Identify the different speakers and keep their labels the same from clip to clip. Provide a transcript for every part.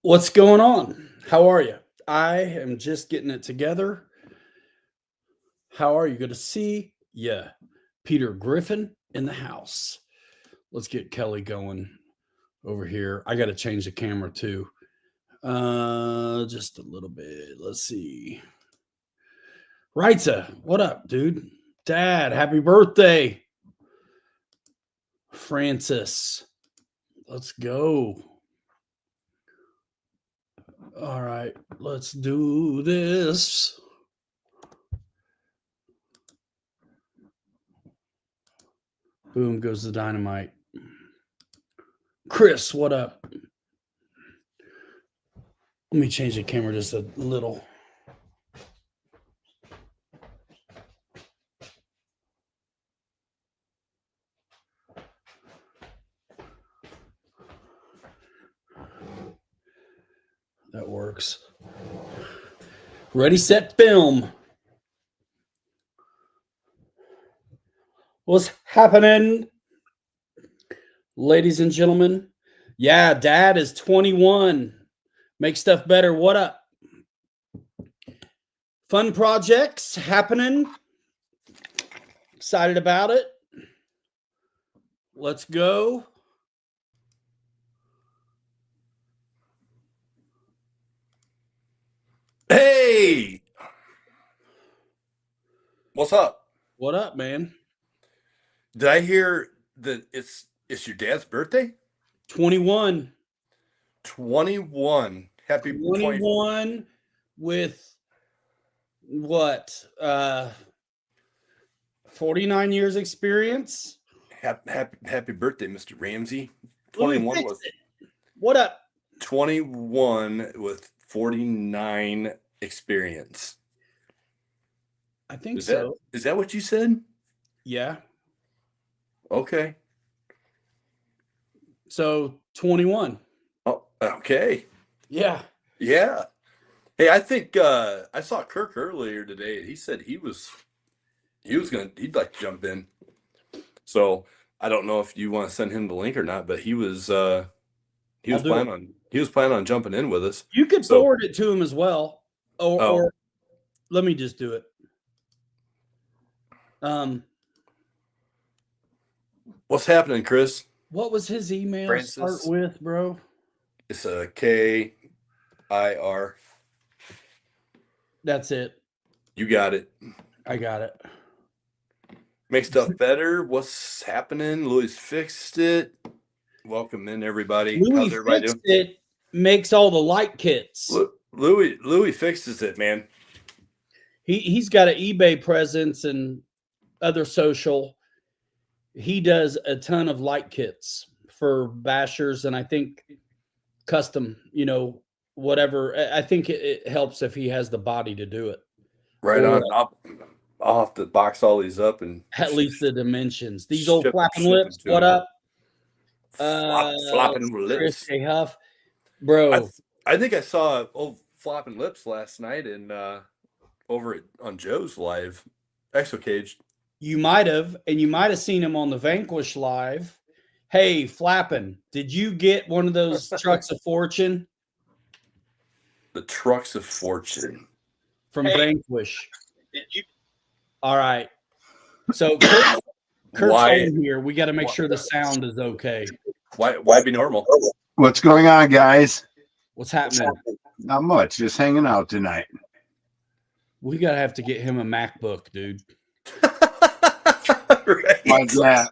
Speaker 1: What's going on? How are you? I am just getting it together. How are you? Good to see you. Peter Griffin in the house. Let's get Kelly going over here. I got to change the camera too. Just a little bit. Let's see. Reitza, what up, dude? Dad, happy birthday. Francis, let's go. All right, let's do this. Boom goes the dynamite. Chris, what up? Let me change the camera just a little. That works. Ready, set, film. What's happening, ladies and gentlemen? Yeah, Dad is 21. Make stuff better. What up? Fun projects happening. Excited about it. Let's go.
Speaker 2: Hey, what's up?
Speaker 1: What up, man?
Speaker 2: Did I hear that it's your dad's birthday?
Speaker 1: 21.
Speaker 2: 21. Happy
Speaker 1: 21 with what? 49 years experience.
Speaker 2: Happy birthday, Mr. Ramsey.
Speaker 1: Louis,
Speaker 2: 21 was
Speaker 1: what up?
Speaker 2: 21 with 49 experience.
Speaker 1: I think
Speaker 2: Is
Speaker 1: so.
Speaker 2: that what you said?
Speaker 1: Yeah.
Speaker 2: Okay.
Speaker 1: So 21.
Speaker 2: Oh, okay.
Speaker 1: Yeah.
Speaker 2: Yeah. Hey, I think I saw Kirk earlier today. He said he'd like to jump in. So I don't know if you want to send him the link or not, but he was planning on jumping in with us.
Speaker 1: You could forward it to him as well. Or let me just do it.
Speaker 2: What's happening, Chris?
Speaker 1: What was his email
Speaker 2: Francis?
Speaker 1: Start with, bro?
Speaker 2: It's a KIR.
Speaker 1: That's it.
Speaker 2: You got it.
Speaker 1: I got it.
Speaker 2: Make stuff better. What's happening? Louis fixed it. Welcome in, everybody.
Speaker 1: Louis
Speaker 2: How's everybody
Speaker 1: fixed
Speaker 2: doing?
Speaker 1: it. Makes all the light kits.
Speaker 2: Louis fixes it, man.
Speaker 1: He's got an eBay presence and other social. He does a ton of light kits for bashers, and I think custom, whatever. I think it helps if he has the body to do it.
Speaker 2: Right on. I'll have to box all these up and
Speaker 1: at least the dimensions. These old flapping lips. What up?
Speaker 2: Flopping lips.
Speaker 1: Chris J. Huff, bro.
Speaker 2: I think I saw old flopping lips last night and over on Joe's live Exo Cage.
Speaker 1: You might have, and you might have seen him on the Vanquish live. Hey, flapping, did you get one of those trucks of fortune?
Speaker 2: The trucks of fortune
Speaker 1: from Vanquish. Did you? All right. So Kurt's on here. We got to make sure the sound is okay.
Speaker 2: Why be normal?
Speaker 3: What's going on, guys?
Speaker 1: What's happening?
Speaker 3: Not much. Just hanging out tonight.
Speaker 1: We gotta have to get him a MacBook, dude.
Speaker 3: Right. Like that.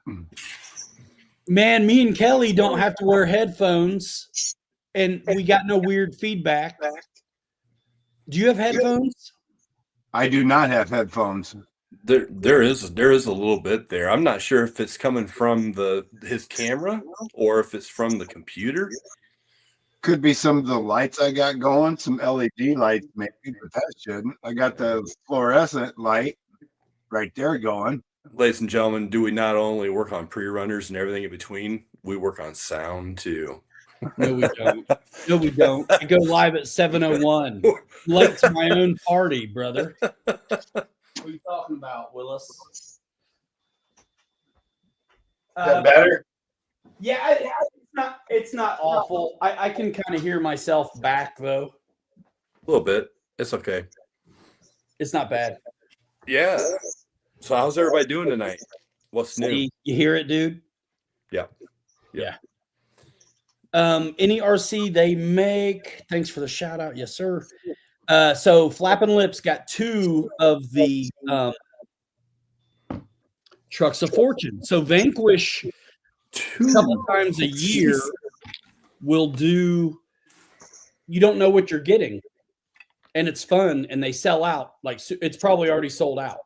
Speaker 1: Man, me and Kelly don't have to wear headphones, and we got no weird feedback. Do you have headphones?
Speaker 3: I do not have headphones.
Speaker 2: There is a little bit there. I'm not sure if it's coming from his camera or if it's from the computer.
Speaker 3: Could be some of the lights I got going, some LED lights maybe, but that shouldn't. I got the fluorescent light right there going.
Speaker 2: Ladies and gentlemen, do we not only work on pre-runners and everything in between, we work on sound too.
Speaker 1: No, we don't. No, we don't. I go live at 7:01. Late to my own party, brother. What are you talking about, Willis?
Speaker 3: Is that better?
Speaker 1: Yeah, It's not awful. I can kind of hear myself back though.
Speaker 2: A little bit. It's okay.
Speaker 1: It's not bad.
Speaker 2: Yeah. So how's everybody doing tonight? What's new?
Speaker 1: See, you hear it, dude?
Speaker 2: Yeah.
Speaker 1: Yeah. Any RC they make. Thanks for the shout out. Yes, sir. So Flappin' Lips got 2 of the trucks of fortune. So Vanquish
Speaker 2: 2
Speaker 1: a couple times a year will do, you don't know what you're getting. And it's fun and they sell out. Like it's probably already sold out.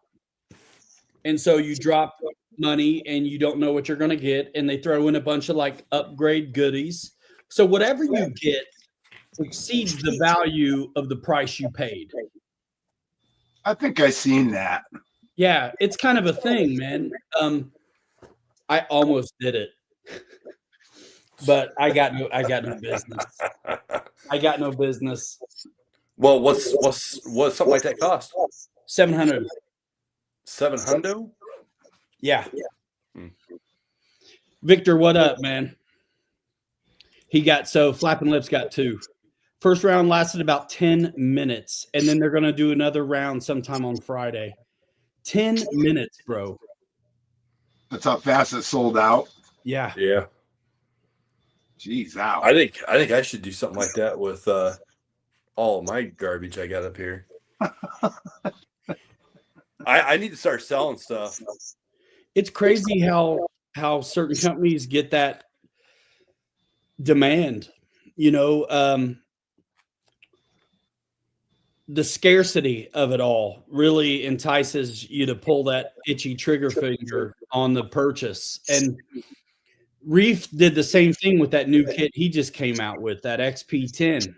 Speaker 1: And so you drop money and you don't know what you're going to get. And they throw in a bunch of like upgrade goodies. So whatever you get exceeds the value of the price you paid.
Speaker 3: I think I seen that.
Speaker 1: Yeah, it's kind of a thing, man. I almost did it, but I got no business. I got no business.
Speaker 2: Well, what's something like that cost?
Speaker 1: 700.
Speaker 2: 700?
Speaker 1: Yeah. Victor, what up, man? Flappin' Lips got 2. First round lasted about 10 minutes, and then they're going to do another round sometime on Friday. 10 minutes, bro.
Speaker 3: That's how fast it sold out.
Speaker 1: Yeah.
Speaker 2: Yeah.
Speaker 3: Jeez, out.
Speaker 2: I think I should do something like that with all of my garbage I got up here. I need to start selling stuff.
Speaker 1: It's crazy how certain companies get that demand. You know, the scarcity of it all really entices you to pull that itchy trigger finger on the purchase. And Reef did the same thing with that new kit he just came out with, that XP10.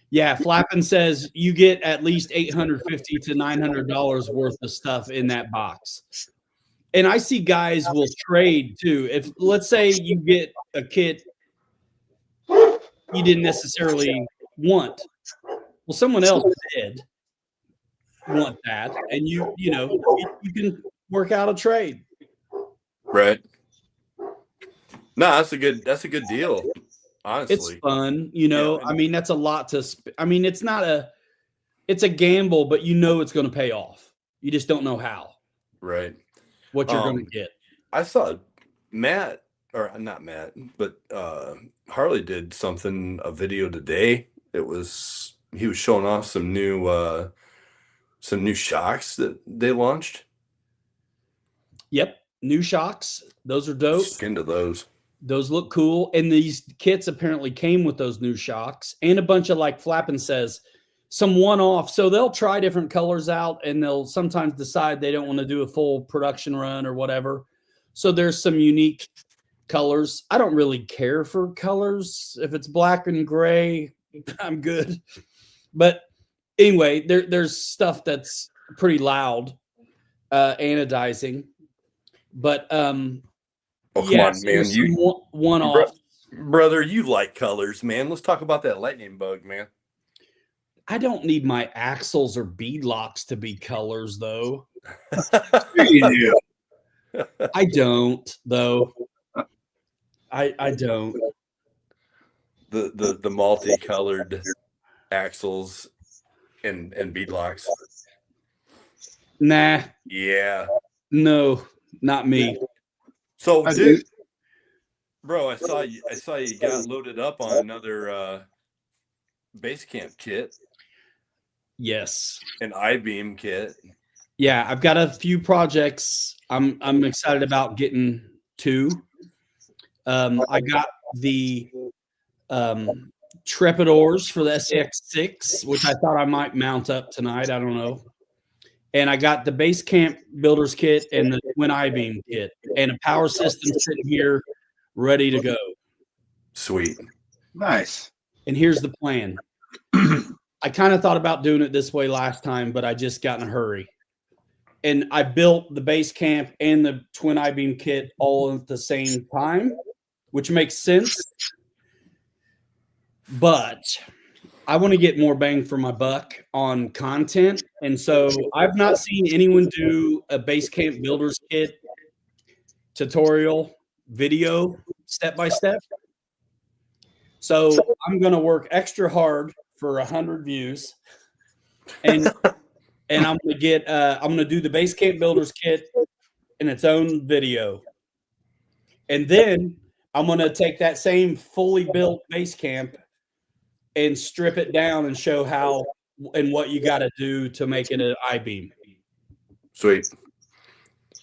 Speaker 1: Yeah, Flappin' says you get at least $850 to $900 worth of stuff in that box. And I see guys will trade too. If let's say you get a kit you didn't necessarily want. Well, someone else did want that, and you can work out a trade.
Speaker 2: Right. No, that's a good deal. Honestly,
Speaker 1: It's fun, I mean, that's a lot to. It's a gamble, but it's going to pay off. You just don't know how.
Speaker 2: Right.
Speaker 1: What you're going to get.
Speaker 2: I saw Matt, or not Matt, but Harley did a video today. He was showing off some new shocks that they launched.
Speaker 1: Yep, new shocks. Those are dope.
Speaker 2: Look into those.
Speaker 1: Those look cool. And these kits apparently came with those new shocks and a bunch of, like Flappin' says, some one-off. So they'll try different colors out and they'll sometimes decide they don't want to do a full production run or whatever. So there's some unique colors. I don't really care for colors. If it's black and gray, I'm good. But anyway, there's stuff that's pretty loud, anodizing. But
Speaker 2: come on, man! You
Speaker 1: one off,
Speaker 2: brother. You like colors, man. Let's talk about that lightning bug, man.
Speaker 1: I don't need my axles or bead locks to be colors, though.
Speaker 3: You do.
Speaker 1: I don't, though. I don't.
Speaker 2: The multicolored axles and beadlocks.
Speaker 1: Nah.
Speaker 2: Yeah.
Speaker 1: No, not me.
Speaker 2: So, dude, bro, I saw you got loaded up on another base camp kit.
Speaker 1: Yes.
Speaker 2: An I-beam kit.
Speaker 1: Yeah, I've got a few projects. I'm excited about getting 2. I got the Trepidors for the SX6, which I thought I might mount up tonight. I don't know. And I got the base camp builders kit and the twin I-beam kit and a power system sitting here ready to go.
Speaker 2: Sweet.
Speaker 3: Nice.
Speaker 1: And here's the plan. I kind of thought about doing it this way last time, but I just got in a hurry. And I built the base camp and the twin I-beam kit all at the same time, which makes sense. But I want to get more bang for my buck on content. And so I've not seen anyone do a base camp builders kit tutorial video step by step. So I'm going to work extra hard for 100 views, and I'm going to get I'm going to do the base camp builders kit in its own video, and then I'm going to take that same fully built base camp and strip it down and show how and what you got to do to make it an I-beam.
Speaker 2: Sweet.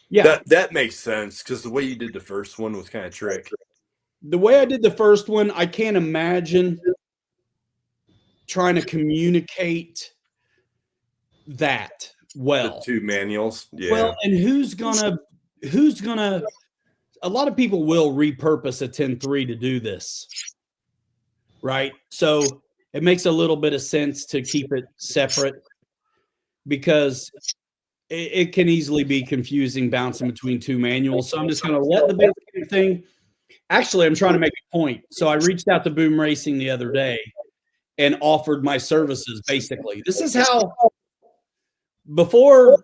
Speaker 1: Yeah,
Speaker 2: that makes sense because the way you did the first one was kind of trick.
Speaker 1: the way I did the first one, I can't imagine trying to communicate that well.
Speaker 2: The two manuals. Yeah.
Speaker 1: Well, and who's gonna a lot of people will repurpose a 10.3 to do this, right? So it makes a little bit of sense to keep it separate because it can easily be confusing bouncing between two manuals. So I'm just going to let the basic thing. Actually, I'm trying to make a point. So I reached out to Boom Racing the other day and offered my services. Basically, this is how before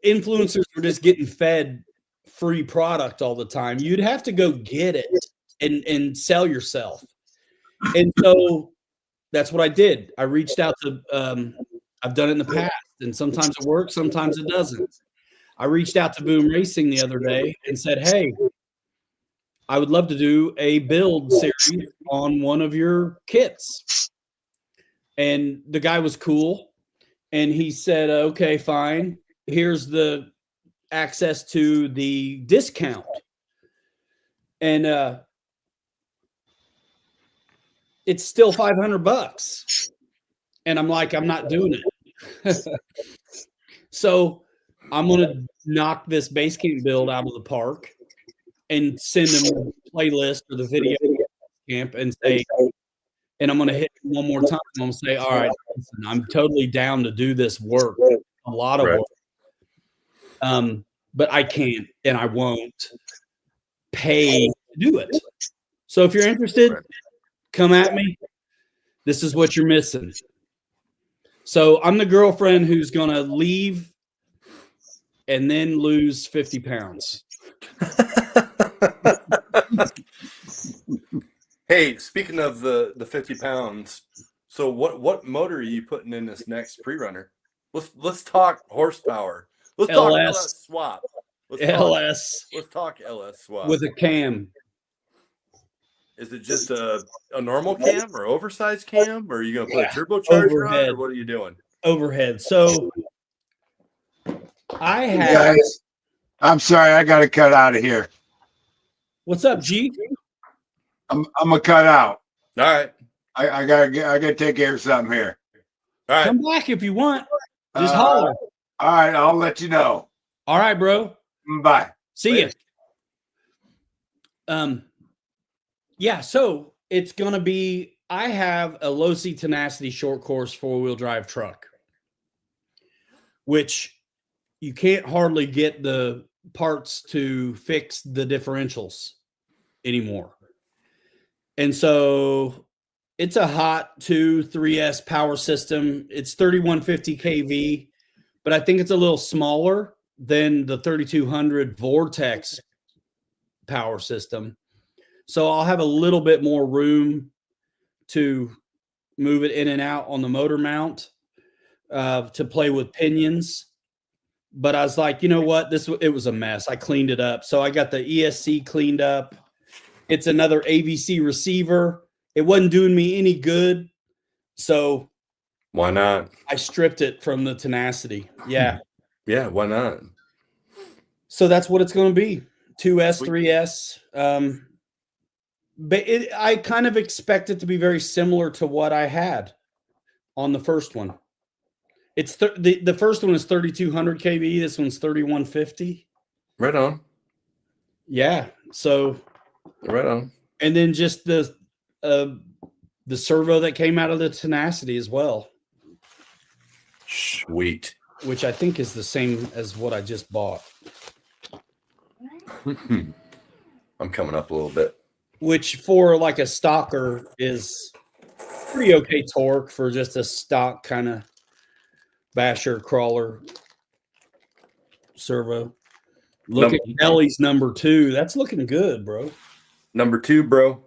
Speaker 1: influencers were just getting fed free product all the time. You'd have to go get it and sell yourself. And so that's what I did. I reached out to, I've done it in the past, and sometimes it works, sometimes it doesn't. I reached out to Boom Racing the other day and said, hey, I would love to do a build series on one of your kits. And the guy was cool. And he said, okay, fine. Here's the access to the discount. And it's still $500. And I'm like, I'm not doing it. So I'm going to knock this base camp build out of the park and send them a playlist or the video camp and say, and I'm going to hit one more time. I'm going to say, all right, listen, I'm totally down to do this work, a lot of work. But I can't and I won't pay to do it. So if you're interested, come at me. This is what you're missing. So I'm the girlfriend who's going to leave and then lose 50 pounds.
Speaker 2: Hey, speaking of the 50 pounds, so what motor are you putting in this next pre-runner? Let's talk horsepower. Let's talk LS swap. Let's talk LS swap
Speaker 1: with a cam.
Speaker 2: Is it just a normal cam or oversized cam, or are you going to put a turbocharger on, or what are you doing?
Speaker 1: Overhead. So I have.
Speaker 3: Guys, I'm sorry, I got to cut out of here.
Speaker 1: What's up, G?
Speaker 3: I'm gonna cut out.
Speaker 2: All right.
Speaker 3: I gotta take care of something here.
Speaker 2: All right.
Speaker 1: Come back if you want. Just holler.
Speaker 3: All right, I'll let you know.
Speaker 1: All right, bro.
Speaker 3: Bye.
Speaker 1: See you. Yeah, so it's gonna be. I have a low C tenacity short course 4-wheel drive truck, which you can't hardly get the parts to fix the differentials anymore. And so it's a hot 2.3S power system. It's 3150 kV, but I think it's a little smaller than the 3200 Vortex power system. So I'll have a little bit more room to move it in and out on the motor mount to play with pinions. But I was like, you know what? It was a mess. I cleaned it up. So I got the ESC cleaned up. It's another AVC receiver. It wasn't doing me any good. So
Speaker 2: why not?
Speaker 1: I stripped it from the tenacity. Yeah.
Speaker 2: Yeah, why not?
Speaker 1: So that's what it's going to be. 2S, 3S. But I kind of expect it to be very similar to what I had on the first one. It's the first one is 3200 kV. This one's 3150.
Speaker 2: Right on.
Speaker 1: Yeah. So
Speaker 2: right on.
Speaker 1: And then just the servo that came out of the tenacity as well.
Speaker 2: Sweet.
Speaker 1: Which I think is the same as what I just bought.
Speaker 2: I'm coming up a little bit.
Speaker 1: Which for like a stalker is pretty okay torque for just a stock kind of basher crawler servo. Look at Kelly's number 2. That's looking good, bro.
Speaker 2: Number 2, bro.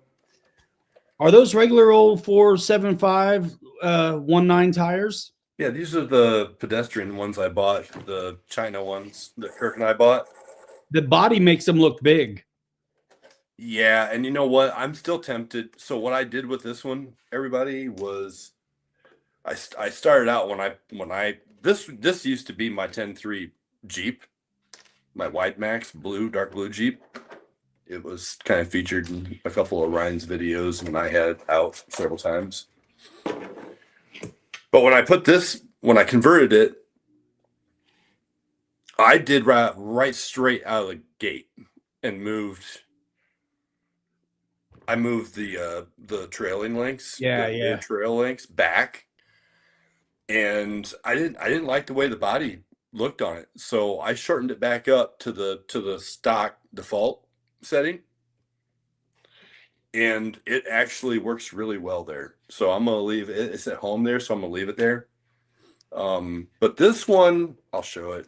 Speaker 1: Are those regular old 475 19 tires?
Speaker 2: Yeah, these are the pedestrian ones I bought, the China ones that Kirk and I bought.
Speaker 1: The body makes them look big.
Speaker 2: Yeah, and you know what? I'm still tempted. So what I did with this one, everybody, was I started out when I this used to be my 10.3 Jeep, my Wide Max blue, dark blue Jeep. It was kind of featured in a couple of Ryan's videos when I had it out several times. But when I converted it, I did right straight out of the gate and I moved the trailing links,
Speaker 1: Yeah,
Speaker 2: the
Speaker 1: yeah.
Speaker 2: mid trail links back, and I didn't like the way the body looked on it, so I shortened it back up to the stock default setting, and it actually works really well there. So I'm gonna leave it. It's at home there, so I'm gonna leave it there. But this one, I'll show it.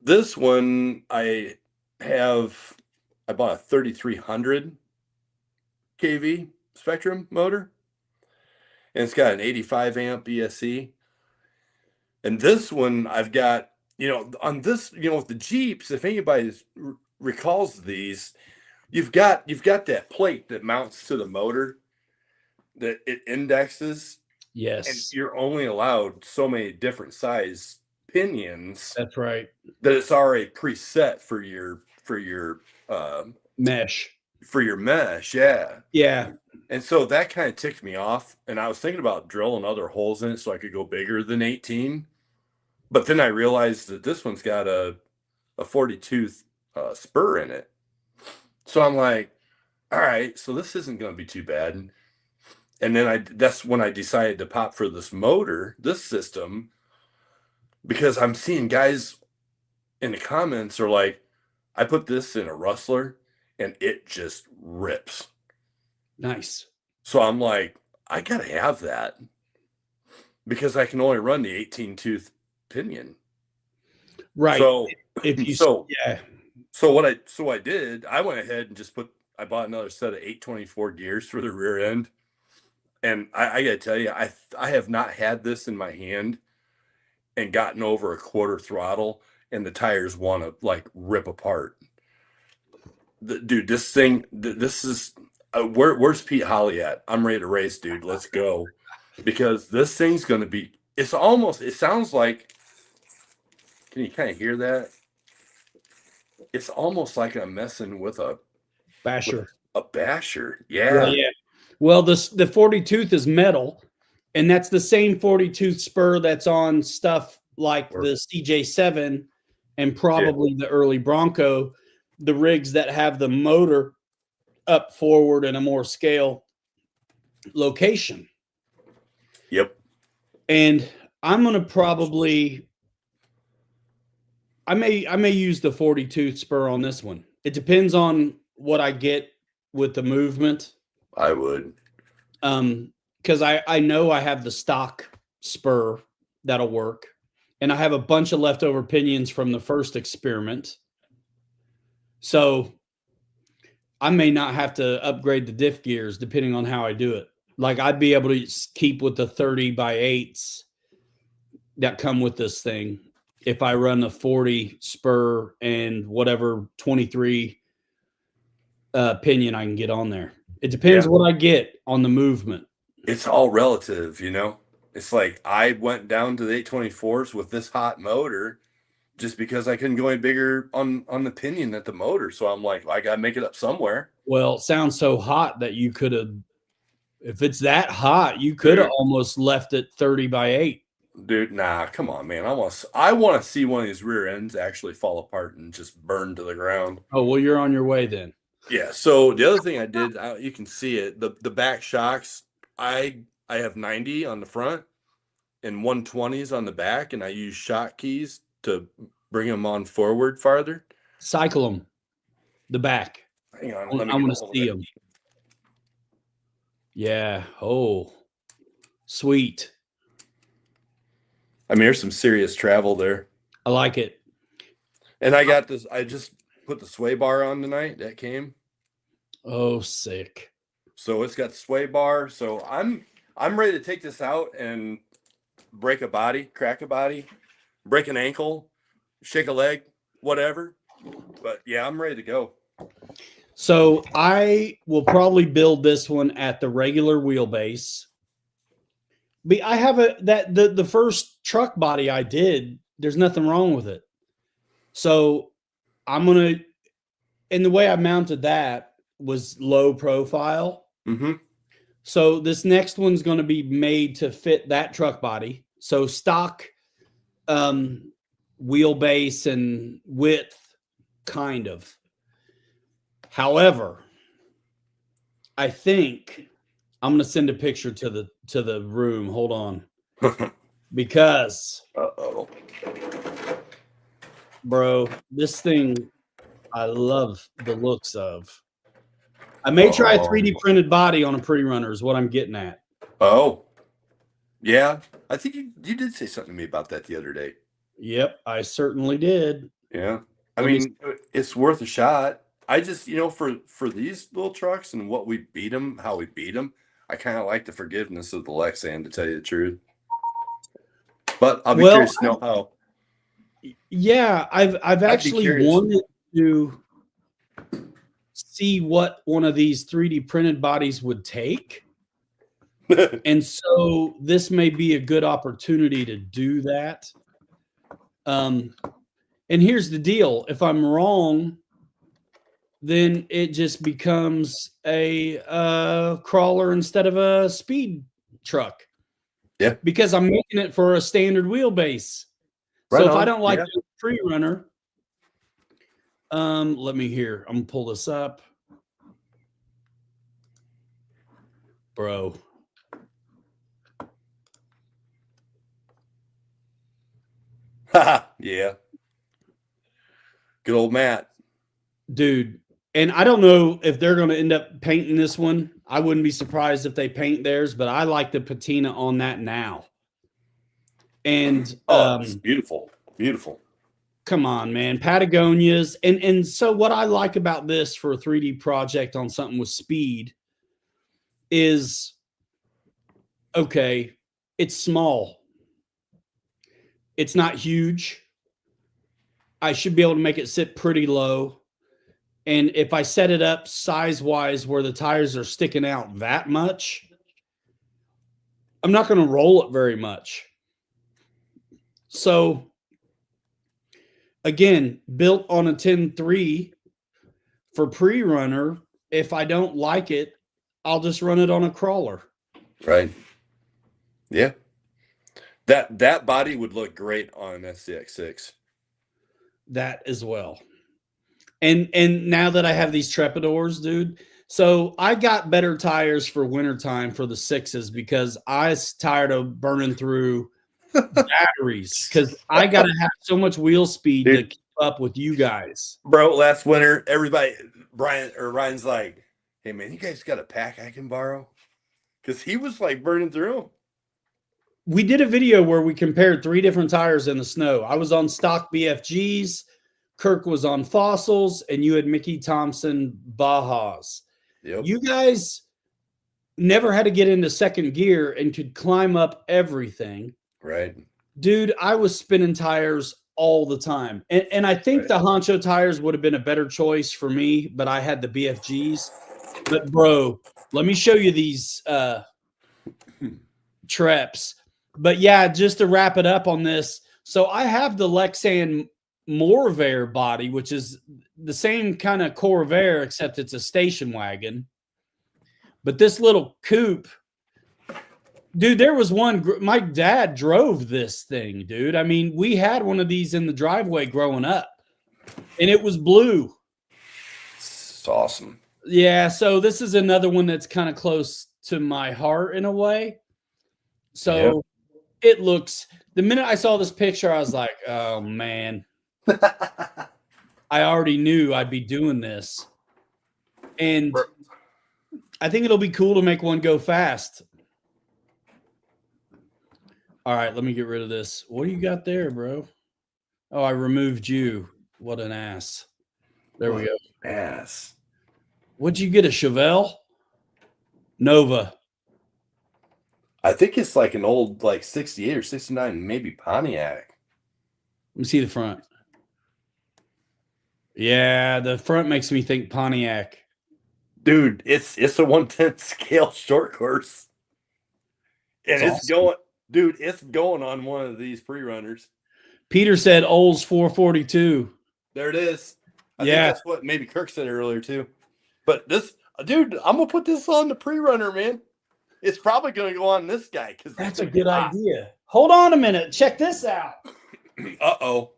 Speaker 2: This one I bought a 3300 kV Spectrum motor, and it's got an 85 amp ESC. And this one I've got, on this, with the Jeeps, if anybody recalls these, you've got that plate that mounts to the motor that it indexes, and
Speaker 1: Yes,
Speaker 2: you're only allowed so many different size pinions
Speaker 1: that's right.
Speaker 2: that it's already preset for your
Speaker 1: Mesh.
Speaker 2: mesh, yeah.
Speaker 1: Yeah.
Speaker 2: And so that kind of ticked me off, and I was thinking about drilling other holes in it so I could go bigger than 18. But then I realized that this one's got a 40 tooth spur in it. So I'm like, all right, so this isn't going to be too bad. And then that's when I decided to pop for this motor, this system, because I'm seeing guys in the comments are like, I put this in a Rustler and it just rips.
Speaker 1: Nice.
Speaker 2: So I'm like, I got to have that because I can only run the 18 tooth pinion.
Speaker 1: Right.
Speaker 2: So
Speaker 1: if you yeah.
Speaker 2: So what I did, I went ahead and I bought another set of 824 gears for the rear end. And I got to tell you, I have not had this in my hand and gotten over a quarter throttle and the tires want to like rip apart. Dude, this thing, this is, where's Pete Holly at? I'm ready to race, dude. Let's go. Because this thing's going to be, it sounds like, can you kind of hear that? It's almost like I'm messing with a
Speaker 1: Basher.
Speaker 2: basher.
Speaker 1: Yeah.
Speaker 2: Yeah.
Speaker 1: Well, the 40 tooth is metal, and that's the same 40 tooth spur that's on stuff like the CJ7 and probably the early Bronco, the rigs that have the motor up forward in a more scale location.
Speaker 2: Yep.
Speaker 1: And I'm going to probably I may use the 40 tooth spur on this one. It depends on what I get with the movement.
Speaker 2: I would.
Speaker 1: Because I know I have the stock spur that'll work, and I have a bunch of leftover pinions from the first experiment. So I may not have to upgrade the diff gears depending on how I do it. Like I'd be able to keep with the 30x8s that come with this thing if I run the 40 spur and whatever 23 pinion I can get on there. It depends what I get on the movement.
Speaker 2: It's all relative, It's like I went down to the 824s with this hot motor just because I couldn't go any bigger on the pinion than the motor. So I'm like, I got to make it up somewhere.
Speaker 1: Well, it sounds so hot that you could have, if it's that hot, you could have almost left it 30x8.
Speaker 2: Dude, nah, come on, man. I want to see one of these rear ends actually fall apart and just burn to the ground.
Speaker 1: Oh, well, you're on your way then.
Speaker 2: Yeah. So the other thing I did, you can see it, the back shocks. I have 90 on the front and 120s on the back, and I use shock keys to bring them on forward farther.
Speaker 1: Cycle them. The back.
Speaker 2: Hang on,
Speaker 1: I want to see them. Yeah. Oh, sweet.
Speaker 2: I mean, there's some serious travel there.
Speaker 1: I like it.
Speaker 2: And I got this. put the sway bar on tonight. That came.
Speaker 1: Oh, sick.
Speaker 2: So it's got the sway bar. So I'm ready to take this out and break a body, crack a body, break an ankle, shake a leg, whatever. But yeah, I'm ready to go.
Speaker 1: So I will probably build this one at the regular wheelbase. But I have the first truck body I did, there's nothing wrong with it. So I'm gonna, and the way I mounted that was low profile.
Speaker 2: Mm-hmm.
Speaker 1: So this next one's going to be made to fit that truck body. So stock wheelbase and width, kind of. However, I think I'm going to send a picture to the room. Hold on, because bro, this thing I love the looks of. I may try a 3D printed body on a pre-runner is what I'm getting at.
Speaker 2: Oh, yeah. I think you did say something to me about that the other day.
Speaker 1: Yep, I certainly did.
Speaker 2: Yeah. I mean, it's worth a shot. I just, for these little trucks and what we beat them, how we beat them, I kind of like the forgiveness of the Lexan, to tell you the truth. But I'll be curious to know how.
Speaker 1: Yeah, I've actually wanted to see what one of these 3D printed bodies would take. And so this may be a good opportunity to do that. And here's the deal. If I'm wrong, then it just becomes a crawler instead of a speed truck.
Speaker 2: Yeah.
Speaker 1: Because I'm making it for a standard wheelbase.
Speaker 2: Right
Speaker 1: so if
Speaker 2: on.
Speaker 1: I don't like the pre-runner, let me hear. I'm gonna pull this up. Bro.
Speaker 2: Yeah. Good old Matt.
Speaker 1: Dude. And I don't know if they're going to end up painting this one. I wouldn't be surprised if they paint theirs, but I like the patina on that now. And
Speaker 2: it's beautiful. Beautiful.
Speaker 1: Come on, man. Patagonias. And so what I like about this for a 3D project on something with speed is, okay, it's small. It's not huge. I should be able to make it sit pretty low. And if I set it up size-wise where the tires are sticking out that much, I'm not going to roll it very much. So, again, built on a 10.3 for pre-runner, if I don't like it, I'll just run it on a crawler.
Speaker 2: Right. Yeah. That body would look great on an SCX6.
Speaker 1: That as well. And now that I have these Trepidors, dude, so I got better tires for wintertime for the 6s because I was tired of burning through batteries because I got to have so much wheel speed to keep up with you guys.
Speaker 2: Bro, last winter, Ryan's like, hey, man, you guys got a pack I can borrow? Because he was like burning through them.
Speaker 1: We did a video where we compared 3 different tires in the snow. I was on stock BFGs. Kirk was on Fossils, and you had Mickey Thompson Bajas.
Speaker 2: Yep.
Speaker 1: You guys never had to get into second gear and could climb up everything.
Speaker 2: Right.
Speaker 1: Dude, I was spinning tires all the time. And I think the Honcho tires would have been a better choice for me, but I had the BFGs. But, bro, let me show you these Treps. But, yeah, just to wrap it up on this. So I have the Lexan Morvair body, which is the same kind of Corvair, except it's a station wagon. But this little coupe, dude, there was one. My dad drove this thing, dude. I mean, we had one of these in the driveway growing up, and it was blue.
Speaker 2: It's awesome.
Speaker 1: Yeah, so this is another one that's kind of close to my heart in a way. So it looks, the minute I saw this picture, I was like, oh, man. I already knew I'd be doing this. And I think it'll be cool to make one go fast. All right, let me get rid of this. What do you got there, bro? Oh, I removed you. What an ass. There we go.
Speaker 2: Ass.
Speaker 1: What'd you get? A Chevelle? Nova.
Speaker 2: I think it's like an old, like 68 or 69, maybe Pontiac.
Speaker 1: Let me see the front. Yeah, the front makes me think Pontiac.
Speaker 2: Dude, it's a 1/10 scale short course. And
Speaker 1: That's
Speaker 2: it's
Speaker 1: awesome.
Speaker 2: going, dude, it's going on one of these pre-runners.
Speaker 1: Peter said Olds 442.
Speaker 2: There it is. I
Speaker 1: Yeah.
Speaker 2: think that's what maybe Kirk said earlier too. But this, dude, I'm gonna put this on the pre-runner, man. It's probably gonna go on this guy because
Speaker 1: That's a good idea. Hold on a minute. Check this out.
Speaker 2: Uh-oh.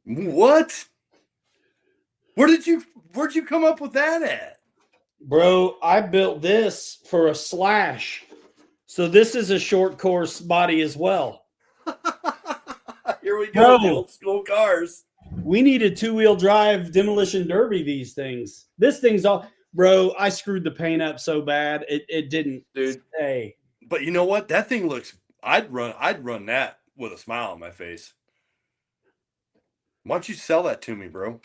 Speaker 2: What? Where'd you come up with that at?
Speaker 1: Bro, I built this for a slash. So this is a short course body as well.
Speaker 2: Here we go, the
Speaker 1: Bro.
Speaker 2: old school cars.
Speaker 1: We need a two-wheel drive demolition derby these things. This thing's all bro, I screwed the paint up so bad it didn't
Speaker 2: Dude.
Speaker 1: stay.
Speaker 2: But you know what? That thing looks I'd run that with a smile on my face. Why don't you sell that to me, bro?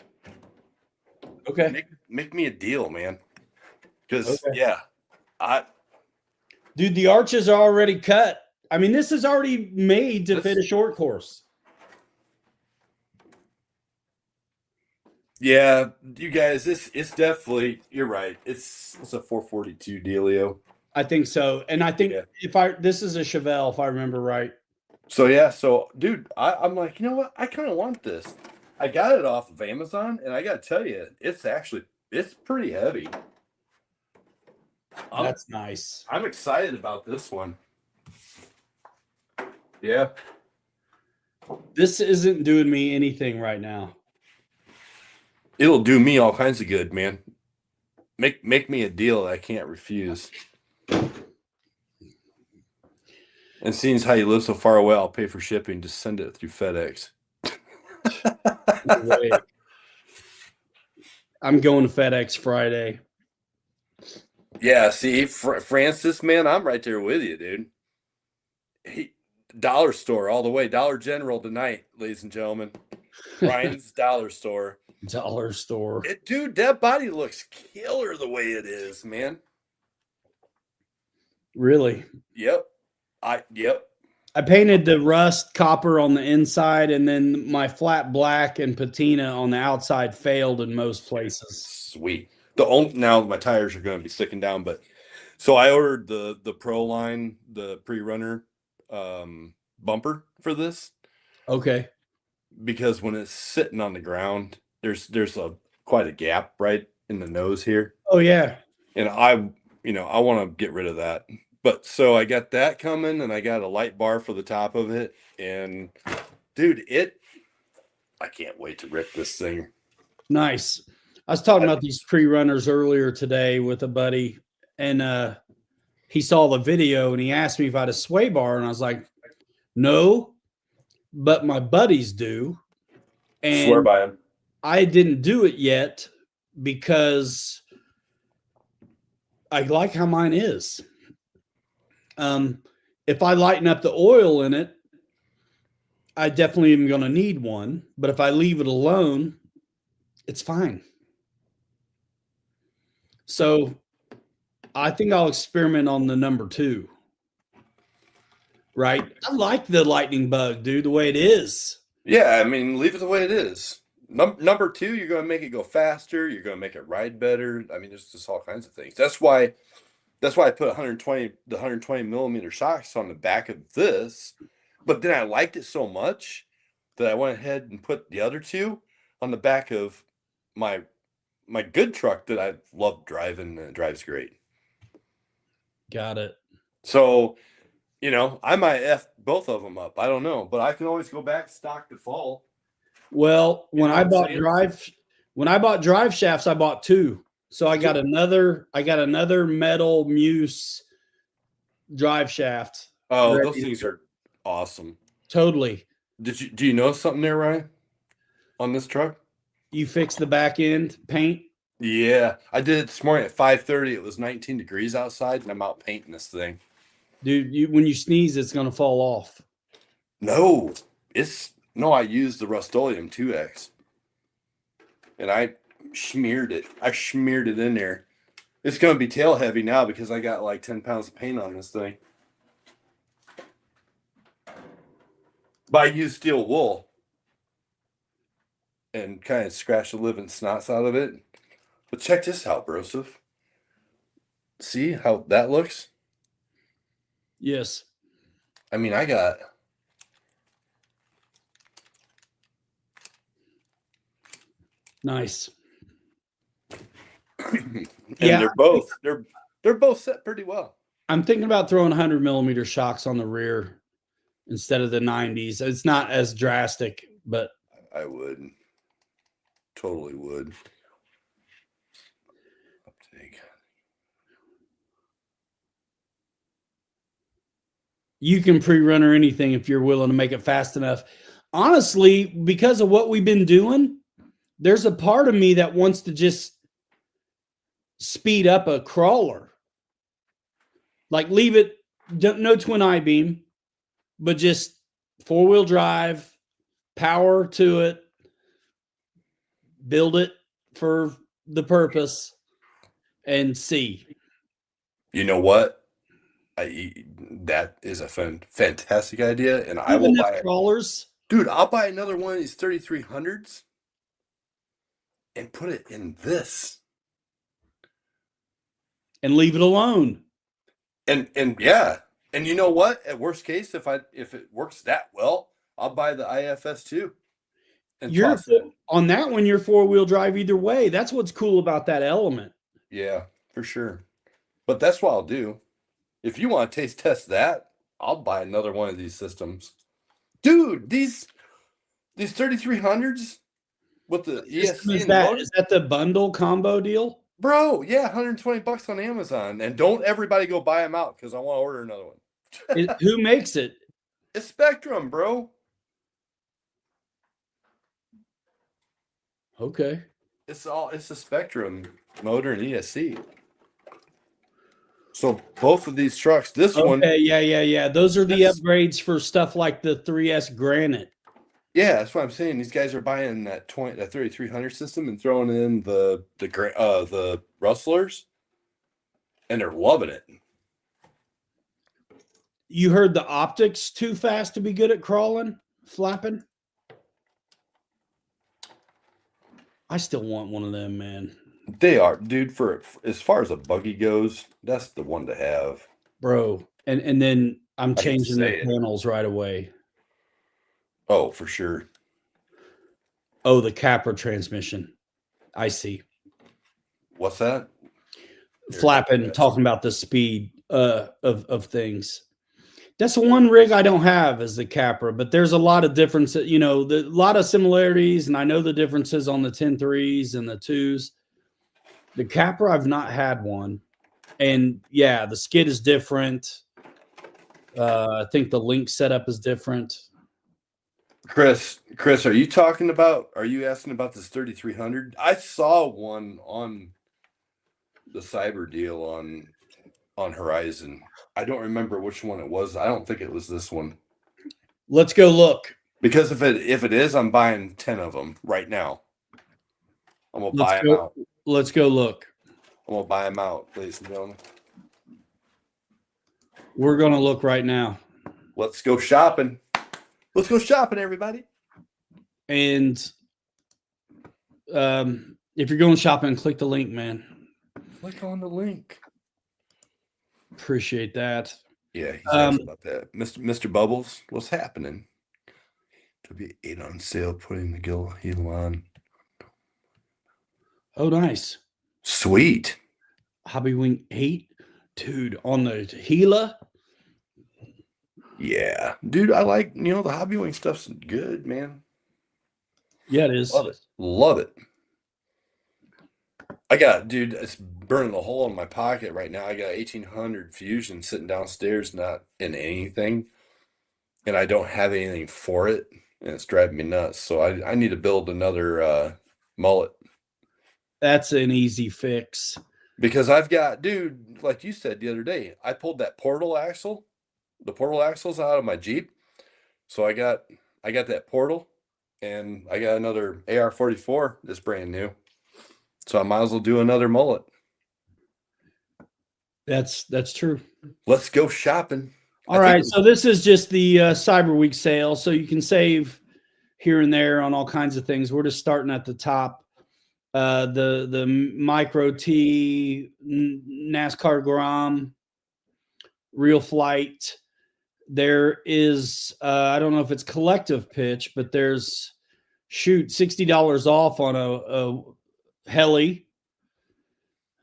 Speaker 1: Okay.
Speaker 2: Make me a deal, man. Because
Speaker 1: Okay.
Speaker 2: yeah,
Speaker 1: Dude, the arches are already cut. I mean, this is already made to fit a short course.
Speaker 2: yeah, you guys, it's definitely, you're right. It's a 442 dealio.
Speaker 1: I think so. And I think this is a Chevelle, if I remember right.
Speaker 2: So dude, I'm like, you know what? I kind of want this. I got it off of Amazon, and I got to tell you, it's pretty heavy.
Speaker 1: That's nice.
Speaker 2: I'm excited about this one. Yeah.
Speaker 1: This isn't doing me anything right now.
Speaker 2: It'll do me all kinds of good, man. Make me a deal that I can't refuse. And seeing as how you live so far away, I'll pay for shipping. Just send it through FedEx.
Speaker 1: Wait. I'm going to FedEx Friday.
Speaker 2: Yeah, see, Francis, man, I'm right there with you, dude. Dollar store all the way. Dollar General tonight, ladies and gentlemen. Ryan's Dollar Store.
Speaker 1: Dollar store.
Speaker 2: Dude, that body looks killer the way it is, man.
Speaker 1: Really?
Speaker 2: Yep.
Speaker 1: I painted the rust copper on the inside, and then my flat black and patina on the outside failed in most places.
Speaker 2: Sweet. Now my tires are going to be sticking down, but so I ordered the Pro line, the pre-runner bumper for this.
Speaker 1: Okay. Because
Speaker 2: when it's sitting on the ground, there's quite a gap right in the nose here.
Speaker 1: Oh yeah.
Speaker 2: And I want to get rid of that. But so I got that coming, and I got a light bar for the top of it. And dude, I can't wait to rip this thing.
Speaker 1: Nice. I was talking about these pre-runners earlier today with a buddy, and he saw the video and he asked me if I had a sway bar, and I was like, no, but my buddies do. And
Speaker 2: swear by him.
Speaker 1: I didn't do it yet because I like how mine is. If I lighten up the oil in it, I definitely am going to need one. But if I leave it alone, it's fine. So I think I'll experiment on the number 2. Right? I like the lightning bug, dude, the way it is.
Speaker 2: Yeah, I mean, leave it the way it is. Number 2, you're going to make it go faster. You're going to make it ride better. I mean, there's just all kinds of things. That's why I put the 120 millimeter shocks on the back of this. But then I liked it so much that I went ahead and put the other 2 on the back of my good truck that I love driving, and it drives great.
Speaker 1: Got it.
Speaker 2: So, I might F both of them up. I don't know, but I can always go back stock to fall.
Speaker 1: Well, when I bought drive shafts, I bought 2. So I got another metal Muse drive shaft.
Speaker 2: Oh, those things are awesome.
Speaker 1: Totally.
Speaker 2: Do you know something there, Ryan? On this truck?
Speaker 1: You fixed the back end paint?
Speaker 2: Yeah. I did it this morning at 5:30. It was 19 degrees outside, and I'm out painting this thing.
Speaker 1: Dude, when you sneeze, it's going to fall off.
Speaker 2: No, I used the Rust-Oleum 2X. And I smeared it. I smeared it in there. It's going to be tail heavy now because I got like 10 pounds of paint on this thing. But I used steel wool and kind of scratched the living snots out of it. But check this out, Broseph. See how that looks?
Speaker 1: Yes.
Speaker 2: I mean, I got...
Speaker 1: Nice.
Speaker 2: and
Speaker 1: Yeah.
Speaker 2: they're both set pretty well.
Speaker 1: I'm thinking about throwing 100 millimeter shocks on the rear instead of the 90s. It's not as drastic, but
Speaker 2: I would. Totally would. Uptake.
Speaker 1: You can pre-run or anything if you're willing to make it fast enough. Honestly, because of what we've been doing, there's a part of me that wants to just speed up a crawler. Like leave it, no twin I-beam, but just four-wheel drive, power to it, build it for the purpose, and see.
Speaker 2: You know what? That is a fantastic idea, and I will buy it.
Speaker 1: Crawlers.
Speaker 2: Dude, I'll buy another one of these 3300s and put it in this.
Speaker 1: And leave it alone.
Speaker 2: And yeah. And you know what? At worst case, if it works that well, I'll buy the IFS too. And
Speaker 1: on that one, you're four-wheel drive either way. That's what's cool about that element.
Speaker 2: Yeah, for sure. But that's what I'll do. If you want to test that, I'll buy another one of these systems. Dude, these 3300s with the ESC
Speaker 1: is that the bundle combo deal?
Speaker 2: Bro, yeah, $120 on Amazon. And don't everybody go buy them out because I want to order another one.
Speaker 1: Who makes it?
Speaker 2: It's Spectrum, bro.
Speaker 1: Okay.
Speaker 2: It's a Spectrum motor and ESC. So both of these trucks, this one.
Speaker 1: Yeah. Those are the upgrades for stuff like the 3S Granite.
Speaker 2: Yeah, that's what I'm saying. These guys are buying that 3300 system and throwing in the Rustlers, and they're loving it.
Speaker 1: You heard the optics too fast to be good at crawling, flapping? I still want one of them, man.
Speaker 2: They are, dude. For as far as a buggy goes, that's the one to have,
Speaker 1: bro. And then I'm changing the panels right away.
Speaker 2: Oh, for sure.
Speaker 1: Oh, the Capra transmission. I see.
Speaker 2: What's that?
Speaker 1: Flapping, talking about the speed of things. That's the one rig I don't have is the Capra, but there's a lot of differences, a lot of similarities, and I know the differences on the 10.3s and the 2s. The Capra, I've not had one. And yeah, the skid is different. I think the link setup is different.
Speaker 2: Chris, are you asking about this 3300? I saw one on the Sabre deal on Horizon. I don't remember which one it was. I don't think it was this one.
Speaker 1: Let's go look.
Speaker 2: Because if it is, I'm buying 10 of them right now. I'm going to buy them out.
Speaker 1: Let's go look.
Speaker 2: I'm going to buy them out, ladies and gentlemen.
Speaker 1: We're going to look right now.
Speaker 2: Let's go shopping. Let's go shopping, everybody.
Speaker 1: And if you're going shopping, click the link, man.
Speaker 2: Click on the link.
Speaker 1: Appreciate that.
Speaker 2: Yeah, he's asking about that. Mr. Bubbles, what's happening? W8 on sale, putting the heel on.
Speaker 1: Oh, nice.
Speaker 2: Sweet.
Speaker 1: Hobby Wing 8. Dude, on the Gila.
Speaker 2: Yeah. Dude, I like, the Hobby Wing stuff's good, man.
Speaker 1: Yeah, it is.
Speaker 2: Love it. Love it. Dude, it's burning a hole in my pocket right now. I got 1800 Fusion sitting downstairs, not in anything. And I don't have anything for it. And it's driving me nuts. So I need to build another mullet.
Speaker 1: That's an easy fix.
Speaker 2: Because I've got, dude, like you said the other day, I pulled that portal axle portal axles out of my Jeep. So I got that portal, and I got another AR-44 that's brand new. So I might as well do another mullet.
Speaker 1: That's true.
Speaker 2: Let's go shopping.
Speaker 1: All right, so this is just the Cyber Week sale, so you can save here and there on all kinds of things. We're just starting at the top. The Micro T NASCAR Grom Real Flight. There is I don't know if it's collective pitch, but there's $60 off on a heli.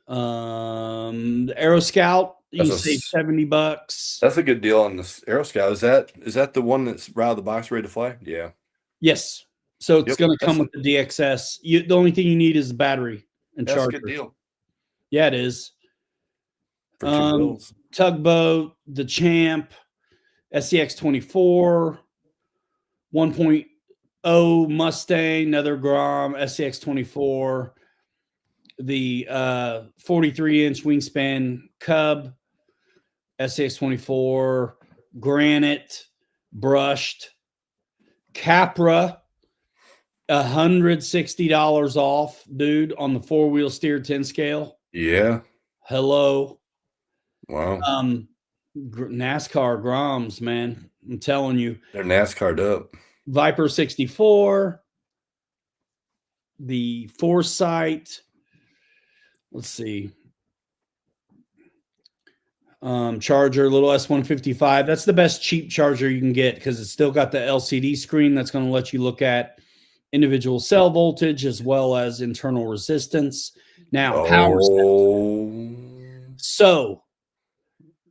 Speaker 1: The Aero Scout, you can save $70.
Speaker 2: That's a good deal on this Aero Scout. Is that the one that's right out of the box ready to fly? Yeah.
Speaker 1: Yes. So it's going to come with the DXS. The only thing you need is the battery and charger.
Speaker 2: That's a good deal.
Speaker 1: Yeah, it is.
Speaker 2: For two wheels.
Speaker 1: Tugboat, the Champ, SCX 24, 1.0 Mustang, another Grom, SCX 24, the 43-inch wingspan Cub, SCX 24, Granite, brushed, Capra, $160 off, dude, on the 4-wheel steer 10 scale.
Speaker 2: Yeah.
Speaker 1: Hello.
Speaker 2: Wow.
Speaker 1: NASCAR Groms, man. I'm telling you.
Speaker 2: They're NASCAR'd up. Viper
Speaker 1: 64, the Foresight. Let's see. Charger, little S155. That's the best cheap charger you can get because it's still got the LCD screen that's going to let you look at individual cell voltage as well as internal resistance. Now, power. So,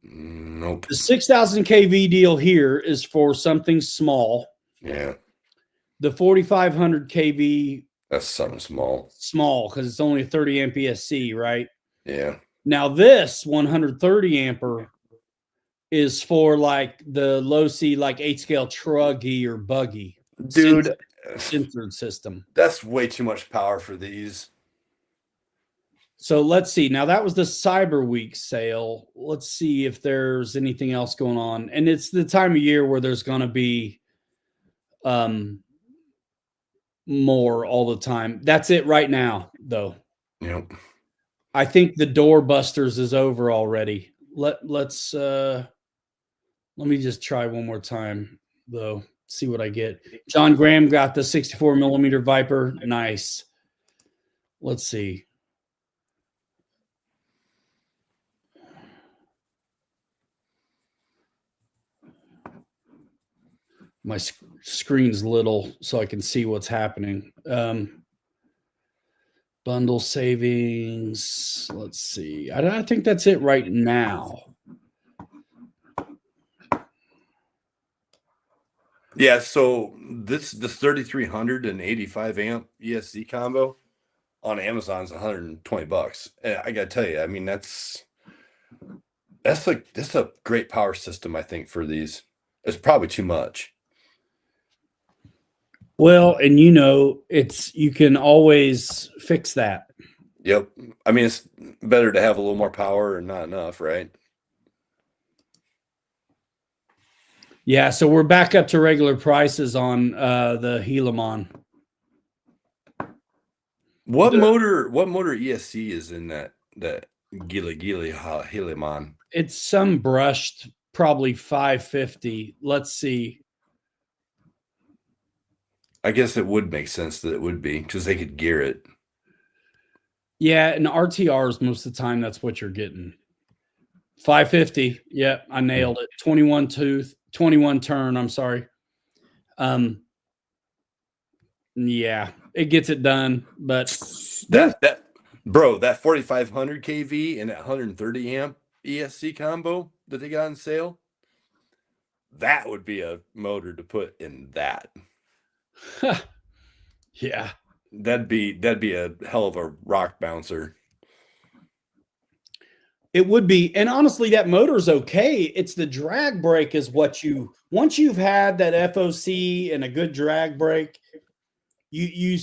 Speaker 2: nope.
Speaker 1: The 6,000 kV deal here is for something small.
Speaker 2: Yeah.
Speaker 1: The 4,500 kV.
Speaker 2: That's something small.
Speaker 1: Small because it's only a 30 amp ESC, right?
Speaker 2: Yeah.
Speaker 1: Now this 130 amper is for like the low C, like 8-scale truggy or buggy.
Speaker 2: Dude.
Speaker 1: Censored system.
Speaker 2: That's way too much power for these.
Speaker 1: So let's see. Now that was the Cyber Week sale. Let's see if there's anything else going on. And it's the time of year where there's going to be more all the time. That's it right now, though.
Speaker 2: Yep.
Speaker 1: I think the Door Busters is over already. Let's let me just try one more time, though. See what I get. John Graham got the 64 millimeter Viper. Nice. Let's see. My screen's little, so I can see what's happening. Bundle savings. Let's see. I think that's it right now.
Speaker 2: Yeah, so the 3300 and 85 amp ESC combo on Amazon's $120. And I gotta tell you, I mean that's a great power system, I think, for these. It's probably too much.
Speaker 1: Well, and you can always fix that.
Speaker 2: Yep. I mean, it's better to have a little more power and not enough, right?
Speaker 1: Yeah, so we're back up to regular prices on the Helimon.
Speaker 2: What motor ESC is in that Gili Helimon?
Speaker 1: It's some brushed, probably 550. Let's see.
Speaker 2: I guess it would make sense that it would be because they could gear it.
Speaker 1: Yeah, and RTRs most of the time that's what you're getting. 550. Yeah, I nailed it. 21 turn, I'm sorry. Yeah, it gets it done, but
Speaker 2: that 4,500 kV and that 130 amp ESC combo that they got on sale, that would be a motor to put in that.
Speaker 1: Yeah,
Speaker 2: that'd be a hell of a rock bouncer.
Speaker 1: It would be, and honestly, that motor's okay. It's the drag brake is what once you've had that FOC and a good drag brake, you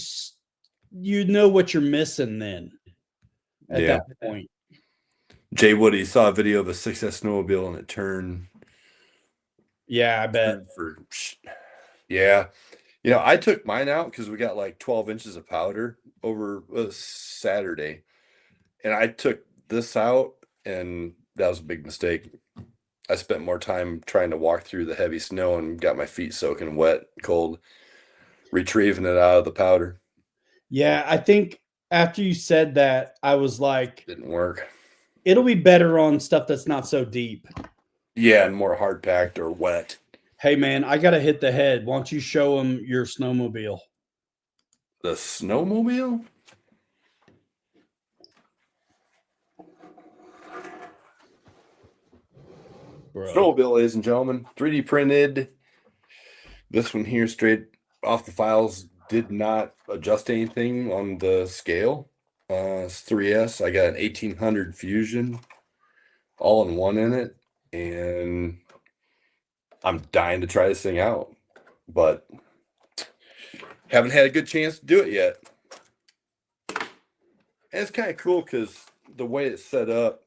Speaker 1: know what you're missing then. At that point,
Speaker 2: Jay Woody saw a video of a 6S snowmobile and it turned
Speaker 1: Yeah, I bet.
Speaker 2: Yeah. You know, I took mine out because we got like 12 inches of powder over Saturday. And I took this out, and that was a big mistake. I spent more time trying to walk through the heavy snow and got my feet soaking wet, cold, retrieving it out of the powder.
Speaker 1: Yeah, I think after you said that, I was like,
Speaker 2: Didn't work.
Speaker 1: it'll be better on stuff that's not so deep.
Speaker 2: Yeah, and more hard packed or wet.
Speaker 1: Hey, man, I got to hit the head. Why don't you show them your snowmobile?
Speaker 2: The snowmobile?
Speaker 1: Bro.
Speaker 2: Snowmobile, ladies and gentlemen. 3D printed. This one here, straight off the files, did not adjust anything on the scale. It's 3S. I got an 1800 Fusion all in one in it. And I'm dying to try this thing out. But haven't had a good chance to do it yet. And it's kind of cool because the way it's set up,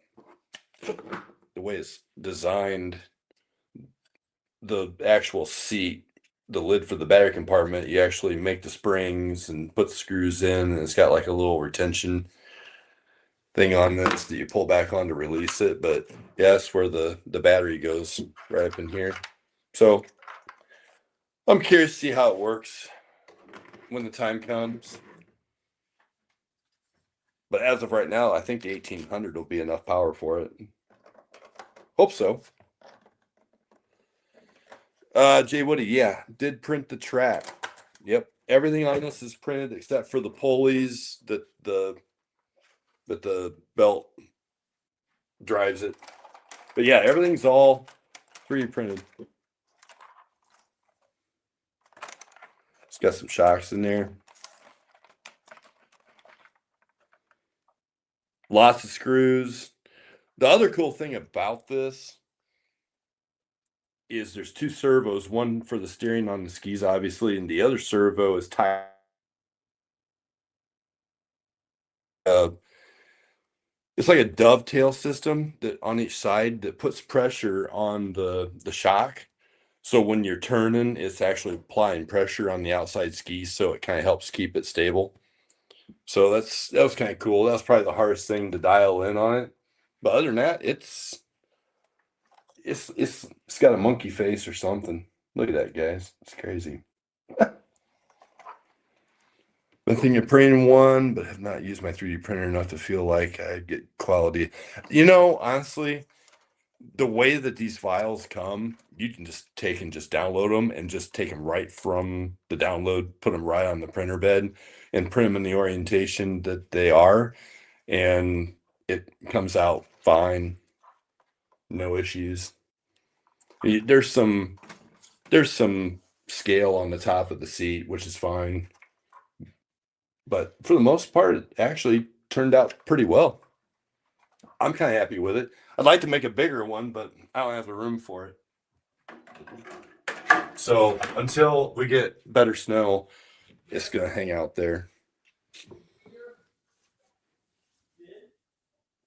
Speaker 2: the way it's designed, the actual seat, the lid for the battery compartment, you actually make the springs and put the screws in, and it's got like a little retention thing on this that you pull back on to release it. But yeah, that's where the battery goes, right up in here. So I'm curious to see how it works when the time comes. But as of right now, I think the 1800 will be enough power for it. Hope so. Jay Woody, yeah, did print the track. Yep, everything on this is printed except for the pulleys that the belt drives it. But yeah, everything's all 3D printed. It's got some shocks in there. Lots of screws. The other cool thing about this is there's two servos, one for the steering on the skis, obviously, and the other servo is tied. It's like a dovetail system that on each side that puts pressure on the shock. So when you're turning, it's actually applying pressure on the outside skis, so it kind of helps keep it stable. So that was kind of cool. That was probably the hardest thing to dial in on it. But other than that, it's got a monkey face or something. Look at that, guys. It's crazy. Been thinking of printing one, but have not used my 3D printer enough to feel like I get quality. You know, honestly, the way that these files come, you can just take and just download them and just take them right from the download, put them right on the printer bed and print them in the orientation that they are. And it comes out fine. No issues. There's some scale on the top of the seat, which is fine. But for the most part, it actually turned out pretty well. I'm kind of happy with it. I'd like to make a bigger one, but I don't have the room for it. So until we get better snow, it's going to hang out there.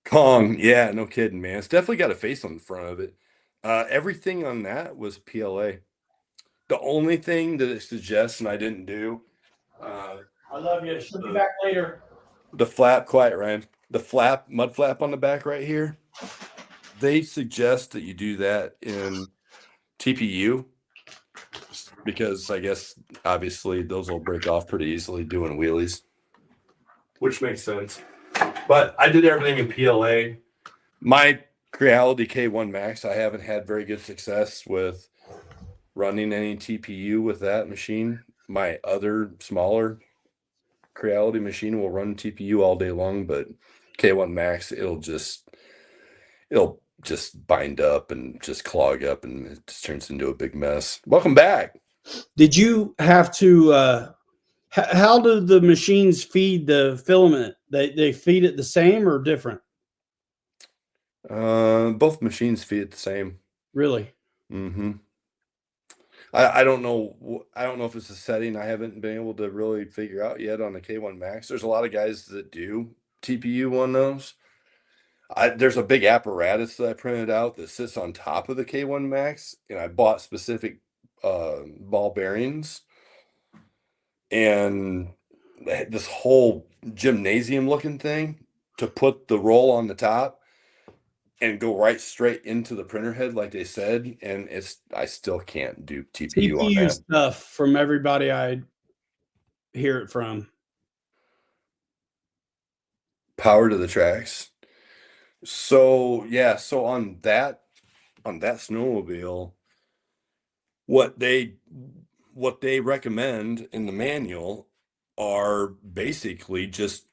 Speaker 2: Kong, yeah, no kidding, man. It's definitely got a face on the front of it. Everything on that was PLA. The only thing that it suggests, and I didn't do,
Speaker 1: I love you. She'll be back later.
Speaker 2: the flap, quiet, Ryan. The flap, mud flap on the back right here. They suggest that you do that in TPU because I guess obviously those will break off pretty easily doing wheelies, which makes sense. But I did everything in PLA. My Creality K1 Max, I haven't had very good success with running any TPU with that machine. My other smaller Creality machine will run TPU all day long, but K1 Max, it'll just bind up and just clog up, and it just turns into a big mess. Welcome back.
Speaker 1: Did you have to how do the machines feed the filament? They feed it the same or different?
Speaker 2: Both machines feed it the same.
Speaker 1: Really?
Speaker 2: Mm-hmm. I don't know. I don't know if it's a setting I haven't been able to really figure out yet on the K1 Max. There's a lot of guys that do TPU on those. There's a big apparatus that I printed out that sits on top of the K1 Max, and I bought specific ball bearings and this whole gymnasium looking thing to put the roll on the top and go right straight into the printer head like they said, and I still can't do TPU on
Speaker 1: TPU
Speaker 2: that.
Speaker 1: stuff from everybody I hear it from.
Speaker 2: Power to the tracks. So yeah, so on that snowmobile, what they recommend in the manual are basically just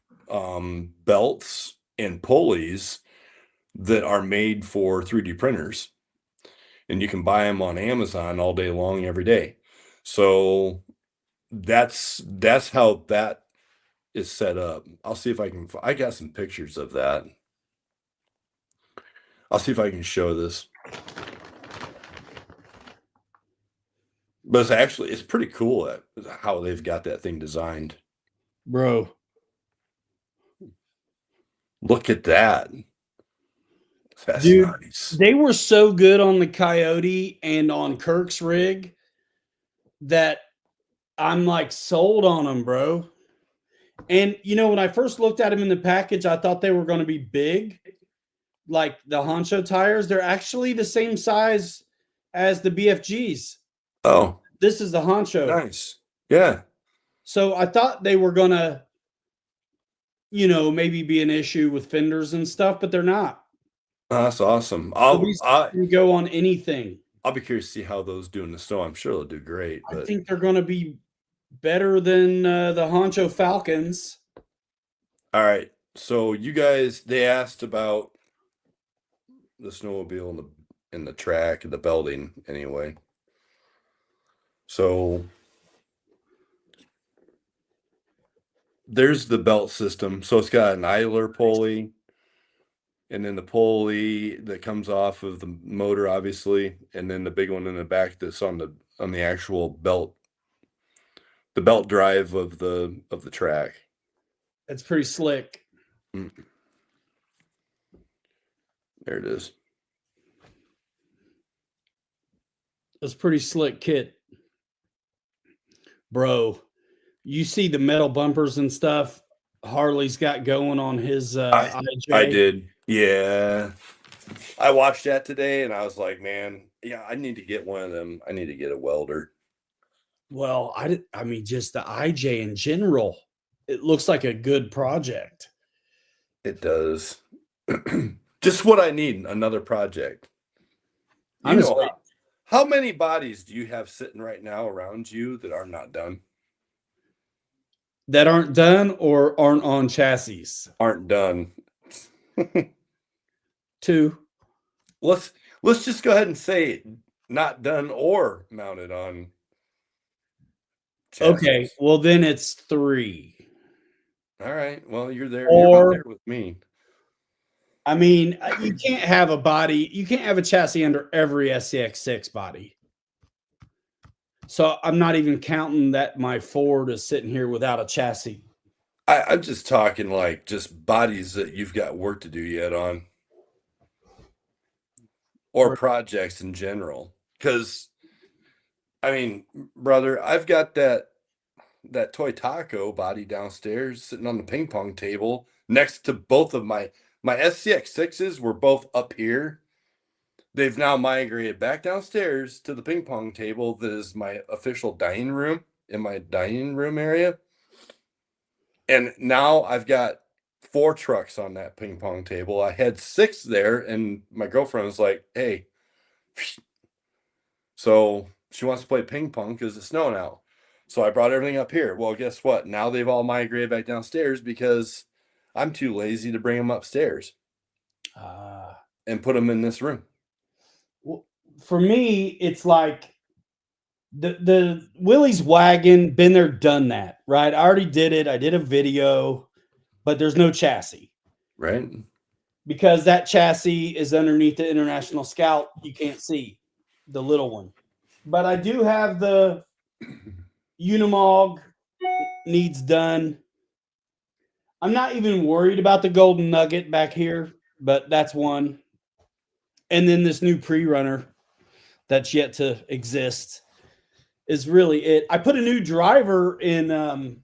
Speaker 2: belts and pulleys that are made for 3D printers, and you can buy them on Amazon all day long every day. So that's how that is set up. I'll see if I got some pictures of that. I'll see if I can show this. But it's pretty cool how they've got that thing designed.
Speaker 1: Bro.
Speaker 2: Look at that. That's
Speaker 1: Dude,
Speaker 2: nice.
Speaker 1: they were so good on the Coyote and on Kirk's rig that I'm like sold on them, bro. And when I first looked at them in the package, I thought they were going to be big, like the Honcho tires. They're actually the same size as the BFGs.
Speaker 2: Oh,
Speaker 1: This is the Honcho.
Speaker 2: nice. Yeah.
Speaker 1: So I thought they were going to, maybe be an issue with fenders and stuff, but they're not.
Speaker 2: That's awesome.
Speaker 1: Can go on anything.
Speaker 2: I'll be curious to see how those do in the snow. I'm sure they'll do great. But
Speaker 1: I think they're going to be better than the Honcho Falcons.
Speaker 2: all right. So you guys, they asked about the snowmobile and the track and the belting anyway. So there's the belt system. So it's got an idler pulley, and then the pulley that comes off of the motor, obviously, and then the big one in the back that's on the actual belt, the belt drive of the track.
Speaker 1: It's pretty slick.
Speaker 2: There it is.
Speaker 1: It's pretty slick kit. Bro, you see the metal bumpers and stuff Harley's got going on his IJ?
Speaker 2: I did. Yeah. I watched that today and I was like, man, yeah, I need to get one of them. I need to get a welder.
Speaker 1: Well, I mean, just the IJ in general, it looks like a good project.
Speaker 2: It does. Just what I need, another project.
Speaker 1: Honestly,
Speaker 2: how many bodies do you have sitting right now around you that are not done?
Speaker 1: That aren't done or aren't on chassis?
Speaker 2: Aren't done.
Speaker 1: 2.
Speaker 2: Let's just go ahead and say not done or mounted on chassis.
Speaker 1: Okay, well then it's 3.
Speaker 2: All right. Well, you're there.
Speaker 1: Or,
Speaker 2: you're right there with me.
Speaker 1: I mean, you can't have a body. You can't have a chassis under every SCX6 body. So I'm not even counting that my Ford is sitting here without a chassis.
Speaker 2: I'm just talking like just bodies that you've got work to do yet on, or projects in general. Because, I mean, brother, I've got that toy taco body downstairs sitting on the ping pong table next to both of my SCX6s were both up here. They've now migrated back downstairs to the ping pong table that is my official dining room, in my dining room area. And now I've got 4 trucks on that ping pong table. I had 6 there, and my girlfriend was like, hey, so she wants to play ping pong because it's snowing out. So I brought everything up here. Well, guess what? Now they've all migrated back downstairs because I'm too lazy to bring them upstairs and put them in this room.
Speaker 1: Well, for me, it's like the Willie's wagon, been there, done that, right? I already did it. I did a video, but there's no chassis.
Speaker 2: Right.
Speaker 1: Because that chassis is underneath the International Scout. You can't see the little one. But I do have the Unimog needs done. I'm not even worried about the Golden Nugget back here. but that's one. And then this new pre-runner that's yet to exist is really it. I put a new driver in.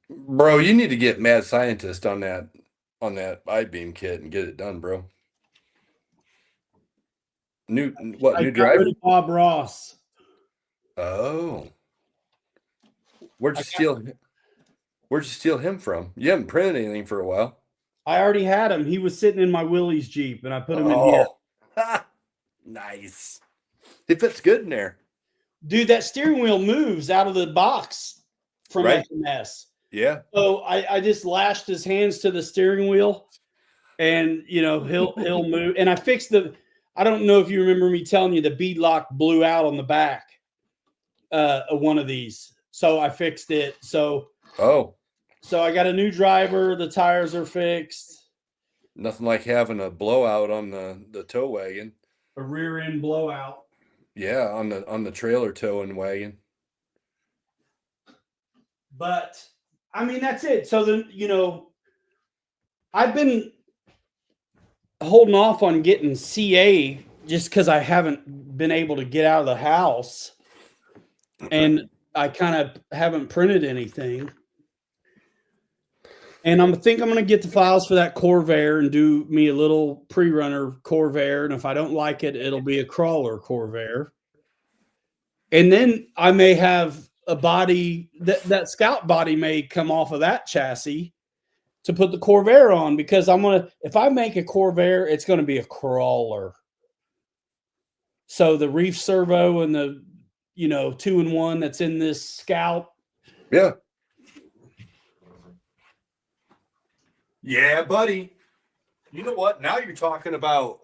Speaker 2: Bro, you need to get Mad Scientist on that I-beam kit and get it done, bro. New
Speaker 1: I got
Speaker 2: driver?
Speaker 1: rid of Bob Ross.
Speaker 2: Oh. Where'd you steal him from? You haven't printed anything for a while.
Speaker 1: I already had him. He was sitting in my Willie's Jeep, and I put him in here.
Speaker 2: Nice. He fits good in there.
Speaker 1: Dude, that steering wheel moves out of the box from
Speaker 2: Right.
Speaker 1: FMS.
Speaker 2: Yeah.
Speaker 1: So I just lashed his hands to the steering wheel, and he'll move. And I fixed the. I don't know if you remember me telling you the bead lock blew out on the back of one of these, so I fixed it. So I got a new driver. The tires are fixed.
Speaker 2: Nothing like having a blowout on the tow wagon.
Speaker 1: A rear end blowout.
Speaker 2: Yeah, on the trailer towing wagon.
Speaker 1: But I mean, that's it. So then, I've been holding off on getting CA just because I haven't been able to get out of the house, and I kind of haven't printed anything. And I'm going to get the files for that Corvair and do me a little pre-runner Corvair. And if I don't like it, it'll be a crawler Corvair. And then I may have a body that Scout body may come off of that chassis to put the Corvair on, because if I make a Corvair, it's going to be a crawler. So the reef servo and the, 2-in-1 that's in this Scout.
Speaker 2: Yeah. Yeah, buddy. You know what? Now you're talking about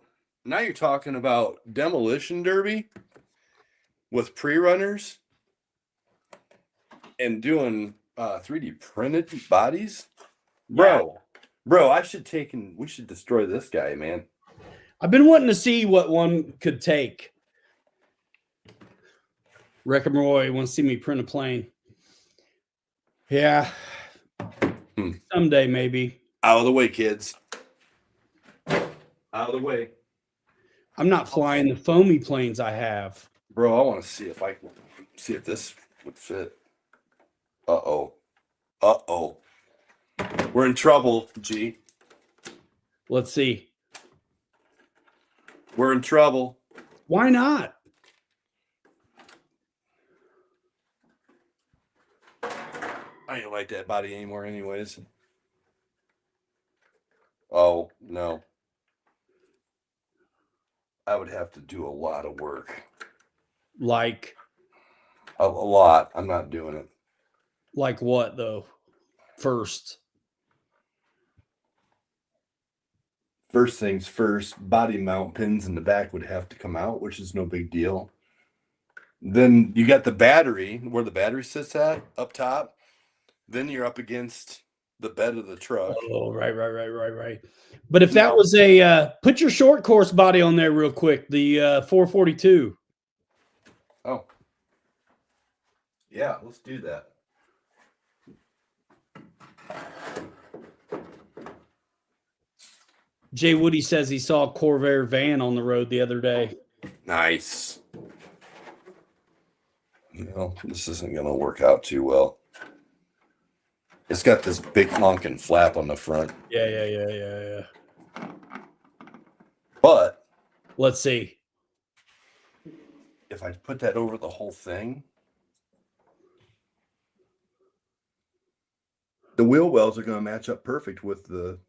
Speaker 2: demolition derby with pre-runners and doing 3D printed bodies. Bro, we should destroy this guy, man.
Speaker 1: I've been wanting to see what one could take. Wreckham Roy wants to see me print a plane. Yeah. Someday, maybe.
Speaker 2: Out of the way, kids. Out of the way.
Speaker 1: I'm not flying the foamy planes I have.
Speaker 2: Bro, I want to see if this would fit. Uh-oh. We're in trouble, G.
Speaker 1: Let's see.
Speaker 2: We're in trouble.
Speaker 1: Why not?
Speaker 2: I ain't like that body anymore anyways. Oh, no. I would have to do a lot of work.
Speaker 1: Like?
Speaker 2: A lot. I'm not doing it.
Speaker 1: Like what, though? First
Speaker 2: things first, body mount pins in the back would have to come out, which is no big deal. Then you got the battery, where the battery sits at, up top. Then you're up against the bed of the truck.
Speaker 1: Oh, right. But if that was put your short course body on there real quick, the 442.
Speaker 2: Oh. Yeah, let's do that.
Speaker 1: Jay Woody says he saw a Corvair van on the road the other day.
Speaker 2: Nice. No, this isn't going to work out too well. It's got this big honking flap on the front.
Speaker 1: Yeah.
Speaker 2: But
Speaker 1: let's see.
Speaker 2: If I put that over the whole thing, the wheel wells are going to match up perfect with the.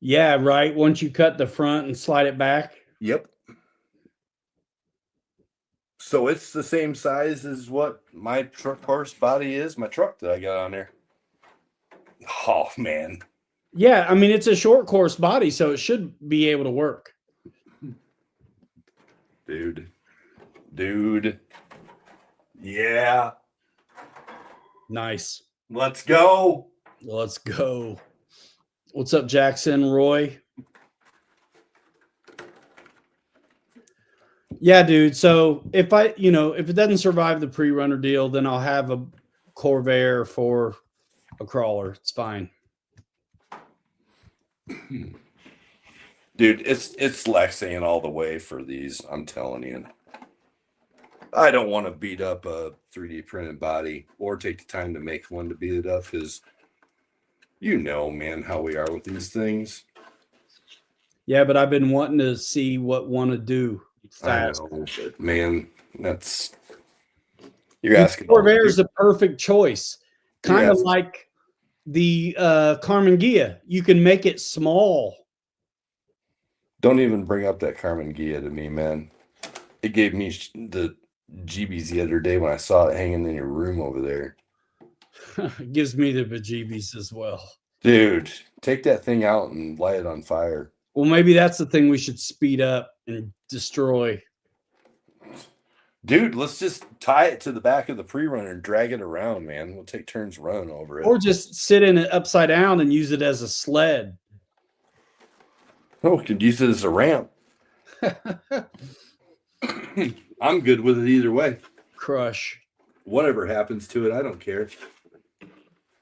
Speaker 1: Yeah, right. Once you cut the front and slide it back.
Speaker 2: Yep. So it's the same size as what my truck horse body is, my truck that I got on there. Oh, man.
Speaker 1: Yeah, I mean, it's a short course body, so it should be able to work.
Speaker 2: Dude. Yeah.
Speaker 1: Nice.
Speaker 2: Let's go.
Speaker 1: What's up, Jackson, Roy? Yeah, dude. So if it doesn't survive the pre-runner deal, then I'll have a Corvair for a crawler. It's fine.
Speaker 2: Dude, it's Lexan all the way for these. I'm telling you. I don't want to beat up a 3D printed body or take the time to make one to beat it up because man, how we are with these things.
Speaker 1: Yeah, but I've been wanting to see what one to do fast.
Speaker 2: I know, but man, you're asking.
Speaker 1: Corvair is the perfect choice. Kind of like the Carmen Gia. You can make it small.
Speaker 2: Don't even bring up that Carmen Gia to me, man. It gave me the GBs the other day when I saw it hanging in your room over there.
Speaker 1: It gives me the bejeebies as well.
Speaker 2: Dude, take that thing out and light it on fire.
Speaker 1: Well, maybe that's the thing we should speed up and destroy.
Speaker 2: Dude, let's just tie it to the back of the pre-runner and drag it around, man. We'll take turns running over it.
Speaker 1: Or just sit in it upside down and use it as a sled.
Speaker 2: Oh, we could use it as a ramp. I'm good with it either way.
Speaker 1: Crush.
Speaker 2: Whatever happens to it, I don't care.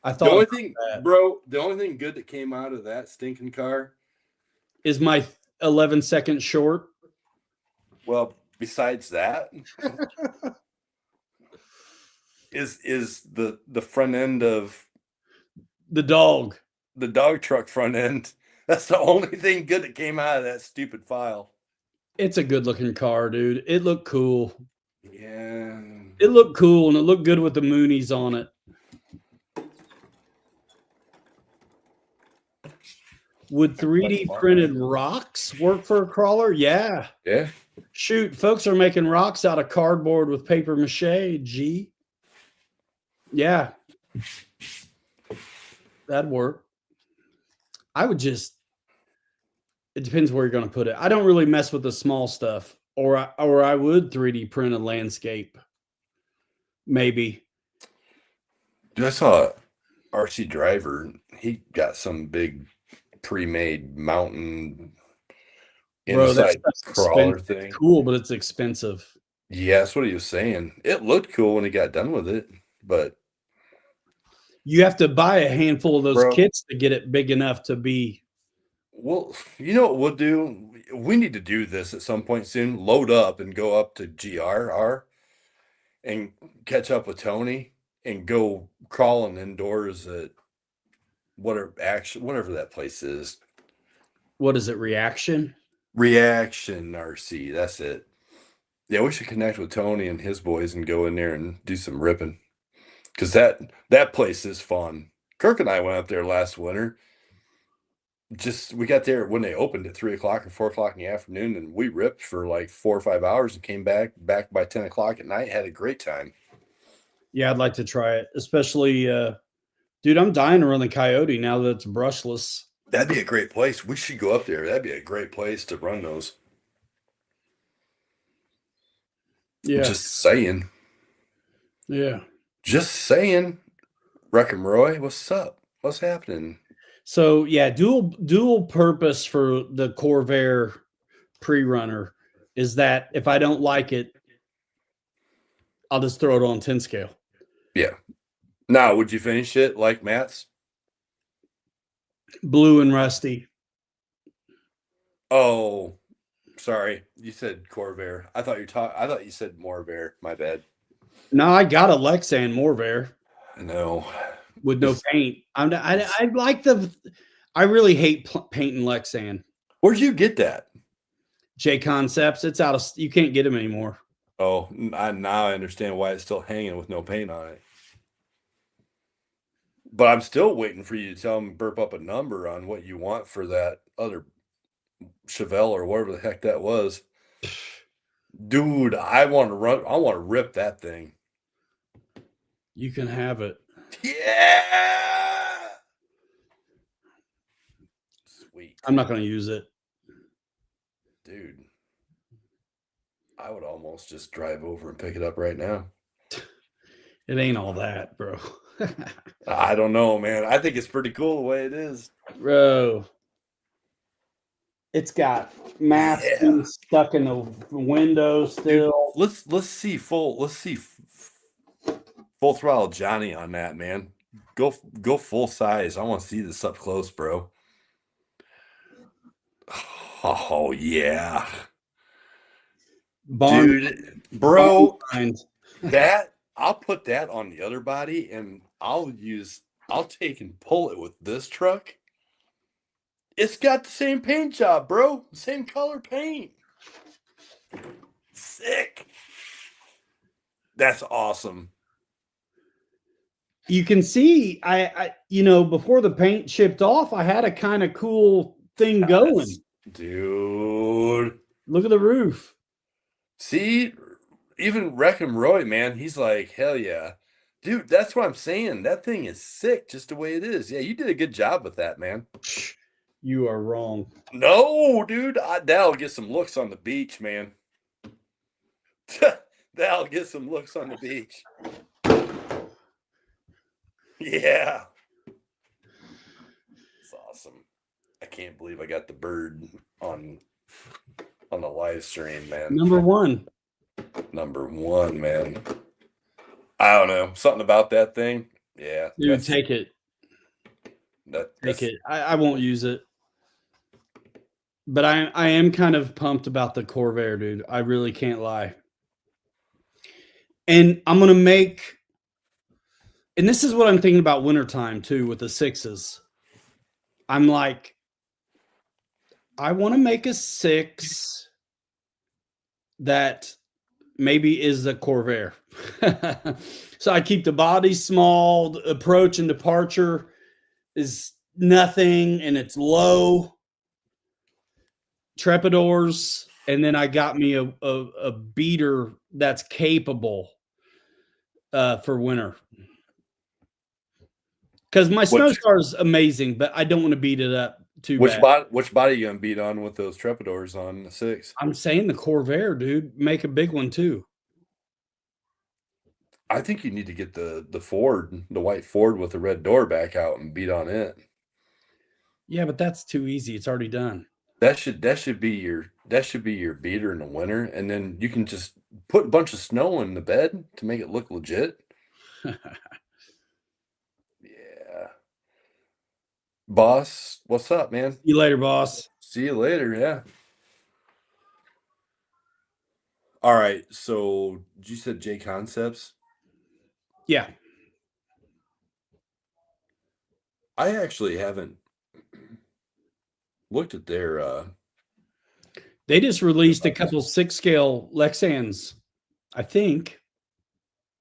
Speaker 1: I thought
Speaker 2: the only thing, bro, the only thing good that came out of that stinking car
Speaker 1: is my 11-second short.
Speaker 2: Well, besides that, is the front end of
Speaker 1: the dog
Speaker 2: truck front end. That's the only thing good that came out of that stupid file.
Speaker 1: It's a good looking car, dude. It looked cool.
Speaker 2: Yeah.
Speaker 1: It looked cool and it looked good with the Moonies on it. Would 3D printed rocks work for a crawler? Yeah.
Speaker 2: Yeah.
Speaker 1: Shoot, folks are making rocks out of cardboard with paper mache. G. Yeah. That'd work. I would just, it depends where you're going to put it. I don't really mess with the small stuff, or I would 3D print a landscape. Maybe.
Speaker 2: Dude, I saw RC Driver. He got some big pre-made mountain inside crawler thing.
Speaker 1: Cool, but it's expensive.
Speaker 2: Yeah, that's what he was saying. It looked cool when he got done with it, but
Speaker 1: you have to buy a handful of those kits to get it big enough to be.
Speaker 2: Well, you know what we'll do? We need to do this at some point soon. Load up and go up to GRR and catch up with Tony and go crawling indoors at whatever that place is.
Speaker 1: What is it? Reaction
Speaker 2: RC. That's it. Yeah, we should connect with Tony and his boys and go in there and do some ripping. Because that place is fun. Kirk and I went up there last winter. We got there when they opened at 3 o'clock or 4 o'clock in the afternoon, and we ripped for like 4 or 5 hours and came back by 10 o'clock at night. Had a great time.
Speaker 1: Yeah, I'd like to try it, especially, dude. I'm dying to run the Coyote now that it's brushless.
Speaker 2: That'd be a great place. We should go up there. That'd be a great place to run those.
Speaker 1: Yeah,
Speaker 2: just saying.
Speaker 1: Yeah,
Speaker 2: just saying. Wreckham Roy, what's up? What's happening?
Speaker 1: So yeah, dual purpose for the Corvair pre-runner is that if I don't like it, I'll just throw it on 10 scale.
Speaker 2: Yeah. Now, would you finish it like Matt's?
Speaker 1: Blue and rusty.
Speaker 2: Oh, sorry. You said Corvair. I thought you said Morvair. My bad.
Speaker 1: No, I got a Lexan Morvair.
Speaker 2: No.
Speaker 1: With no paint. I like I really hate painting Lexan.
Speaker 2: Where'd you get that?
Speaker 1: J Concepts. It's out of, you can't get them anymore.
Speaker 2: Oh, now I understand why it's still hanging with no paint on it. But I'm still waiting for you to tell me, burp up a number on what you want for that other Chevelle or whatever the heck that was. Dude, I want to rip that thing.
Speaker 1: You can have it.
Speaker 2: Yeah. Sweet.
Speaker 1: I'm not going to use it.
Speaker 2: Dude, I would almost just drive over and pick it up right now.
Speaker 1: It ain't all that, bro.
Speaker 2: I don't know, man. I think it's pretty cool the way it is.
Speaker 1: Bro. It's got masking stuck in the window still.
Speaker 2: Dude, let's see full throttle Johnny on that, man. Go full size. I want to see this up close, bro. Oh yeah,
Speaker 1: Barn,
Speaker 2: dude,
Speaker 1: barn
Speaker 2: bro.
Speaker 1: find.
Speaker 2: That I'll put that on the other body, and I'll take and pull it with this truck. It's got the same paint job, bro. Same color paint. Sick. That's awesome.
Speaker 1: You can see, before the paint chipped off, I had a kind of cool thing going.
Speaker 2: Dude.
Speaker 1: Look at the roof.
Speaker 2: See, even Wreckham Roy, man, he's like, hell yeah. Dude, that's what I'm saying. That thing is sick just the way it is. Yeah, you did a good job with that, man.
Speaker 1: You are wrong.
Speaker 2: No, dude, that'll get some looks on the beach, man. That'll get some looks on the beach. Yeah. It's awesome. I can't believe I got the bird on the live stream, man.
Speaker 1: Number one.
Speaker 2: Number one, man. I don't know. Something about that thing. Yeah.
Speaker 1: Dude, take it.
Speaker 2: Take
Speaker 1: it. I won't use it. But I am kind of pumped about the Corvair, dude. I really can't lie. And I'm going to make, and this is what I'm thinking about wintertime too with the sixes. I'm like, I want to make a six that maybe is the Corvair. So I keep the body small, the approach and departure is nothing, and it's low. Trepidors, and then I got me a beater that's capable for winter. Because my Snowstar is amazing, but I don't want to beat it up too bad.
Speaker 2: Which body are you gonna beat on with those Trepidors on the 6?
Speaker 1: I'm saying the Corvair, dude. Make a big one too.
Speaker 2: I think you need to get the Ford, the white Ford with the red door back out and beat on it.
Speaker 1: Yeah, but that's too easy. It's already done.
Speaker 2: That should be your beater in the winter, and then you can just put a bunch of snow in the bed to make it look legit. Yeah. Boss, what's up, man?
Speaker 1: See you later, boss.
Speaker 2: See you later, yeah. All right, so you said J Concepts?
Speaker 1: Yeah.
Speaker 2: I actually haven't looked at their
Speaker 1: they just released a couple 6-scale Lexans, I think.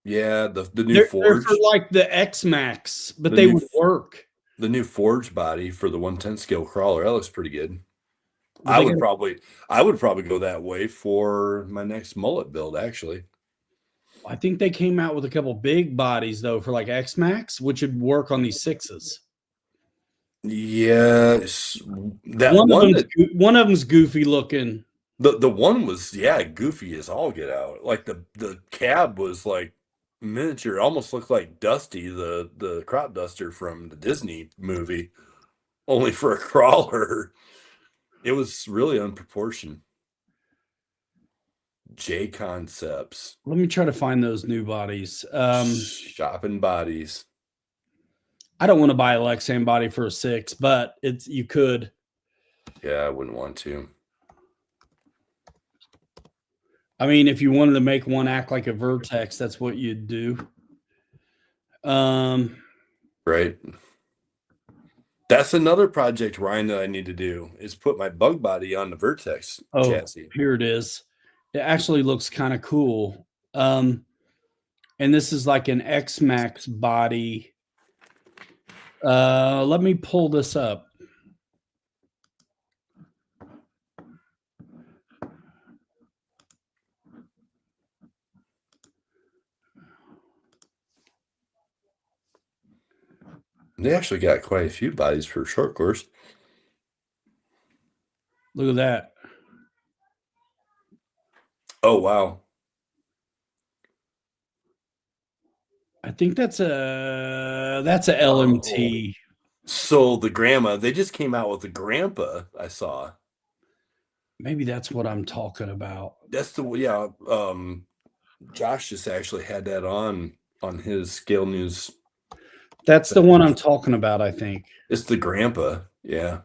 Speaker 2: Yeah, the new Forge.
Speaker 1: They're for like the X Max, but they would work.
Speaker 2: The new Forge body for the 110 scale crawler, that looks pretty good.
Speaker 1: Well,
Speaker 2: I would probably go that way for my next mullet build, actually.
Speaker 1: I think they came out with a couple big bodies though for like X Max, which would work on these 6s.
Speaker 2: Yes, that
Speaker 1: one of them's goofy looking.
Speaker 2: The one was goofy as all get out. Like the cab was like miniature, almost looked like Dusty, the crop duster from the Disney movie, only for a crawler. It was really unproportioned. J Concepts.
Speaker 1: Let me try to find those new bodies.
Speaker 2: Shopping bodies.
Speaker 1: I don't want to buy a Lexan body for a 6, but you could.
Speaker 2: Yeah, I wouldn't want to.
Speaker 1: I mean, if you wanted to make one act like a Vertex, that's what you'd do.
Speaker 2: Right. That's another project, Ryan, that I need to do is put my bug body on the Vertex chassis.
Speaker 1: Here it is. It actually looks kind of cool. And this is like an X Max body. Let me pull this up.
Speaker 2: They actually got quite a few bodies for short course.
Speaker 1: Look at that.
Speaker 2: Oh, wow.
Speaker 1: I think that's a LMT.
Speaker 2: So the grandma, they just came out with the grandpa, I saw.
Speaker 1: Maybe that's what I'm talking about.
Speaker 2: That's Josh just actually had that on his Scale News.
Speaker 1: That's the one I'm talking about, I think.
Speaker 2: It's the grandpa, yeah.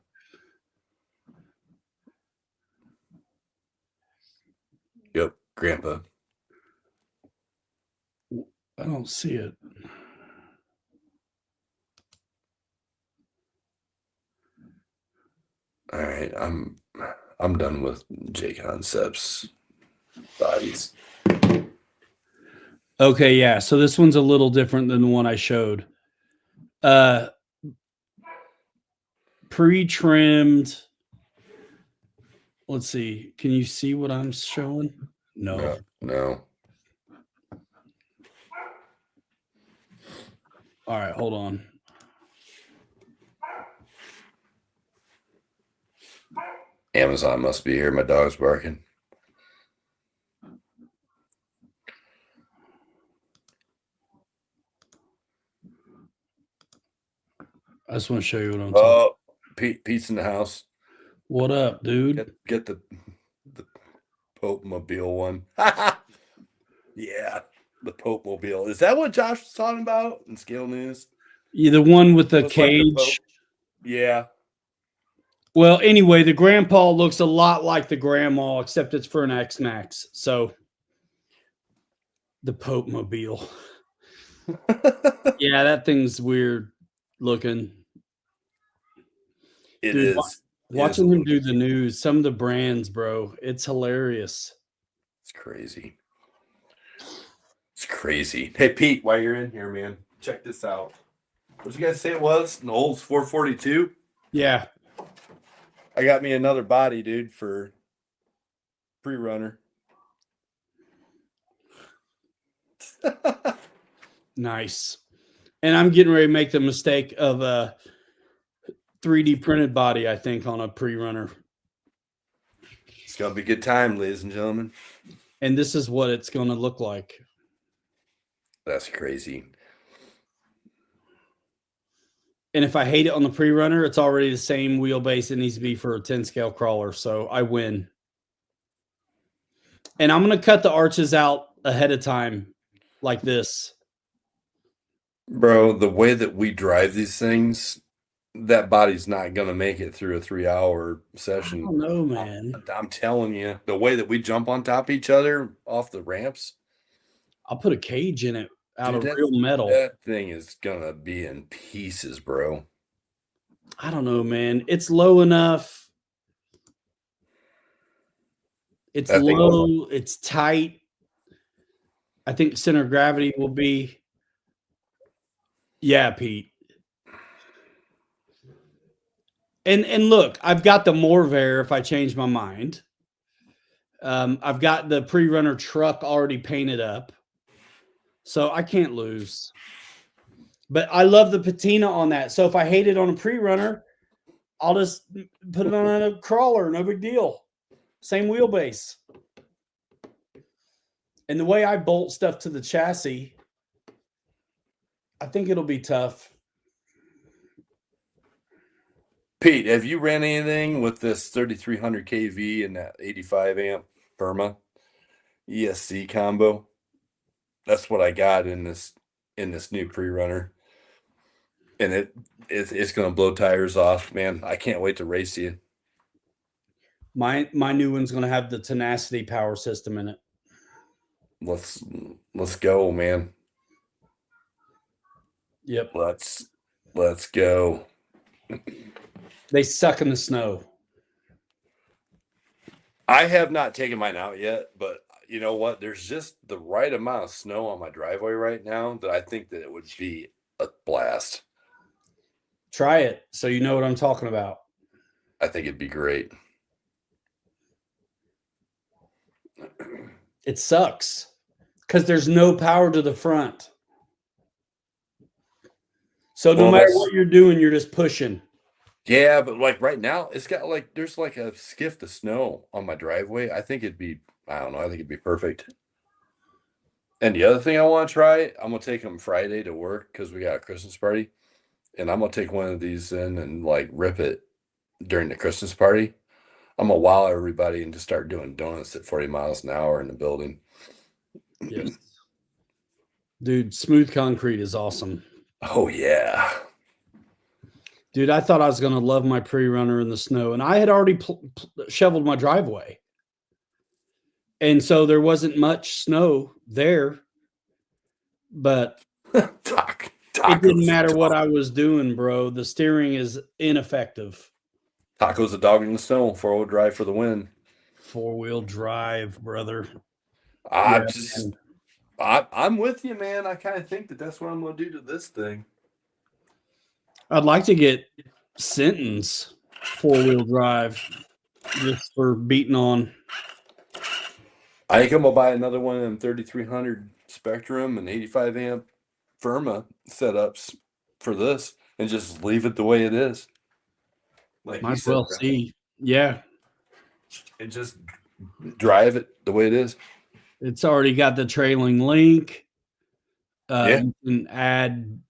Speaker 2: Yep, Grandpa.
Speaker 1: I don't see it.
Speaker 2: All right, I'm done with J Concepts bodies.
Speaker 1: Okay, yeah. So this one's a little different than the one I showed. Pre-trimmed. Let's see. Can you see what I'm showing? No.
Speaker 2: No.
Speaker 1: All right, hold on.
Speaker 2: Amazon must be here. My dog's barking.
Speaker 1: I just want to show you what I'm talking.
Speaker 2: Oh, Pete's in the house.
Speaker 1: What up, dude?
Speaker 2: Get the Pope Mobile one. Yeah, the Pope Mobile. Is that what Josh was talking about in Scale News?
Speaker 1: Yeah, the one with the
Speaker 2: Looks like the Pope.
Speaker 1: cage.
Speaker 2: Yeah.
Speaker 1: Well, anyway, the grandpa looks a lot like the grandma, except it's for an X Max. So the Pope Mobile. Yeah, that thing's weird looking.
Speaker 2: It
Speaker 1: Dude,
Speaker 2: is.
Speaker 1: Watching him do the news, some of the brands, bro, it's hilarious.
Speaker 2: It's crazy. It's crazy. Hey, Pete, while you're in here, man, check this out. What did you guys say it was? An Olds 442?
Speaker 1: Yeah.
Speaker 2: I got me another body, dude, for pre-runner.
Speaker 1: Nice. And I'm getting ready to make the mistake of a 3D printed body, I think, on a pre-runner.
Speaker 2: It's going to be a good time, ladies and gentlemen.
Speaker 1: And this is what it's going to look like.
Speaker 2: That's crazy.
Speaker 1: And if I hate it on the pre-runner, it's already the same wheelbase it needs to be for a 10 scale crawler. So I win. And I'm going to cut the arches out ahead of time like this.
Speaker 2: Bro, the way that we drive these things, that body's not going to make it through a 3-hour session.
Speaker 1: I don't know, man.
Speaker 2: I'm telling you, the way that we jump on top of each other off the ramps.
Speaker 1: I'll put a cage in it out
Speaker 2: Dude,
Speaker 1: of real metal.
Speaker 2: That thing is going to be in pieces, bro.
Speaker 1: I don't know, man. It's low enough. It's low. It's tight. I think center of gravity will be. Yeah, Pete. And look, I've got the Morvair if I change my mind. I've got the pre-runner truck already painted up. So I can't lose. But I love the patina on that. So if I hate it on a pre-runner, I'll just put it on a crawler. No big deal. Same wheelbase. And the way I bolt stuff to the chassis, I think it'll be tough.
Speaker 2: Pete, have you ran anything with this 3300 kV and that 85 amp Burma ESC combo? That's what I got in this new pre-runner. And it's going to blow tires off, man. I can't wait to race you.
Speaker 1: My new one's going to have the Tenacity power system in it.
Speaker 2: Let's go, man.
Speaker 1: Yep.
Speaker 2: Let's go.
Speaker 1: They suck in the snow.
Speaker 2: I have not taken mine out yet, but you know what? There's just the right amount of snow on my driveway right now that I think that it would be a blast.
Speaker 1: Try it so you know what I'm talking about.
Speaker 2: I think it'd be great.
Speaker 1: It sucks because there's no power to the front. So no matter what you're doing, you're just pushing.
Speaker 2: Yeah, but like right now, it's got like there's like a skiff of snow on my driveway. I think it'd be, I don't know, I think it'd be perfect. And the other thing I want to try, I'm gonna take them Friday to work because we got a Christmas party, and I'm gonna take one of these in and like rip it during the Christmas party. I'm gonna wow everybody and just start doing donuts at 40 miles an hour in the building.
Speaker 1: Yes. Dude, smooth concrete is awesome.
Speaker 2: Oh yeah.
Speaker 1: Dude, I thought I was going to love my pre-runner in the snow, and I had already shoveled my driveway. And so there wasn't much snow there, but it didn't matter what I was doing, bro. The steering is ineffective.
Speaker 2: Taco's a dog in the snow, 4-wheel drive for the win.
Speaker 1: 4-wheel drive, brother.
Speaker 2: I'm with you, man. I kind of think that's what I'm going to do to this thing.
Speaker 1: I'd like to get Sinton's 4-wheel drive just for beating on.
Speaker 2: I think I'm going to buy another one of them 3300 Spectrum and 85 amp Firma setups for this and just leave it the way it is. Like
Speaker 1: Might as well see. Yeah.
Speaker 2: And just drive it the way it is.
Speaker 1: It's already got the trailing link.
Speaker 2: Yeah.
Speaker 1: You can add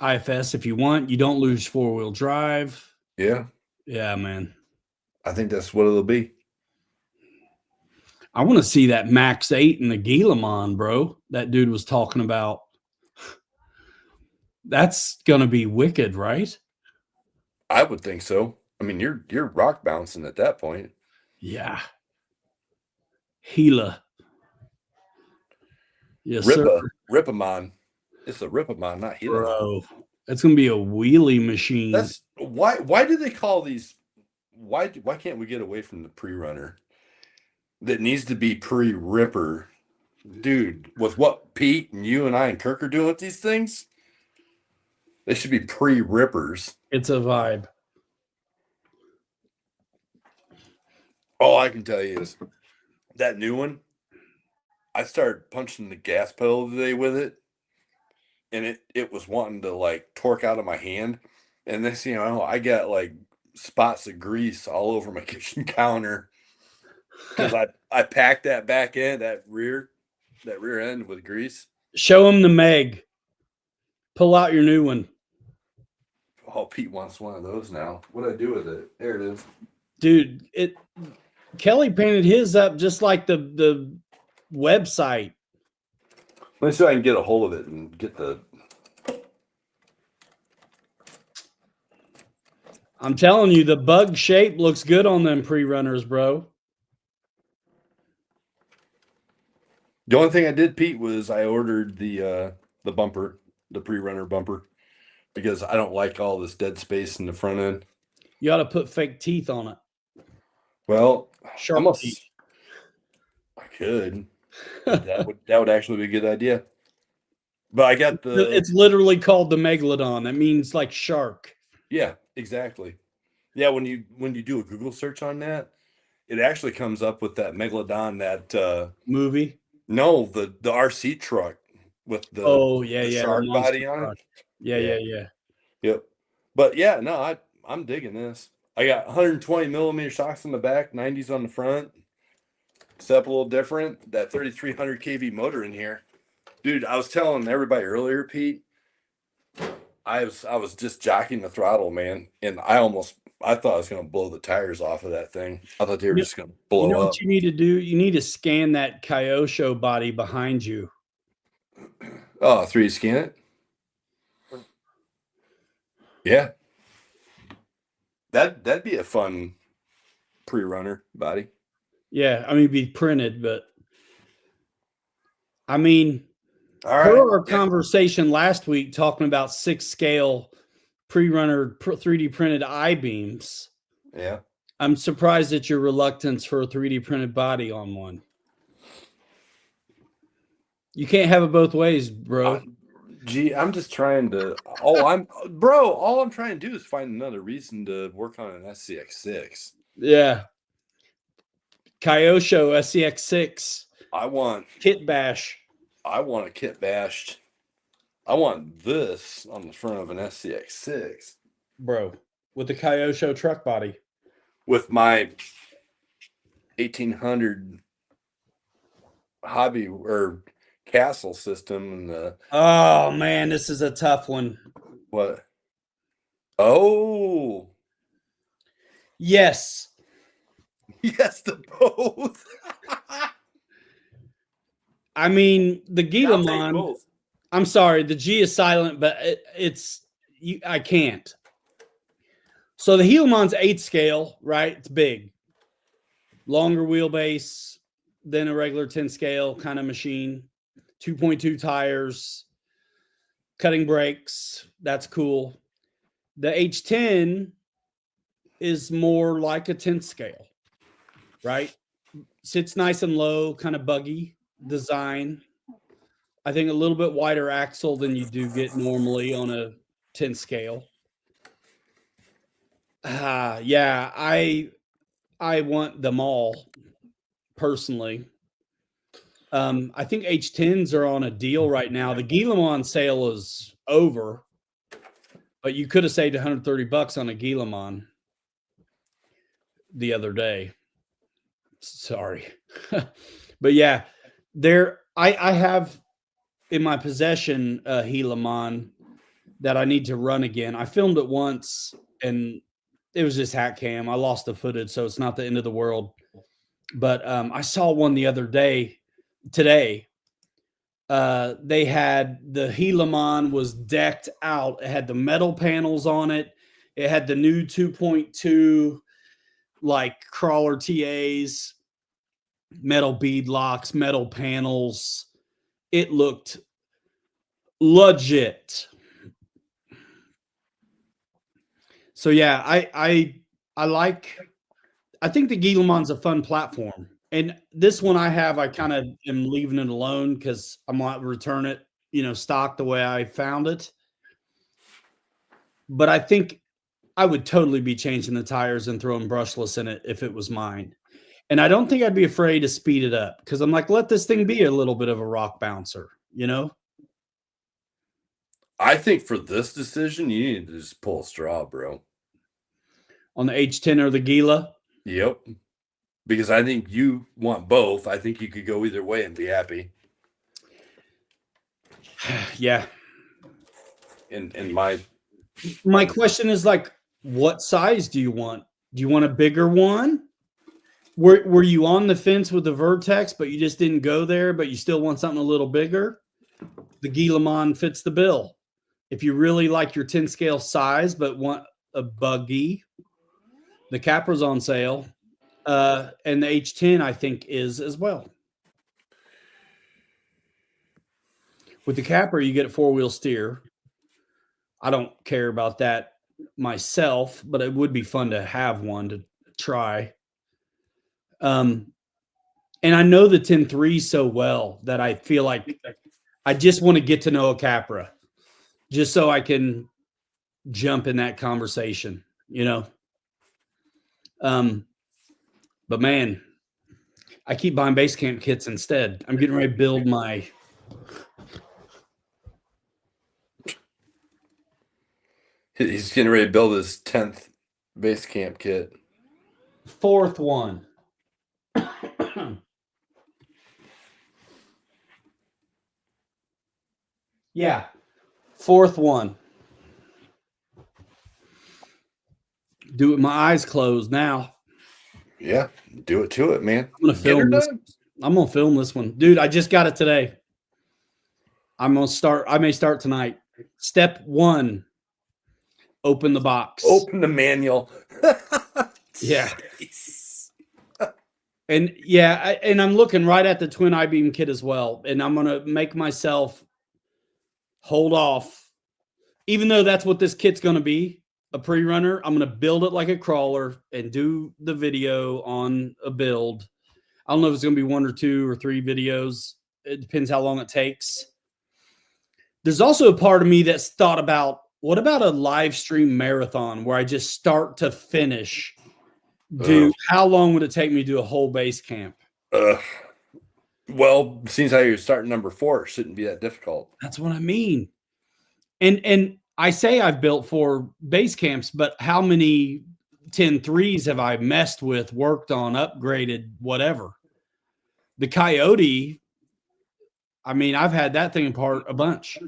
Speaker 1: IFS if you want. You don't lose 4-wheel drive.
Speaker 2: Yeah.
Speaker 1: Yeah, man.
Speaker 2: I think that's what it'll be.
Speaker 1: I want to see that Max 8 in the Guillemot, bro. That dude was talking about. That's gonna be wicked, right?
Speaker 2: I would think so. I mean, you're rock bouncing at that point.
Speaker 1: Yeah. Gila. Yes, sir.
Speaker 2: Ripamon. It's a Ripamon, not Gila.
Speaker 1: Bro, it's gonna be a wheelie machine.
Speaker 2: That's why do they call these? Why can't we get away from the pre-runner? That needs to be pre-ripper, dude. With what Pete and you and I and Kirk are doing with these things, they should be pre-rippers.
Speaker 1: It's a vibe.
Speaker 2: All I can tell you is that new one. I started punching the gas pedal today with it, and it was wanting to like torque out of my hand. And next thing you know, I got like spots of grease all over my kitchen counter because I packed that back end, that rear end with grease.
Speaker 1: Show him the Meg. Pull out your new one.
Speaker 2: Oh, Pete wants one of those now. What do I do with it? There it is.
Speaker 1: Dude, Kelly painted his up just like the website.
Speaker 2: Let me see if I can get a hold of it and get the.
Speaker 1: I'm telling you, the bug shape looks good on them pre-runners, bro.
Speaker 2: The only thing I did, Pete, was I ordered the bumper, the pre-runner bumper, because I don't like all this dead space in the front end.
Speaker 1: You ought to put fake teeth on it.
Speaker 2: Well,
Speaker 1: Sharp teeth.
Speaker 2: I could. That would actually be a good idea. But I got
Speaker 1: It's literally called the Megalodon. That means like shark.
Speaker 2: Yeah, exactly. Yeah, when you do a Google search on that, it actually comes up with that Megalodon, that
Speaker 1: movie.
Speaker 2: No, the RC truck with the shark body on it.
Speaker 1: Yeah.
Speaker 2: Yep. But yeah, no, I'm digging this. I got 120 millimeter shocks in the back, 90s on the front. Step a little different. That 3300 kV motor in here, dude. I was telling everybody earlier, Pete. I was just jacking the throttle, man, and I thought I was going to blow the tires off of that thing. I thought they were just going to blow up.
Speaker 1: What you need to do? You need to scan that Kyosho body behind you.
Speaker 2: Oh, 3D scan it? Yeah. That'd be a fun pre-runner body.
Speaker 1: Yeah, I mean, be printed, but I mean,
Speaker 2: all right.
Speaker 1: Per our conversation last week talking about 6-scale pre-runner 3D printed I-beams.
Speaker 2: Yeah.
Speaker 1: I'm surprised at your reluctance for a 3D printed body on one. You can't have it both ways, bro.
Speaker 2: I'm just trying to. All I'm trying to do is find another reason to work on an SCX6.
Speaker 1: Yeah. Kyosho SCX6.
Speaker 2: I want
Speaker 1: kit bash.
Speaker 2: I want a kit bashed. I want this on the front of an SCX6,
Speaker 1: bro, with the Kyosho truck body,
Speaker 2: with my 1800 hobby or castle system and the.
Speaker 1: Oh man, this is a tough one.
Speaker 2: What? Oh,
Speaker 1: yes,
Speaker 2: to both.
Speaker 1: I mean, the Guillemot. I'm sorry, the G is silent, but I can't. So the Guillemot's 8 scale, right? It's big, longer wheelbase, than a regular 10 scale kind of machine. 2.2 tires, cutting brakes. That's cool. The H10 is more like a 10 scale, right? Sits nice and low, kind of buggy design. I think a little bit wider axle than you do get normally on a 10 scale. Yeah, I want them all personally. I think H10s are on a deal right now. The Guillemot sale is over, but you could have saved $130 on a Guillemot the other day. Sorry. But yeah, I have in my possession a Guillemot that I need to run again. I filmed it once and it was just hack cam. I lost the footage, so it's not the end of the world. But I saw one the other day, today. They had the Guillemot was decked out. It had the metal panels on it. It had the new 2.2 like crawler TAs, metal bead locks, metal panels. It looked legit. So yeah, I think the Guillemot's a fun platform. And this one I kind of am leaving it alone because I'm going to return it, stock the way I found it. But I think I would totally be changing the tires and throwing brushless in it if it was mine. And I don't think I'd be afraid to speed it up because I'm like, let this thing be a little bit of a rock bouncer,
Speaker 2: I think for this decision, you need to just pull a straw, bro.
Speaker 1: On the H10 or the Gila?
Speaker 2: Yep. Because I think you want both. I think you could go either way and be happy.
Speaker 1: Yeah.
Speaker 2: In my
Speaker 1: question is like, what size do you want? Do you want a bigger one? Were you on the fence with the Vertex, but you just didn't go there, but you still want something a little bigger? The Guillemot fits the bill. If you really like your 10 scale size, but want a buggy, the Capra's on sale. And the H10, I think, is as well. With the Capra, you get a 4-wheel steer. I don't care about that myself, but it would be fun to have one to try. And I know the 10.3 so well that I feel like I just want to get to know a Capra just so I can jump in that conversation, But man, I keep buying base camp kits instead. I'm getting ready to build my.
Speaker 2: He's getting ready to build his 10th base camp kit.
Speaker 1: 4th one. Yeah. 4th one. Do it with my eyes closed now.
Speaker 2: Yeah, do it to it, man.
Speaker 1: I'm gonna film this one. Dude, I just got it today. I may start tonight. Step 1. Open the box.
Speaker 2: Open the manual.
Speaker 1: Yeah. And yeah, and I'm looking right at the twin I-beam kit as well. And I'm going to make myself hold off. Even though that's what this kit's going to be, a pre-runner, I'm going to build it like a crawler and do the video on a build. I don't know if it's going to be 1 or 2 or 3 videos. It depends how long it takes. There's also a part of me that's thought about, what about a live stream marathon where I just start to finish? Dude, how long would it take me to do a whole base camp?
Speaker 2: Well, seems how you're starting number 4, it shouldn't be that difficult.
Speaker 1: That's what I mean. And I say I've built 4 base camps, but how many 10.3s have I messed with, worked on, upgraded, whatever? The Coyote, I mean, I've had that thing apart a bunch.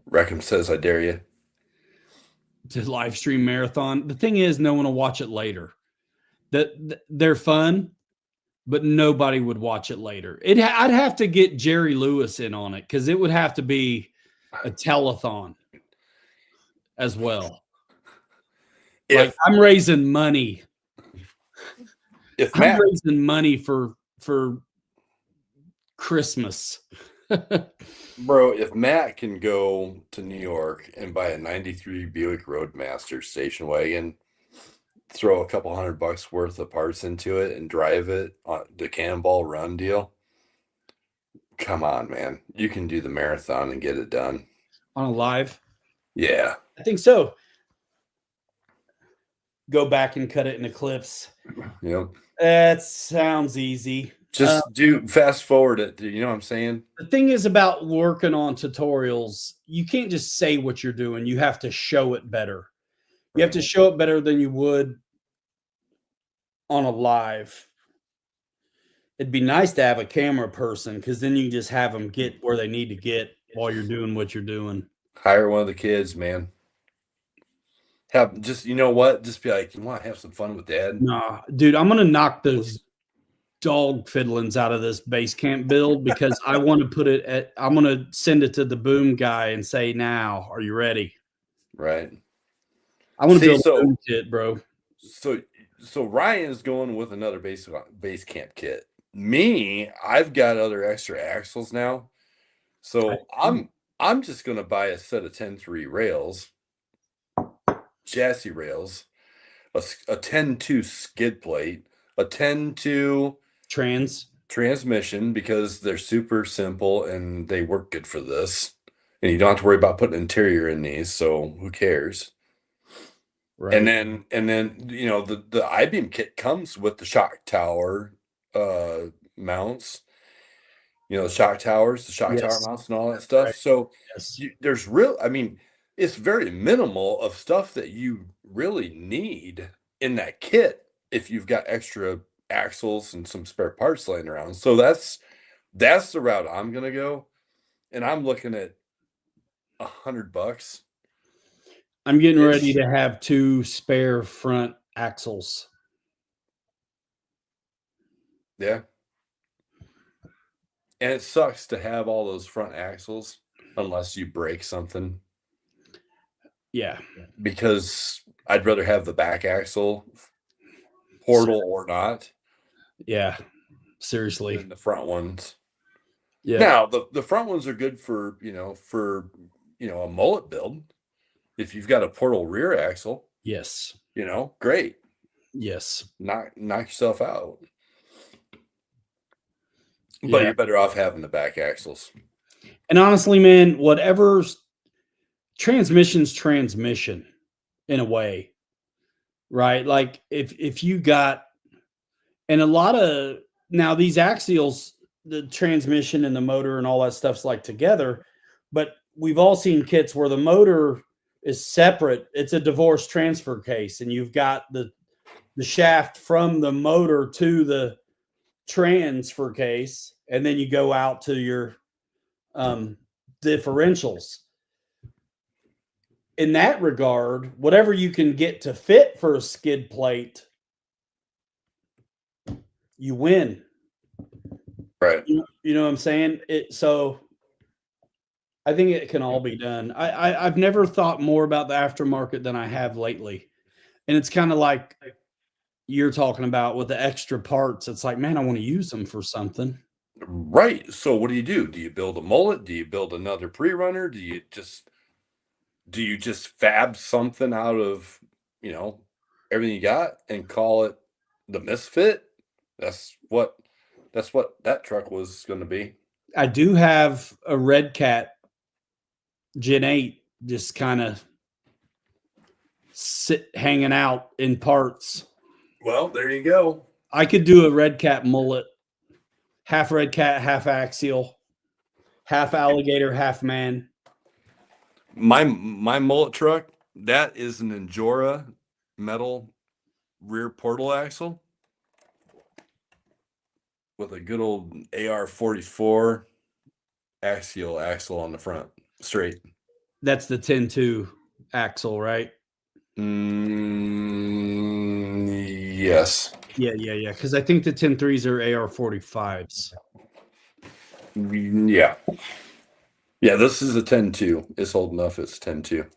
Speaker 2: Reckham says, I dare you.
Speaker 1: To live stream marathon. The thing is, no one will watch it later. They're fun, but nobody would watch it later. I'd have to get Jerry Lewis in on it because it would have to be a telethon as well. Like, I'm raising money.
Speaker 2: if
Speaker 1: I'm
Speaker 2: Matt,
Speaker 1: raising money for Christmas.
Speaker 2: bro, if Matt can go to New York and buy a 93 Buick Roadmaster station wagon, throw a couple $100 worth of parts into it and drive it on the Cannonball Run deal, come on, man. You can do the marathon and get it done.
Speaker 1: On a live?
Speaker 2: Yeah.
Speaker 1: I think so. Go back and cut it into clips.
Speaker 2: Yep.
Speaker 1: That sounds easy.
Speaker 2: Just do fast forward it. You know what I'm saying?
Speaker 1: The thing is about working on tutorials, you can't just say what you're doing. You have to show it better. You have to show it better than you would on a live. It'd be nice to have a camera person because then you can just have them get where they need to get while you're doing what you're doing.
Speaker 2: Hire one of the kids, man. Have just, you know what? Just be like, you want to have some fun with dad?
Speaker 1: Nah, dude, I'm gonna knock those dog fiddlings out of this base camp build because I want to put it at. I'm gonna send it to the boom guy and say, "Now, are you ready?"
Speaker 2: Right.
Speaker 1: I want to
Speaker 2: See,
Speaker 1: build
Speaker 2: so-
Speaker 1: a boom kit, bro.
Speaker 2: So Ryan's going with another base camp kit. Me, I've got other extra axles now. So I'm just gonna buy a set of 10-3 rails, chassis rails, a 10-2 skid plate, a 10-2 transmission because they're super simple and they work good for this. And you don't have to worry about putting interior in these, so who cares?
Speaker 1: Right.
Speaker 2: And then you know the I-beam kit comes with the shock tower mounts, you know, the shock towers, the shock tower mounts and all that stuff.
Speaker 1: Right.
Speaker 2: So
Speaker 1: Yes.
Speaker 2: there's real, I mean, it's very minimal of stuff that you really need in that kit if you've got extra axles and some spare parts laying around. So that's the route I'm gonna go. And I'm looking at $100.
Speaker 1: I'm getting ready to have 2 spare front axles.
Speaker 2: Yeah. And it sucks to have all those front axles unless you break something.
Speaker 1: Yeah.
Speaker 2: Because I'd rather have the back axle, portal or not.
Speaker 1: Yeah. Seriously.
Speaker 2: Than the front ones.
Speaker 1: Yeah.
Speaker 2: Now the front ones are good for a mullet build. If you've got a portal rear axle,
Speaker 1: Yes.
Speaker 2: Great.
Speaker 1: Yes.
Speaker 2: Knock yourself out. But
Speaker 1: Yeah.
Speaker 2: you're better off having the back axles.
Speaker 1: And honestly, man, whatever's transmission in a way, right? Like if you got, and a lot of now these axials, the transmission and the motor and all that stuff's like together, but we've all seen kits where the motor is separate. It's a divorce transfer case, and you've got the shaft from the motor to the transfer case, and then you go out to your differentials. In that regard, whatever you can get to fit for a skid plate, you win.
Speaker 2: Right.
Speaker 1: You know what I'm saying? So I think it can all be done. I've never thought more about the aftermarket than I have lately. And it's kind of like you're talking about with the extra parts. It's like, man, I want to use them for something.
Speaker 2: Right. So what do? Do you build a mullet? Do you build another pre-runner? Do you just fab something out of, everything you got and call it the Misfit? That's what that truck was going to be.
Speaker 1: I do have a Red Cat Gen 8 just kind of hanging out in parts.
Speaker 2: Well, there you go.
Speaker 1: I could do a Red Cat mullet, half Red Cat, half axial, half alligator, half man.
Speaker 2: My mullet truck, that is an Endura metal rear portal axle with a good old AR-44 axial axle on the front, straight.
Speaker 1: That's the 10-2 axle, right?
Speaker 2: Yes.
Speaker 1: Yeah. Because I think the 10-3s are AR-45s.
Speaker 2: Yeah. Yeah, this is a 10-2. It's old enough. It's 10-2.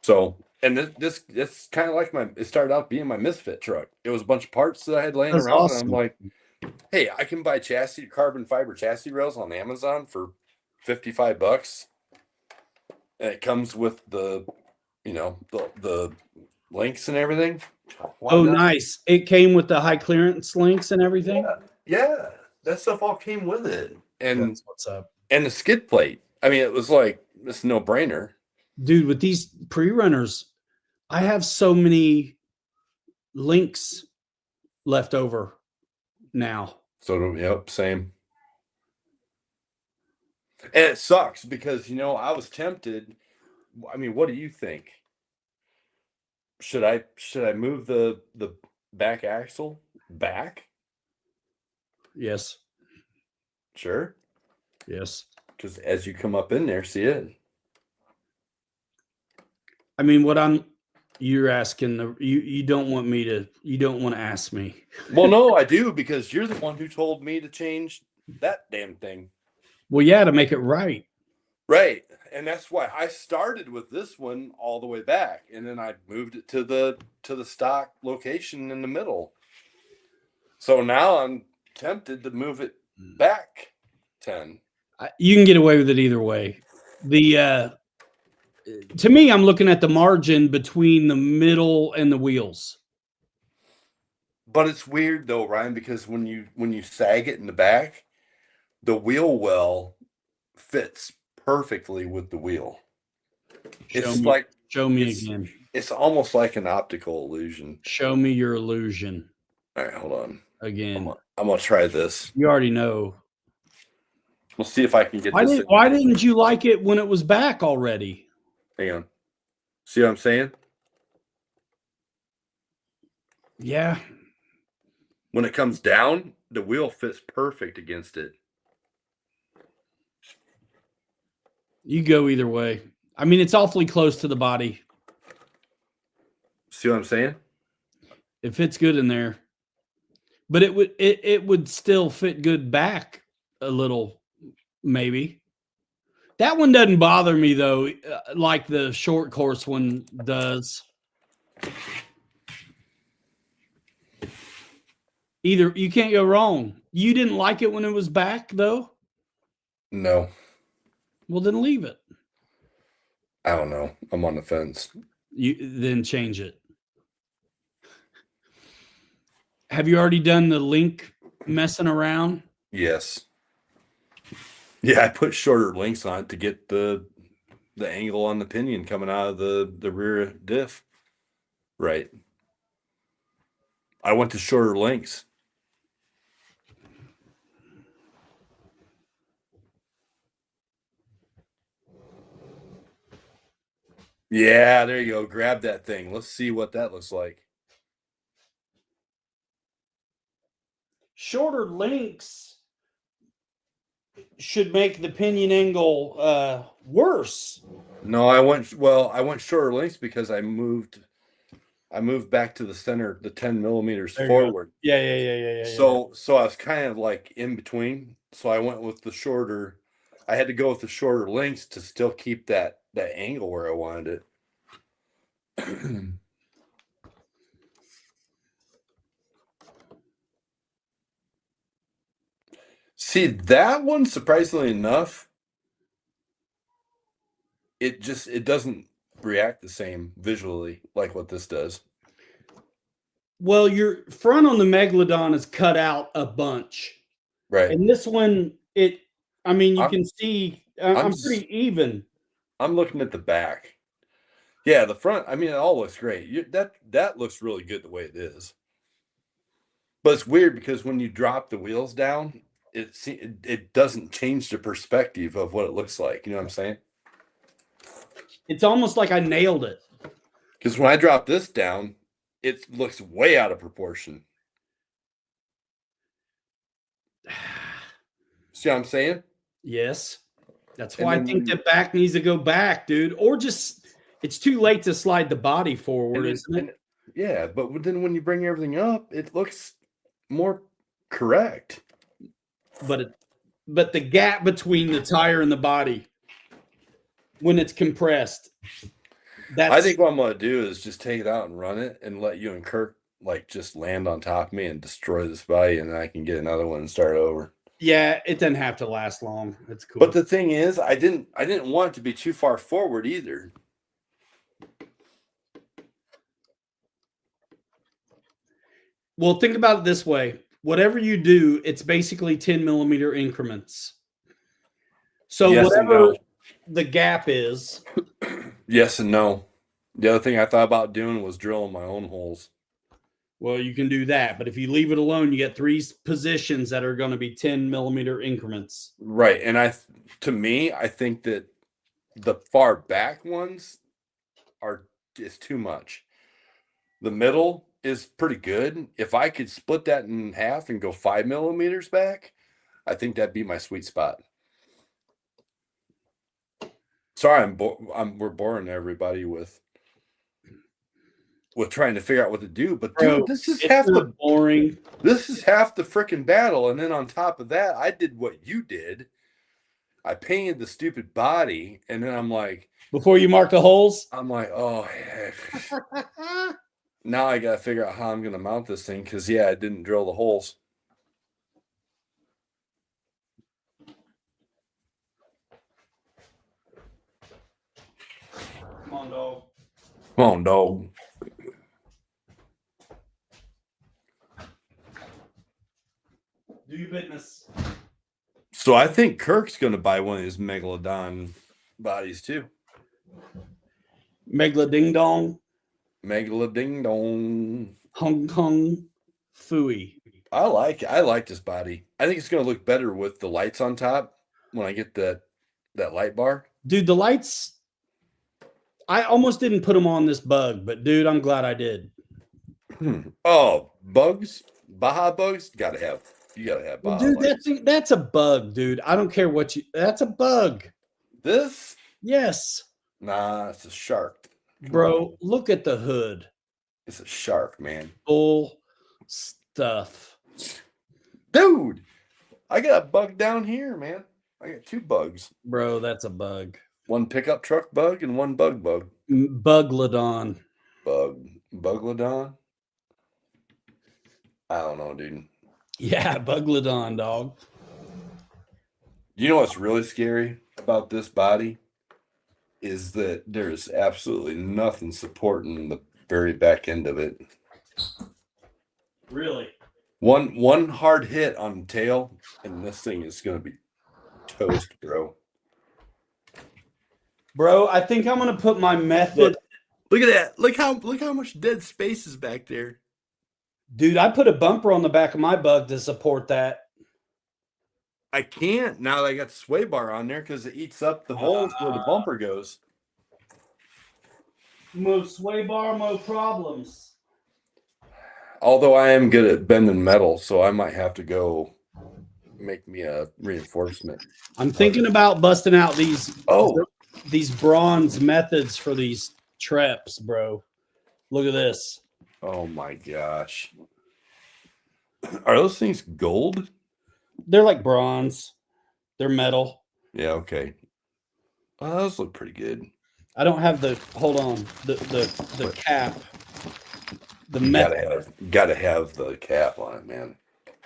Speaker 2: So And this kind of like it started out being my misfit truck. It was a bunch of parts that I had laying
Speaker 1: That's
Speaker 2: around,
Speaker 1: awesome.
Speaker 2: and I'm like, hey, I can buy carbon fiber chassis rails on Amazon for $55, and it comes with the the links and everything. Why
Speaker 1: Oh,
Speaker 2: not?
Speaker 1: nice. It came with the high clearance links and everything.
Speaker 2: Yeah, that stuff all came with it, and
Speaker 1: That's what's up,
Speaker 2: the skid plate. I mean, it was like it's no brainer.
Speaker 1: dude. With these pre-runners, I have so many links left over now.
Speaker 2: So yep, same. And it sucks because I was tempted. I mean, what do you think? Should I move the back axle back?
Speaker 1: Yes.
Speaker 2: Sure.
Speaker 1: Yes.
Speaker 2: Because as you come up in there, see it.
Speaker 1: I mean, you're asking you don't want to ask me.
Speaker 2: Well, no, I do, because you're the one who told me to change that damn thing.
Speaker 1: Well, yeah, to make it right.
Speaker 2: Right. And that's why I started with this one all the way back, and then I moved it to the stock location in the middle. So now I'm tempted to move it back 10.
Speaker 1: You can get away with it either way. To me, I'm looking at the margin between the middle and the wheels.
Speaker 2: But it's weird though, Ryan, because when you sag it in the back, the wheel well fits perfectly with the wheel.
Speaker 1: Show me again.
Speaker 2: It's almost like an optical illusion.
Speaker 1: Show me your illusion.
Speaker 2: All right, hold on.
Speaker 1: Again.
Speaker 2: I'm gonna try this.
Speaker 1: You already know.
Speaker 2: We'll see if I can get this.
Speaker 1: Why didn't you like it when it was back already?
Speaker 2: Hang on. See what I'm saying?
Speaker 1: Yeah.
Speaker 2: When it comes down, the wheel fits perfect against it.
Speaker 1: You go either way. I mean, it's awfully close to the body.
Speaker 2: See what I'm saying?
Speaker 1: It fits good in there. But it would still fit good back a little, maybe. That one doesn't bother me though, like the short course one does. Either you can't go wrong. You didn't like it when it was back though?
Speaker 2: No.
Speaker 1: Well, then leave it.
Speaker 2: I don't know. I'm on the fence.
Speaker 1: You then change it. Have you already done the link messing around?
Speaker 2: Yes. Yeah, I put shorter links on it to get the angle on the pinion coming out of the rear diff. Right. I went to shorter links. Yeah, there you go. Grab that thing. Let's see what that looks like.
Speaker 1: Shorter links should make the pinion angle worse.
Speaker 2: No, I went shorter links because I moved back to the center, the 10 millimeters forward.
Speaker 1: Yeah.
Speaker 2: So I was kind of like in between. So I went with the shorter. I had to go with the shorter links to still keep that angle where I wanted it. See, that one, surprisingly enough, it doesn't react the same visually like what this does.
Speaker 1: Well, your front on the Megalodon is cut out a bunch.
Speaker 2: Right.
Speaker 1: And this one, you can see I'm pretty even.
Speaker 2: I'm looking at the back. Yeah, the front, I mean, it all looks great. That looks really good the way it is. But it's weird because when you drop the wheels down, it doesn't change the perspective of what it looks like. You know what I'm saying?
Speaker 1: It's almost like I nailed it.
Speaker 2: Because when I drop this down, it looks way out of proportion. See what I'm saying?
Speaker 1: Yes. That's why I think the back needs to go back, dude. Or just, it's too late to slide the body forward, isn't it?
Speaker 2: Yeah, but then when you bring everything up, it looks more correct.
Speaker 1: But the gap between the tire and the body, when it's compressed,
Speaker 2: I think what I'm gonna do is just take it out and run it and let you and Kirk like just land on top of me and destroy this body, and then I can get another one and start over.
Speaker 1: Yeah, it doesn't have to last long. It's cool.
Speaker 2: But the thing is, I didn't want it to be too far forward either.
Speaker 1: Well, think about it this way. Whatever you do, it's basically 10 millimeter increments. So
Speaker 2: Yes and
Speaker 1: whatever
Speaker 2: no.
Speaker 1: the gap is.
Speaker 2: Yes and no. The other thing I thought about doing was drilling my own holes.
Speaker 1: Well, you can do that. But if you leave it alone, you get 3 positions that are going to be 10 millimeter increments.
Speaker 2: Right. And to me, I think that the far back ones is too much. The middle is pretty good. If I could split that in half and go 5 millimeters back, I think that'd be my sweet spot. Sorry, we're boring everybody with trying to figure out what to do, but
Speaker 1: Bro,
Speaker 2: dude, this is half the
Speaker 1: boring.
Speaker 2: This is half the freaking battle, and then on top of that, I did what you did. I painted the stupid body, and then I'm like,
Speaker 1: Before you mark the holes,
Speaker 2: oh heck. Now I gotta figure out how I'm gonna mount this thing because I didn't drill the holes.
Speaker 1: Come on, dog.
Speaker 2: Come on, dog.
Speaker 1: Do your business.
Speaker 2: So I think Kirk's gonna buy one of these Megalodon bodies too.
Speaker 1: Megla ding dong.
Speaker 2: Megaloding dong.
Speaker 1: Hong Kong Fooey.
Speaker 2: I like this body. I think it's gonna look better with the lights on top when I get that light bar.
Speaker 1: Dude, the lights. I almost didn't put them on this bug, but dude, I'm glad I did.
Speaker 2: Oh, bugs, Baja bugs. You gotta have Baja
Speaker 1: Dude,
Speaker 2: lights.
Speaker 1: that's a bug, dude. I don't care what you. That's a bug.
Speaker 2: This?
Speaker 1: Yes.
Speaker 2: Nah, it's a shark.
Speaker 1: Bro, look at the hood.
Speaker 2: It's a shark, man.
Speaker 1: Bull stuff.
Speaker 2: Dude, I got a bug down here, man. I got 2 bugs.
Speaker 1: Bro, that's a bug.
Speaker 2: One pickup truck bug and one bug.
Speaker 1: Buglodon.
Speaker 2: Buglodon? I don't know, dude.
Speaker 1: Yeah, Buglodon, dog.
Speaker 2: You know what's really scary about this body? Is that there's absolutely nothing supporting the very back end of it.
Speaker 1: Really?
Speaker 2: One hard hit on the tail, and this thing is going to be toast, bro.
Speaker 1: Bro, I think I'm gonna put my method.
Speaker 2: Look at that! Look how much dead space is back there.
Speaker 1: Dude, I put a bumper on the back of my bug to support that.
Speaker 2: I can't now that I got the sway bar on there because it eats up the holes where the bumper goes.
Speaker 1: Mo sway bar, mo problems.
Speaker 2: Although I am good at bending metal, so I might have to go make me a reinforcement.
Speaker 1: I'm thinking about busting out these bronze methods for these treps, bro. Look at this.
Speaker 2: Oh my gosh. Are those things gold?
Speaker 1: They're like bronze. They're metal.
Speaker 2: Yeah, okay. Those look pretty good.
Speaker 1: I don't have the the cap. The
Speaker 2: You
Speaker 1: metal.
Speaker 2: gotta have the cap on it, man.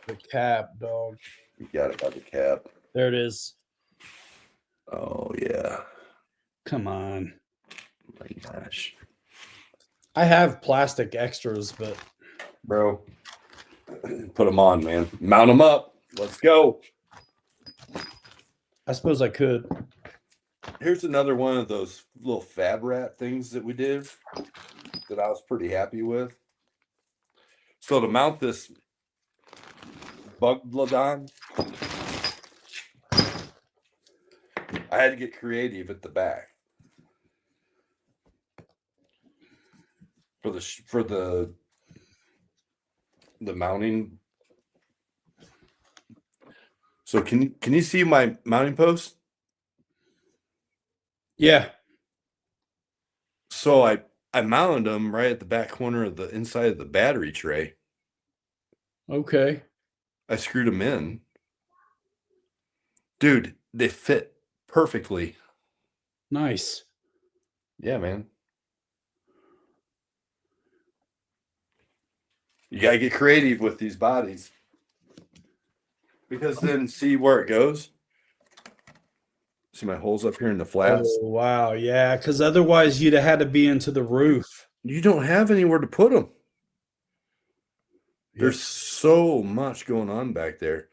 Speaker 1: The cap, dog.
Speaker 2: You gotta have the cap.
Speaker 1: There it is.
Speaker 2: Oh yeah.
Speaker 1: Come on.
Speaker 2: Oh my gosh.
Speaker 1: I have plastic extras, but
Speaker 2: Bro, put them on, man. Mount them up. Let's go.
Speaker 1: I suppose I could.
Speaker 2: Here's another one of those little Fab Rat things that we did that I was pretty happy with. So to mount this Buglodon, I had to get creative at the back for the mounting. So can you see my mounting post?
Speaker 1: Yeah.
Speaker 2: So I mounted them right at the back corner of the inside of the battery tray.
Speaker 1: Okay.
Speaker 2: I screwed them in. Dude, they fit perfectly.
Speaker 1: Nice.
Speaker 2: Yeah, man. You gotta get creative with these bodies. Because then see where it goes. See my holes up here in the flats?
Speaker 1: Oh, wow. Yeah. Because otherwise, you'd have had to be into the roof.
Speaker 2: You don't have anywhere to put them.
Speaker 1: Yep.
Speaker 2: There's so much going on back there.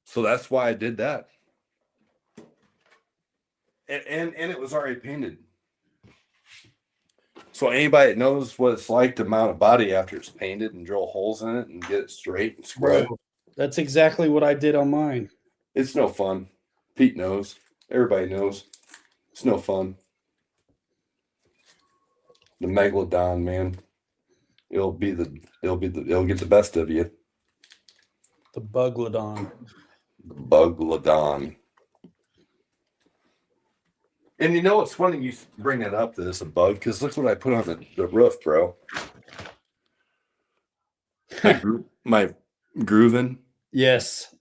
Speaker 2: So that's why I did that. And it was already painted. So anybody that knows what it's like to mount a body after it's painted and drill holes in it and get it straight and square.
Speaker 1: Bro, that's exactly what I did on mine.
Speaker 2: It's no fun. Pete knows. Everybody knows. It's no fun. The megalodon, man. It'll get the best of you.
Speaker 1: The Buglodon.
Speaker 2: Buglodon. And you know, it's funny you bring that up that it's a bug, because look what I put on the roof, bro. My grooving.
Speaker 1: Yes.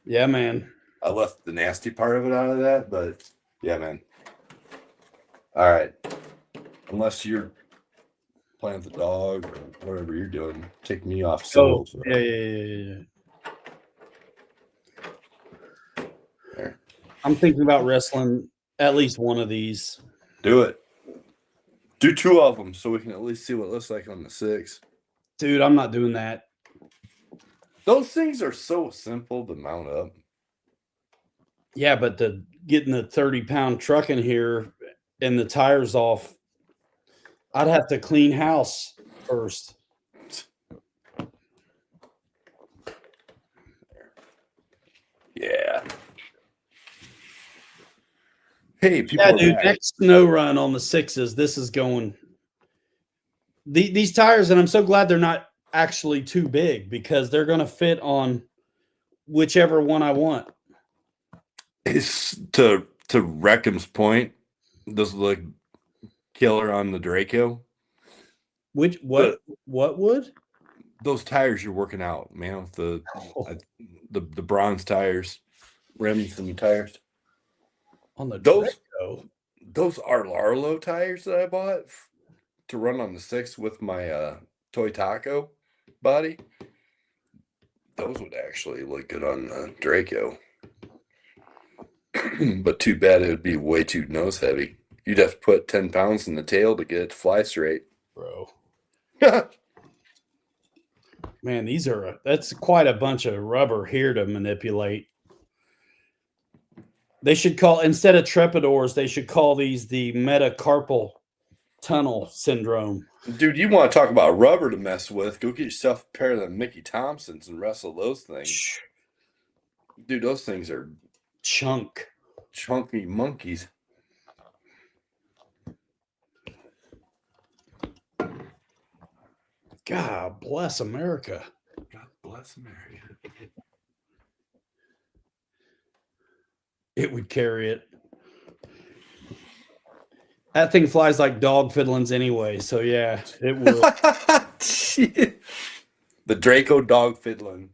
Speaker 1: Yeah, man.
Speaker 2: I left the nasty part of it out of that, but yeah, man. All right. Unless you're playing with the dog or whatever you're doing, take me off.
Speaker 1: Oh, yeah.
Speaker 2: There.
Speaker 1: I'm thinking about wrestling at least one of these.
Speaker 2: Do it. Do 2 of them so we can at least see what it looks like on the 6.
Speaker 1: Dude, I'm not doing that.
Speaker 2: Those things are so simple to mount up.
Speaker 1: Yeah, but getting the 30-pound truck in here and the tires off, I'd have to clean house first.
Speaker 2: Yeah. Hey, people.
Speaker 1: Yeah, dude, next snow run on the 6s, this is going. These tires, and I'm so glad they're not actually too big, because they're going to fit on whichever one I want.
Speaker 2: It's to Reckham's point. Does look killer on the Draco.
Speaker 1: What would?
Speaker 2: Those tires you're working out, man, with the bronze tires, rims and tires.
Speaker 1: On the
Speaker 2: Those
Speaker 1: Draco?
Speaker 2: Those are Arlo tires that I bought to run on the 6 with my Toy Taco body. Those would actually look good on the Draco. But too bad it would be way too nose heavy. You'd have to put 10 pounds in the tail to get it to fly straight.
Speaker 1: Bro. Man, that's quite a bunch of rubber here to manipulate. They should call, instead of trepidors, they should call these the metacarpal tunnel syndrome.
Speaker 2: Dude, you want to talk about rubber to mess with? Go get yourself a pair of the Mickey Thompsons and wrestle those things. Dude, those things are chunky monkeys.
Speaker 1: God bless America.
Speaker 2: God bless America.
Speaker 1: It would carry it. That thing flies like dog fiddlings anyway, so yeah, it will.
Speaker 2: The Draco dog fiddling.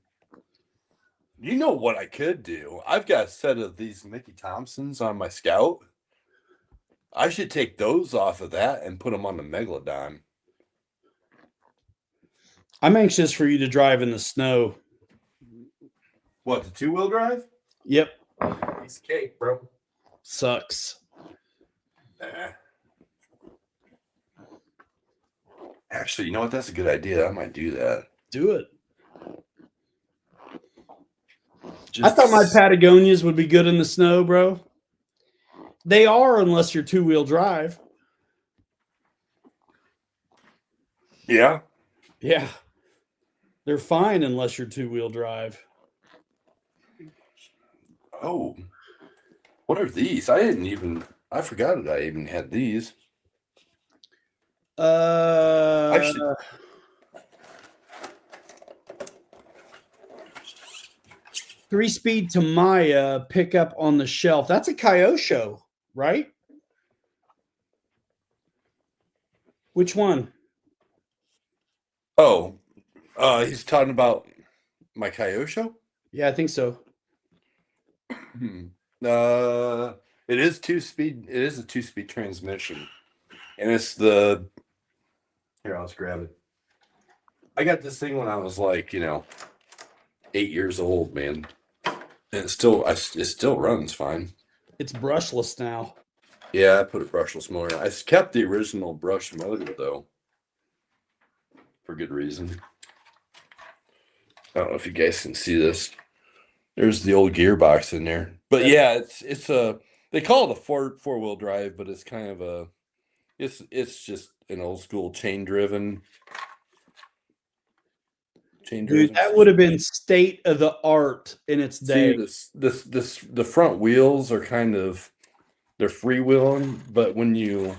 Speaker 2: You know what I could do? I've got a set of these Mickey Thompsons on my Scout. I should take those off of that and put them on the Megalodon.
Speaker 1: I'm anxious for you to drive in the snow.
Speaker 2: What, the 2-wheel drive?
Speaker 1: Yep.
Speaker 2: Piece of cake, bro.
Speaker 1: Sucks.
Speaker 2: Nah. Actually, you know what? That's a good idea. I might do that.
Speaker 1: Do it. I thought my Patagonias would be good in the snow, bro. They are, unless you're 2-wheel drive.
Speaker 2: Yeah.
Speaker 1: Yeah. They're fine unless you're 2-wheel drive.
Speaker 2: Oh. What are these? I forgot that I even had these.
Speaker 1: Actually, 3-speed Tamiya pickup on the shelf. That's a Kyosho, right? Which one?
Speaker 2: Oh, he's talking about my Kyosho?
Speaker 1: Yeah, I think so.
Speaker 2: It is 2-speed. It is a 2-speed transmission, and it's the. Here, I'll just grab it. I got this thing when I was like, 8 years old, man. And it still runs fine.
Speaker 1: It's brushless now.
Speaker 2: Yeah, I put a brushless motor. I kept the original brush motor though, for good reason. I don't know if you guys can see this. There's the old gearbox in there. But yeah, it's a they call it a four-wheel drive, but it's kind of it's just an old school chain driven.
Speaker 1: Dude, that would have been state of the art in its day.
Speaker 2: See, the front wheels are they're freewheeling, but when you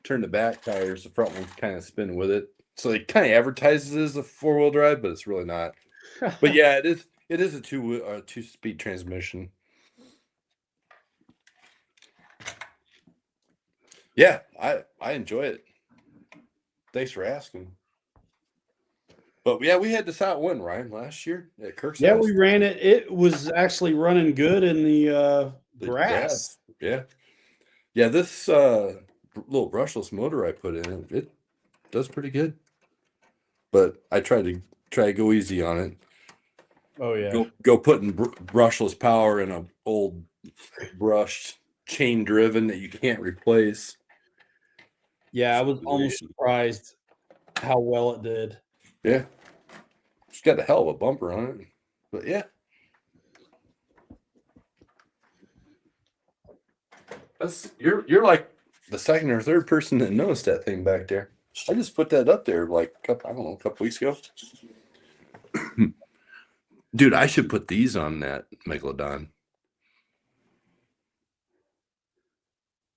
Speaker 2: turn the back tires, the front ones kind of spin with it. So it kind of advertises as a four-wheel drive, but it's really not. But yeah, it is. It is a two-speed transmission. Yeah, I enjoy it. Thanks for asking. But yeah, we had this out when, Ryan, last year at Kirk's
Speaker 1: Yeah,
Speaker 2: house.
Speaker 1: we ran it. It was actually running good in the grass.
Speaker 2: Yeah. Yeah, this little brushless motor I put in it does pretty good. But I try to go easy on it.
Speaker 1: Oh yeah.
Speaker 2: Go putting brushless power in a old brushed chain driven that you can't replace.
Speaker 1: Yeah, I was almost surprised how well it did.
Speaker 2: Yeah. It's got a hell of a bumper on it. But yeah. You're like the second or third person that noticed that thing back there. I just put that up there like a couple weeks ago. Dude, I should put these on that Megalodon.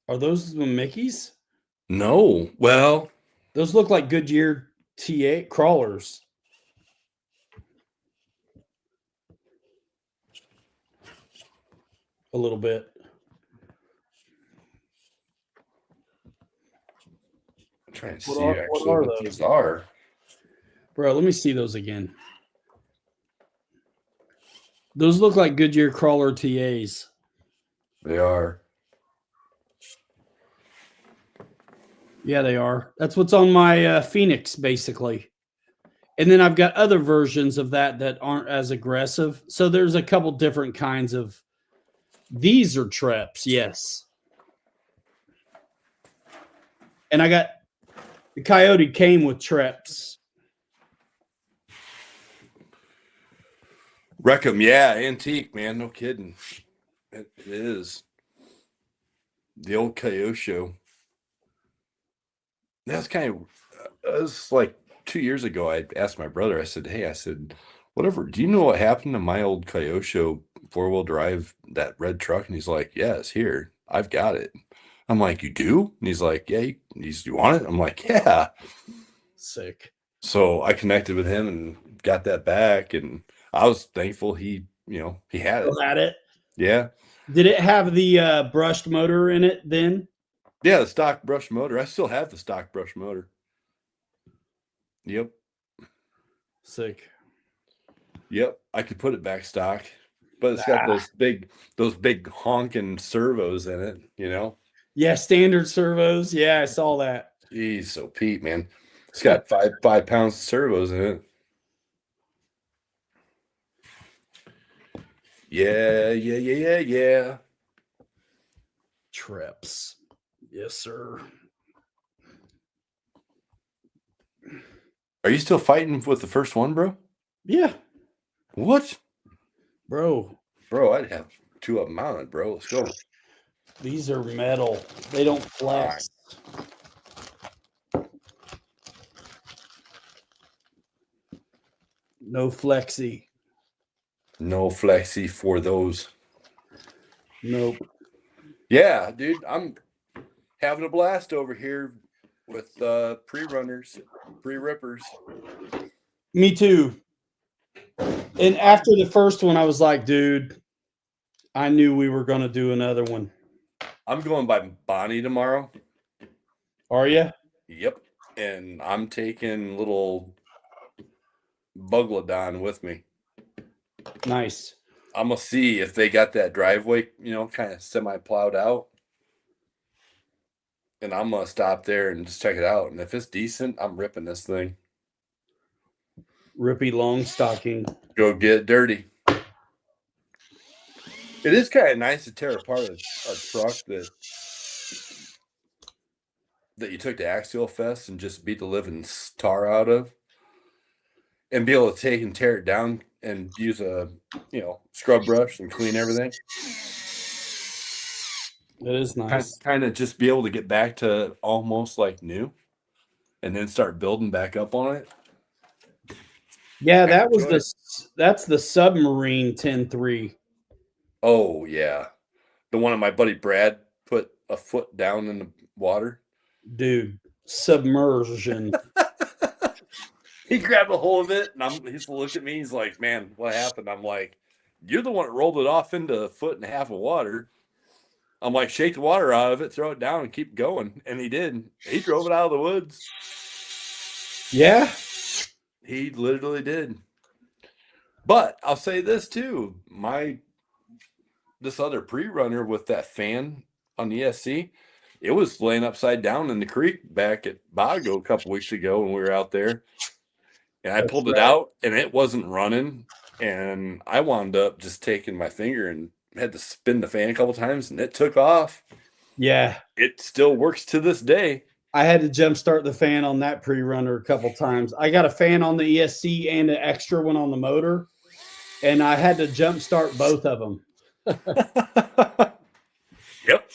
Speaker 1: Are those the Mickeys?
Speaker 2: No. Well,
Speaker 1: those look like Goodyear T8 crawlers. A little bit.
Speaker 2: I'm trying to see what these are.
Speaker 1: Bro, let me see those again. Those look like Goodyear crawler TAs.
Speaker 2: They are.
Speaker 1: Yeah, they are. That's what's on my Phoenix, basically. And then I've got other versions of that aren't as aggressive. So there's a couple different kinds of. These are Treps, yes. And I got the Coyote came with Treps.
Speaker 2: Wreck 'em, yeah, antique, man, no kidding. It is. The old Coyote show. That's kind of, it was like 2 years ago. I asked my brother, I said, hey, whatever, do you know what happened to my old Coyote show four-wheel drive, that red truck? And he's like, yeah, it's here. I've got it. I'm like, you do? And he's like, yeah. You want it? I'm like, yeah.
Speaker 1: Sick.
Speaker 2: So I connected with him and got that back, and I was thankful he had it.
Speaker 1: Had it?
Speaker 2: Yeah.
Speaker 1: Did it have the brushed motor in it then?
Speaker 2: Yeah, the stock brush motor. I still have the stock brush motor. Yep.
Speaker 1: Sick.
Speaker 2: Yep. I could put it back stock, but it's got those big honking servos in it,
Speaker 1: Yeah, standard servos. Yeah, I saw that.
Speaker 2: Jeez, so Pete, man. It's got 5 pounds of servos in it. Yeah.
Speaker 1: Trips. Yes, sir.
Speaker 2: Are you still fighting with the first one, bro?
Speaker 1: Yeah.
Speaker 2: What?
Speaker 1: Bro,
Speaker 2: I'd have 2 of them mounted, bro. Let's go.
Speaker 1: These are metal. They don't flex. No flexy.
Speaker 2: No flexi for those.
Speaker 1: Nope.
Speaker 2: Yeah, dude, I'm having a blast over here with pre-runners, pre-rippers.
Speaker 1: Me too. And after the first one, I was like, dude, I knew we were going to do another one.
Speaker 2: I'm going by Bonnie tomorrow.
Speaker 1: Are you?
Speaker 2: Yep. And I'm taking little Buglodon with me.
Speaker 1: Nice.
Speaker 2: I'm going to see if they got that driveway, kind of semi-plowed out. and I'm gonna stop there and just check it out. And if it's decent, I'm ripping this thing.
Speaker 1: Rippy long stocking.
Speaker 2: Go get dirty. It is kind of nice to tear apart a truck that you took to Axial Fest and just beat the living tar out of, and be able to take and tear it down and use a scrub brush and clean everything.
Speaker 1: It is nice.
Speaker 2: Kind of just be able to get back to almost like new, and then start building back up on it.
Speaker 1: Yeah, that's the submarine 10-3.
Speaker 2: Oh yeah, the one that my buddy Brad put a foot down in the water.
Speaker 1: Dude, submersion.
Speaker 2: He grabbed a hold of it, and he's looked at me. He's like, "Man, what happened?" I'm like, "You're the one that rolled it off into a foot and a half of water." I'm like, "Shake the water out of it, throw it down, and keep going." And he did. He drove it out of the woods.
Speaker 1: Yeah.
Speaker 2: He literally did. But I'll say this too. This other pre-runner with that fan on the ESC, it was laying upside down in the creek back at Bago a couple weeks ago when we were out there. And I pulled it out, and it wasn't running. And I wound up just taking my finger and had to spin the fan a couple times, and it took off.
Speaker 1: Yeah.
Speaker 2: It still works to this day.
Speaker 1: I had to jump start the fan on that pre-runner a couple times. I got a fan on the ESC and an extra one on the motor, and I had to jump start both of them.
Speaker 2: Yep.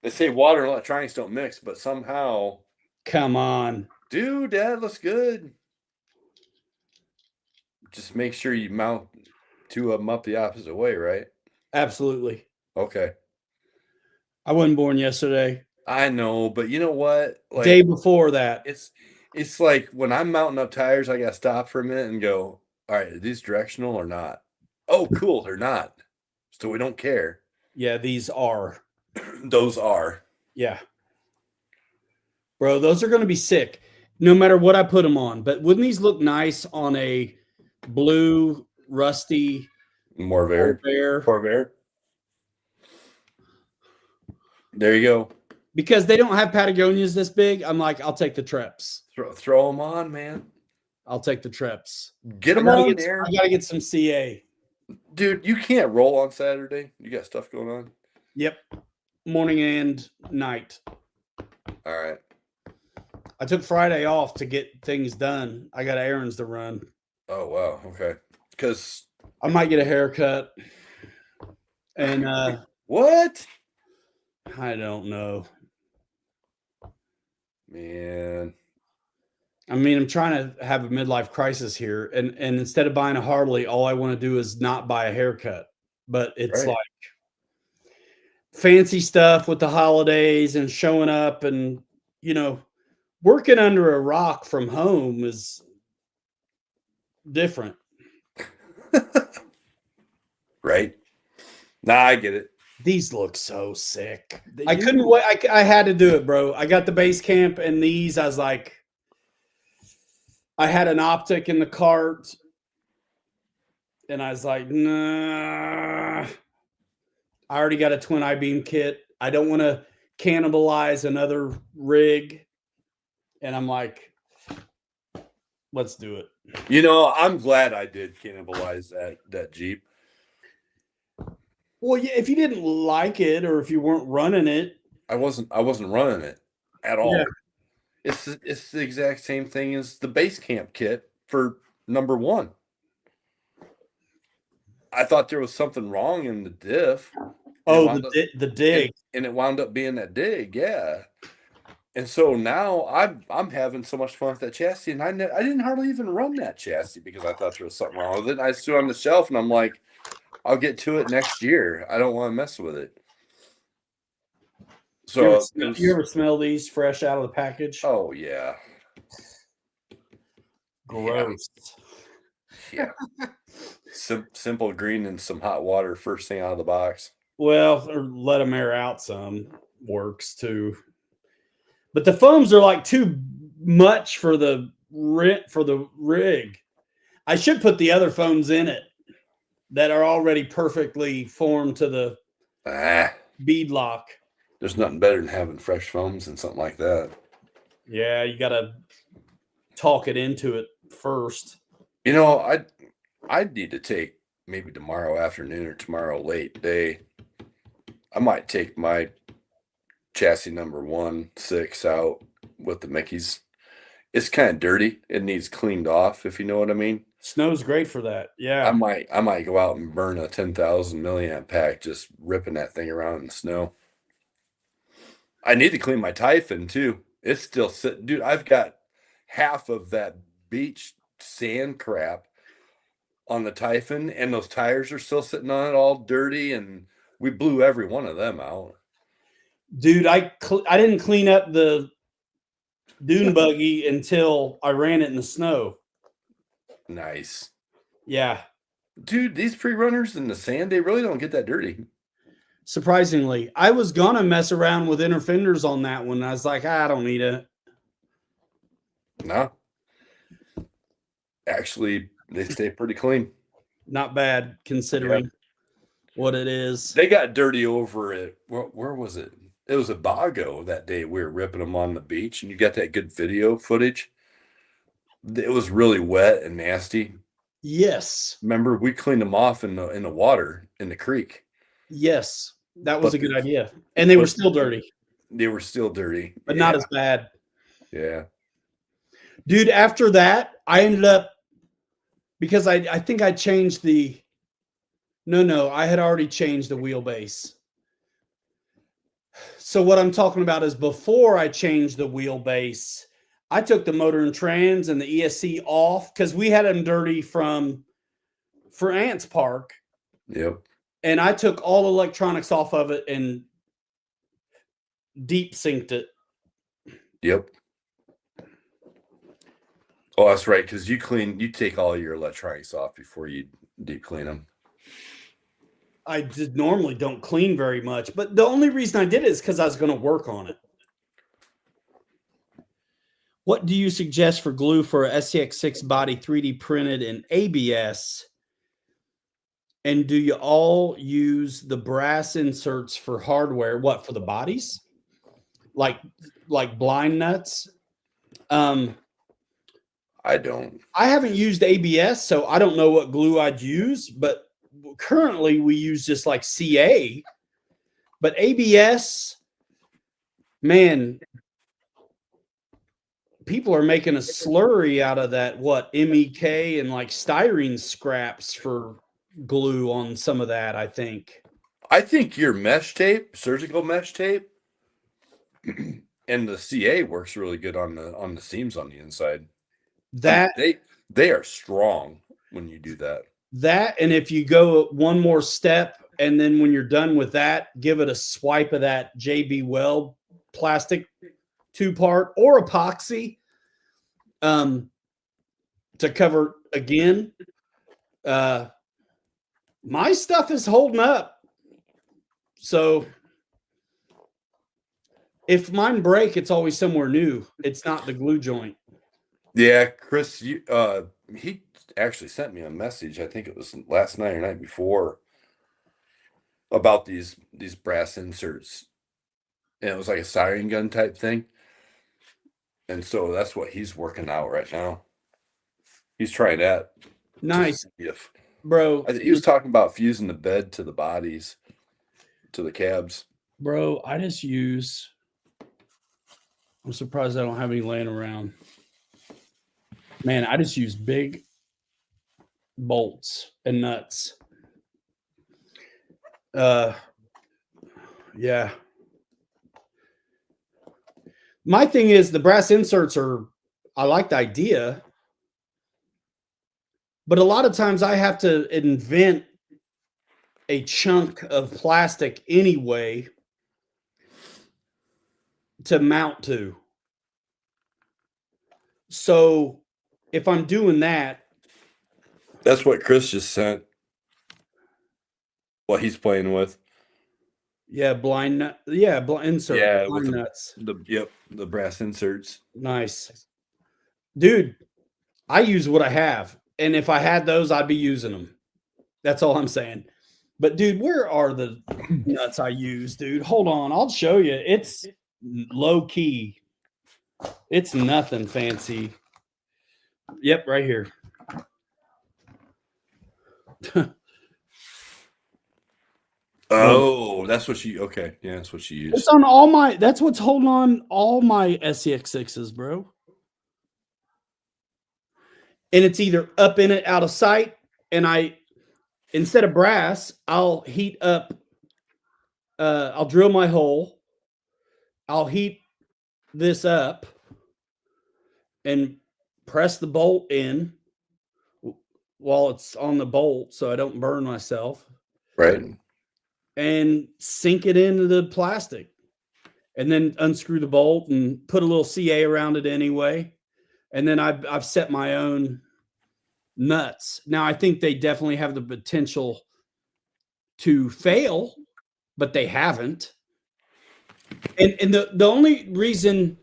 Speaker 2: They say water and electronics don't mix, but somehow.
Speaker 1: Come on.
Speaker 2: Dude, that looks good. Just make sure you mount two of them up the opposite way, right?
Speaker 1: Absolutely.
Speaker 2: Okay.
Speaker 1: I wasn't born yesterday.
Speaker 2: I know, but you know what? Like,
Speaker 1: day before that.
Speaker 2: It's like when I'm mounting up tires, I got to stop for a minute and go, all right, are these directional or not? Oh, cool, they're not. So we don't care.
Speaker 1: Yeah, these are.
Speaker 2: Those are.
Speaker 1: Yeah. Bro, those are going to be sick no matter what I put them on. But wouldn't these look nice on a blue, rusty
Speaker 2: Corvair? There you go.
Speaker 1: Because they don't have Patagonias this big, I'm like, I'll take the Treps.
Speaker 2: Throw them on, man.
Speaker 1: I'll take the Treps.
Speaker 2: Get them on there.
Speaker 1: I got to get some CA.
Speaker 2: Dude, you can't roll on Saturday. You got stuff going on?
Speaker 1: Yep. Morning and night.
Speaker 2: All right.
Speaker 1: I took Friday off to get things done. I got errands to run.
Speaker 2: Oh, wow. Okay. Because
Speaker 1: I might get a haircut. And
Speaker 2: what?
Speaker 1: I don't know.
Speaker 2: Man.
Speaker 1: I mean, I'm trying to have a midlife crisis here. And instead of buying a Harley, all I want to do is not buy a haircut. But it's like fancy stuff with the holidays and showing up and, working under a rock from home is different.
Speaker 2: Right. Nah, I get it.
Speaker 1: These look so sick. I couldn't wait. I had to do it, bro. I got the base camp and these. I was like, I had an optic in the cart and I was like, nah. I already got a twin I-beam kit. I don't want to cannibalize another rig. And I'm like, let's do it.
Speaker 2: I'm glad I did cannibalize that Jeep.
Speaker 1: Well, yeah, if you didn't like it or if you weren't running it.
Speaker 2: I wasn't running it at all.
Speaker 1: Yeah.
Speaker 2: It's the exact same thing as the base camp kit for number one. I thought there was something wrong in the diff.
Speaker 1: Oh, the dig.
Speaker 2: And it wound up being that dig, yeah. And so now I'm having so much fun with that chassis, and I didn't hardly even run that chassis because I thought there was something wrong with it. I stood on the shelf, and I'm like, I'll get to it next year. I don't want to mess with it. So
Speaker 1: you ever smell these fresh out of the package?
Speaker 2: Oh yeah.
Speaker 1: Gross.
Speaker 2: Yeah. Simple green and some hot water first thing out of the box.
Speaker 1: Well, or let them air out some works too. But the foams are like too much for the rig. I should put the other foams in it that are already perfectly formed to the bead lock.
Speaker 2: There's nothing better than having fresh foams and something like that.
Speaker 1: Yeah, you got to talk it into it first.
Speaker 2: You know, I'd need to take maybe tomorrow afternoon or tomorrow late day. I might take my chassis number 1.6 out with the Mickeys. It's kind of dirty. It needs cleaned off, if you know what I mean.
Speaker 1: Snow's great for that. Yeah.
Speaker 2: I might go out and burn a 10,000 milliamp pack just ripping that thing around in the snow. I need to clean my Typhon too. It's still sitting. Dude, I've got half of that beach sand crap on the Typhon, and those tires are still sitting on it all dirty, and we blew every one of them out.
Speaker 1: Dude, I didn't clean up the dune buggy until I ran it in the snow.
Speaker 2: Nice.
Speaker 1: Yeah.
Speaker 2: Dude, these pre-runners in the sand, they really don't get that dirty.
Speaker 1: Surprisingly, I was going to mess around with inner fenders on that one. I was like, I don't need it.
Speaker 2: No. Actually, they stay pretty clean.
Speaker 1: Not bad considering what it is.
Speaker 2: They got dirty over it. Where was it? It was a Bago that day. We were ripping them on the beach, and you got that good video footage. It was really wet and nasty.
Speaker 1: Yes.
Speaker 2: Remember, we cleaned them off in the water in the creek.
Speaker 1: Yes. That was a good idea. And they were still dirty.
Speaker 2: They were still dirty.
Speaker 1: But not as bad.
Speaker 2: Yeah.
Speaker 1: Dude, after that, I ended up, because I think I changed I had already changed the wheelbase. So what I'm talking about is before I changed the wheelbase, I took the motor and trans and the ESC off because we had them dirty for Ants Park.
Speaker 2: Yep.
Speaker 1: And I took all electronics off of it and deep synced it.
Speaker 2: Yep. Oh, that's right. Because you take all your electronics off before you deep clean them.
Speaker 1: I normally don't clean very much, but the only reason I did it is because I was going to work on it. What do you suggest for glue for a SCX6 body 3D printed in ABS? And do you all use the brass inserts for hardware? What, for the bodies? Like blind nuts?
Speaker 2: I don't.
Speaker 1: I haven't used ABS, so I don't know what glue I'd use, but currently we use just like CA. But ABS, man, people are making a slurry out of that, MEK and like styrene scraps for glue on some of that, I think.
Speaker 2: I think your mesh tape, surgical mesh tape, and the CA works really good on the seams on the inside.
Speaker 1: That
Speaker 2: they are strong when you do that.
Speaker 1: That, and if you go one more step, and then when you're done with that, give it a swipe of that JB Weld plastic 2-part or epoxy to cover again. My stuff is holding up. So if mine break, it's always somewhere new. It's not the glue joint.
Speaker 2: Yeah, Chris, he actually sent me a message. I think it was last night or night before about these brass inserts, and it was like a siren gun type thing. And so that's what he's working out right now. He's trying that.
Speaker 1: Nice, bro.
Speaker 2: He was talking about fusing the bed to the bodies, to the cabs.
Speaker 1: Bro, I'm surprised I don't have any laying around. Man, I just use big bolts and nuts. Yeah. My thing is the brass inserts I like the idea, but a lot of times I have to invent a chunk of plastic anyway to mount to. So if I'm doing that,
Speaker 2: that's what Chris just sent. What he's playing with.
Speaker 1: Yeah, blind nut. Yeah, insert.
Speaker 2: Yeah,
Speaker 1: blind nuts.
Speaker 2: The brass inserts.
Speaker 1: Nice, dude. I use what I have, and if I had those, I'd be using them. That's all I'm saying. But dude, where are the nuts I use, dude? Hold on, I'll show you. It's low key. It's nothing fancy. Yep, right here.
Speaker 2: Oh, that's what you. Okay, yeah, that's what you use.
Speaker 1: It's on all my. That's what's holding on all my SCX6s, bro. And it's either up in it, out of sight, and instead of brass, I'll heat up. I'll drill my hole. I'll heat this up and press the bolt in while it's on the bolt so I don't burn myself.
Speaker 2: Right.
Speaker 1: And sink it into the plastic. And then unscrew the bolt and put a little CA around it anyway. And then I've set my own nuts. Now, I think they definitely have the potential to fail, but they haven't. And the only reason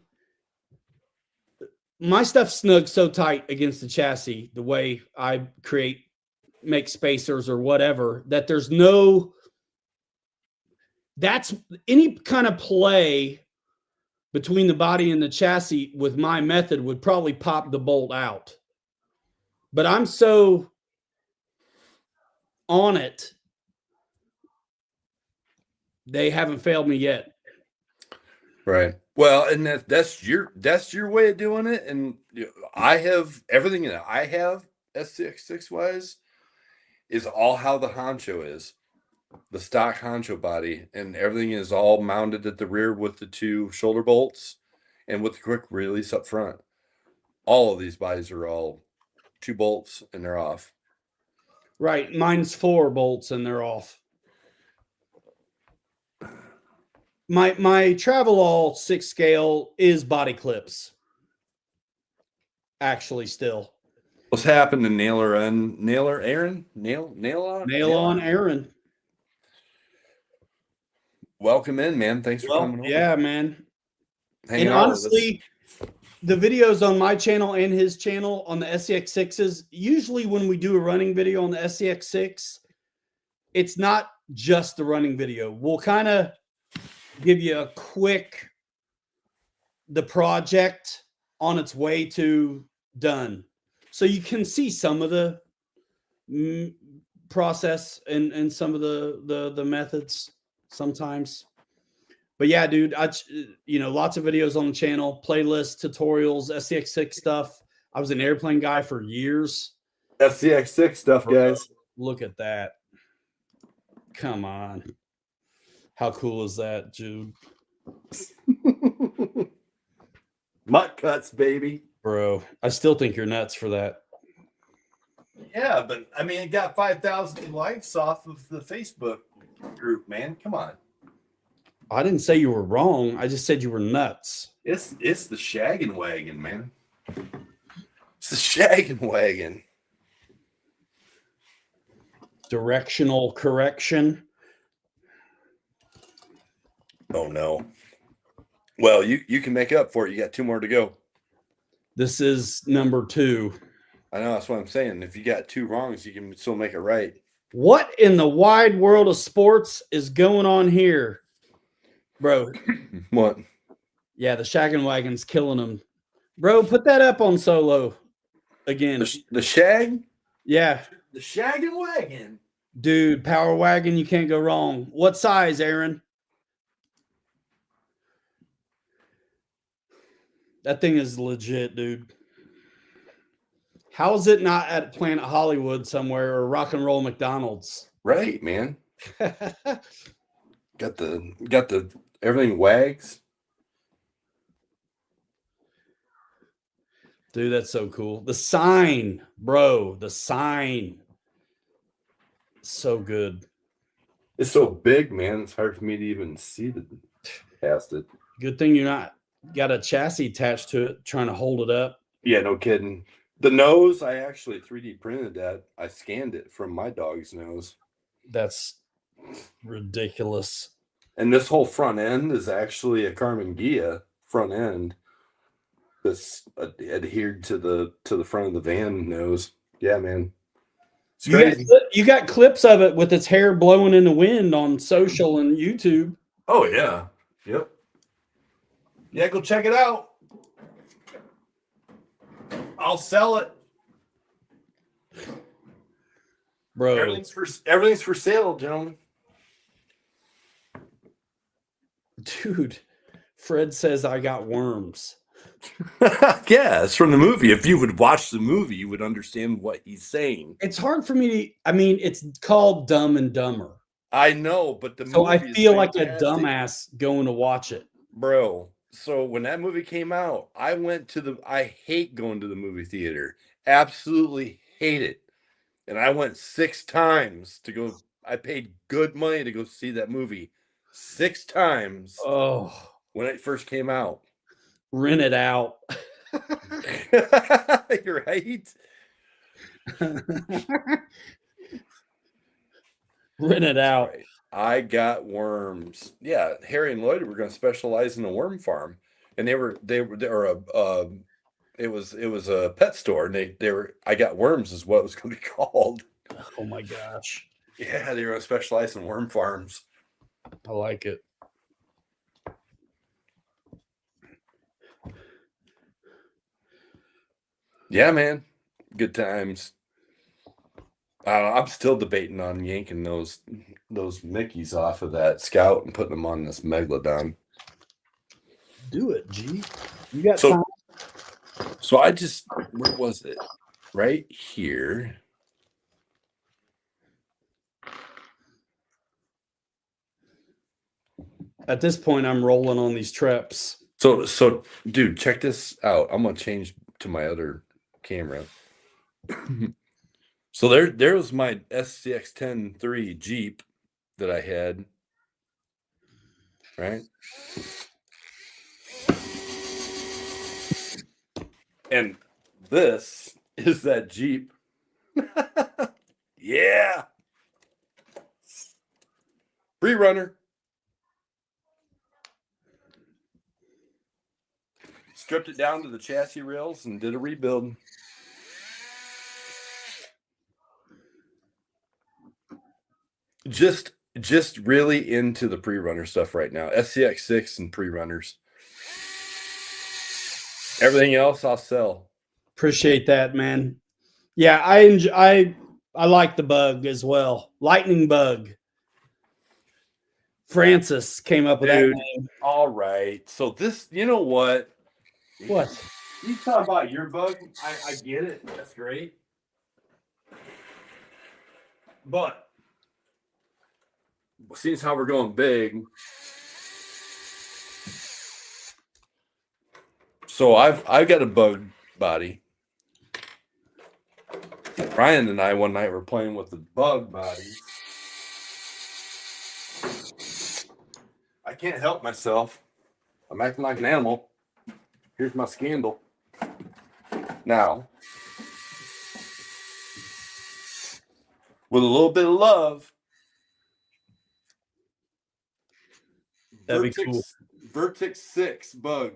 Speaker 1: my stuff snugs so tight against the chassis, the way I make spacers or whatever, that there's no, that's any kind of play between the body and the chassis with my method would probably pop the bolt out. But I'm so on it, they haven't failed me yet.
Speaker 2: Right. Well, and that's your way of doing it. And I have everything that I have SCX6 wise is all how the honcho is. The stock honcho body, and everything is all mounted at the rear with the 2 shoulder bolts and with the quick release up front. All of these bodies are all 2 bolts and they're off.
Speaker 1: Right. Mine's 4 bolts and they're off. My travel all 6 scale is body clips. Actually, still.
Speaker 2: What's happened to Nail on Aaron?
Speaker 1: Nail on Aaron.
Speaker 2: Welcome in, man. Thanks for coming over.
Speaker 1: Yeah, man.
Speaker 2: Hanging
Speaker 1: and honestly, the videos on my channel and his channel on the SCX6s, usually when we do a running video on the SCX6, it's not just the running video. We'll kind of give you a quick, the project on its way to done. So you can see some of the process and some of the methods sometimes. But yeah, dude, lots of videos on the channel, playlists, tutorials, SCX6 stuff. I was an airplane guy for years.
Speaker 2: SCX6 stuff, guys.
Speaker 1: Look at that. Come on. How cool is that, Jude?
Speaker 2: Mutt cuts, baby.
Speaker 1: Bro, I still think you're nuts for that.
Speaker 2: Yeah, but I mean, it got 5,000 likes off of the Facebook group, man. Come on.
Speaker 1: I didn't say you were wrong. I just said you were nuts.
Speaker 2: It's the shaggin' wagon, man. It's the shaggin' wagon.
Speaker 1: Directional correction.
Speaker 2: Oh no. Well, you can make up for it. You got 2 more to go.
Speaker 1: This is number 2.
Speaker 2: I know, that's what I'm saying. If you got 2 wrongs, you can still make it right.
Speaker 1: What in the wide world of sports is going on here? Bro.
Speaker 2: What?
Speaker 1: Yeah, the shaggin' wagon's killing them. Bro, put that up on solo again.
Speaker 2: The shag?
Speaker 1: Yeah.
Speaker 2: The shaggin' wagon.
Speaker 1: Dude, power wagon, you can't go wrong. What size, Aaron? That thing is legit, dude. How is it not at Planet Hollywood somewhere or Rock and Roll McDonald's?
Speaker 2: Right, man. Got the everything wags.
Speaker 1: Dude, that's so cool. The sign, bro. The sign. So good.
Speaker 2: It's so big, man. It's hard for me to even see past it.
Speaker 1: Good thing you're not got a chassis attached to it trying to hold it up.
Speaker 2: Yeah, no kidding. The nose, I actually 3D printed that. I scanned it from my dog's nose.
Speaker 1: That's ridiculous.
Speaker 2: And this whole front end is actually a Carmen Ghia front end that's adhered to the front of the van nose. Yeah, man. It's crazy.
Speaker 1: You got clips of it with its hair blowing in the wind on social and YouTube.
Speaker 2: Oh yeah. Yep. Yeah, go check it out. I'll sell it.
Speaker 1: Bro.
Speaker 2: Everything's for sale, gentlemen.
Speaker 1: Dude, Fred says I got worms.
Speaker 2: Yeah, it's from the movie. If you would watch the movie, you would understand what he's saying.
Speaker 1: It's hard for me to, I mean, it's called Dumb and Dumber.
Speaker 2: I know, but the
Speaker 1: So I
Speaker 2: movie
Speaker 1: feel
Speaker 2: is
Speaker 1: like a
Speaker 2: fantastic.
Speaker 1: dumbass going to watch it.
Speaker 2: Bro. So when that movie came out, I hate going to the movie theater. Absolutely hate it. And I went 6 times to go. I paid good money to go see that movie 6 times
Speaker 1: Oh,
Speaker 2: when it first came out.
Speaker 1: rent it out.
Speaker 2: You're right.
Speaker 1: Rent it out.
Speaker 2: Right. I got worms. Yeah, Harry and Lloyd were going to specialize in a worm farm, and they were it was a pet store, and they were I got worms is what it was going to be called.
Speaker 1: Oh my gosh.
Speaker 2: Yeah, they were going to specialize in worm farms.
Speaker 1: I like it.
Speaker 2: Yeah, man. Good times. I'm still debating on yanking those Mickeys off of that Scout and putting them on this Megalodon.
Speaker 1: Do it, G. You got
Speaker 2: So-
Speaker 1: time?
Speaker 2: So where was it? Right here.
Speaker 1: At this point, I'm rolling on these traps.
Speaker 2: So dude, check this out. I'm gonna change to my other camera. So there was my SCX-10 Jeep that I had. Right? And this is that Jeep. Yeah. Pre-runner. Stripped it down to the chassis rails and did a rebuild. Just really into the pre-runner stuff right now. SCX6 and pre-runners. Everything else I'll sell.
Speaker 1: Appreciate that, man. Yeah, I like the bug as well. Lightning bug. Francis came up with
Speaker 2: Dude.
Speaker 1: that name.
Speaker 2: All right. So this, you know what?
Speaker 1: What?
Speaker 2: You talk about your bug. I get it. That's great. But seeing as how we're going big, so I've got a bug body. Ryan and I one night were playing with the bug bodies. I can't help myself. I'm acting like an animal. Here's my scandal. Now, with a little bit of love,
Speaker 1: That'd be cool.
Speaker 2: Vertex 6 bug.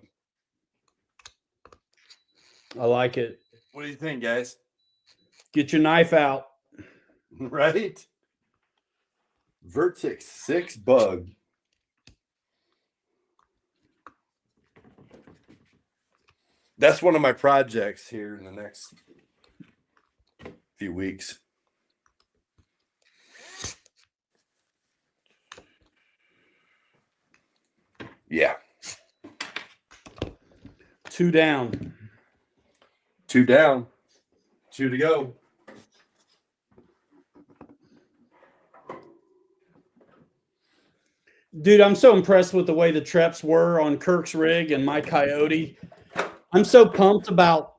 Speaker 1: I like it.
Speaker 2: What do you think, guys?
Speaker 1: Get your knife out.
Speaker 2: Right? Vertex 6 bug. That's one of my projects here in the next few weeks. Yeah.
Speaker 1: 2 down.
Speaker 2: 2 down. 2 to go.
Speaker 1: Dude, I'm so impressed with the way the treps were on Kirk's rig and my Coyote. I'm so pumped about.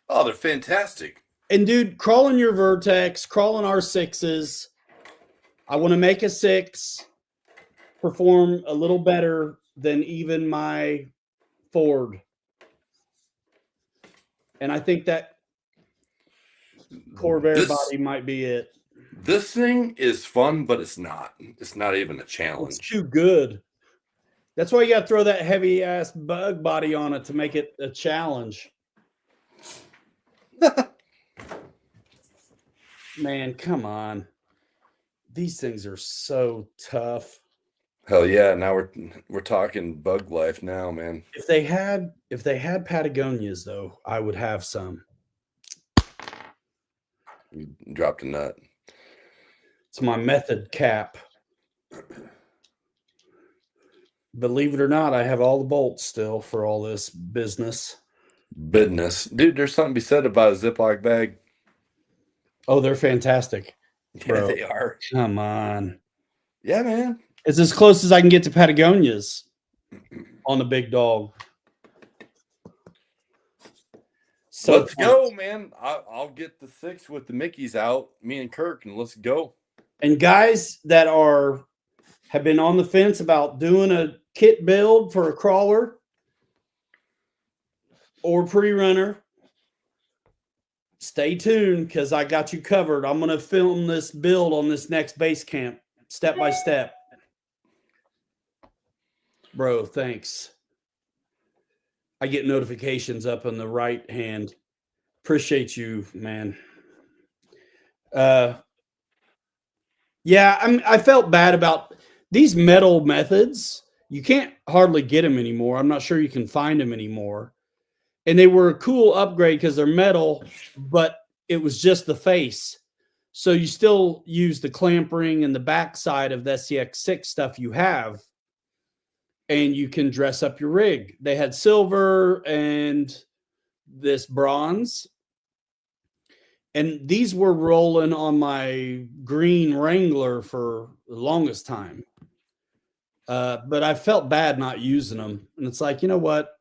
Speaker 2: Oh, they're fantastic.
Speaker 1: And dude, crawling your Vertex, crawling R6s. I want to make a 6 perform a little better than even my Ford. And I think that Corvair body might be it.
Speaker 2: This thing is fun, but it's not. It's not even a
Speaker 1: It's
Speaker 2: challenge.
Speaker 1: too good. That's why you got to throw that heavy ass bug body on it to make it a challenge. Man, come on. These things are so tough.
Speaker 2: Hell yeah! Now we're talking bug life now, man.
Speaker 1: If they had Patagonias though, I would have some.
Speaker 2: You dropped a nut.
Speaker 1: It's my method cap. Believe it or not, I have all the bolts still for all this business.
Speaker 2: Business, dude. There's something to be said about a Ziploc bag.
Speaker 1: Oh, they're fantastic.
Speaker 2: Yeah,
Speaker 1: Bro.
Speaker 2: they are.
Speaker 1: Come on.
Speaker 2: Yeah, man.
Speaker 1: It's as close as I can get to Patagonias on the big dog. So
Speaker 2: Let's go, man. I'll get the 6 with the Mickeys out, me and Kirk, and let's go.
Speaker 1: And guys that have been on the fence about doing a kit build for a crawler or pre-runner, stay tuned because I got you covered. I'm going to film this build on this next base camp step by step. Bro, thanks. I get notifications up on the right hand. Appreciate you, man. Yeah, I felt bad about these metal methods. You can't hardly get them anymore. I'm not sure you can find them anymore. And they were a cool upgrade because they're metal, but it was just the face. So you still use the clamp ring and the backside of the SCX6 stuff you have, and you can dress up your rig. They had silver and this bronze. And these were rolling on my green Wrangler for the longest time. But I felt bad not using them. And it's like, you know what?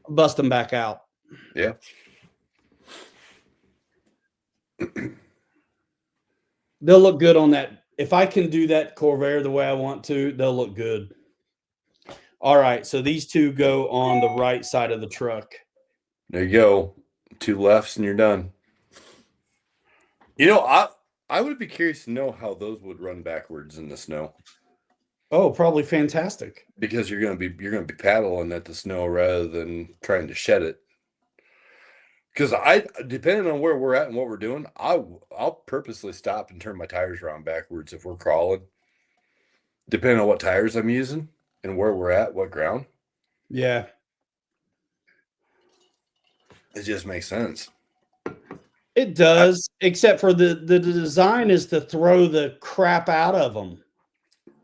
Speaker 1: Bust them back out.
Speaker 2: Yeah.
Speaker 1: They'll look good on that. If I can do that Corvair the way I want to, they'll look good. All right. So these two go on the right side of the truck.
Speaker 2: There you go. 2 lefts and you're done. You know, I would be curious to know how those would run backwards in the snow.
Speaker 1: Oh, probably fantastic.
Speaker 2: Because you're gonna be paddling at the snow rather than trying to shed it. Because depending on where we're at and what we're doing, I'll purposely stop and turn my tires around backwards if we're crawling. Depending on what tires I'm using and where we're at, what ground.
Speaker 1: Yeah.
Speaker 2: It just makes sense.
Speaker 1: It does, except for the design is to throw the crap out of them.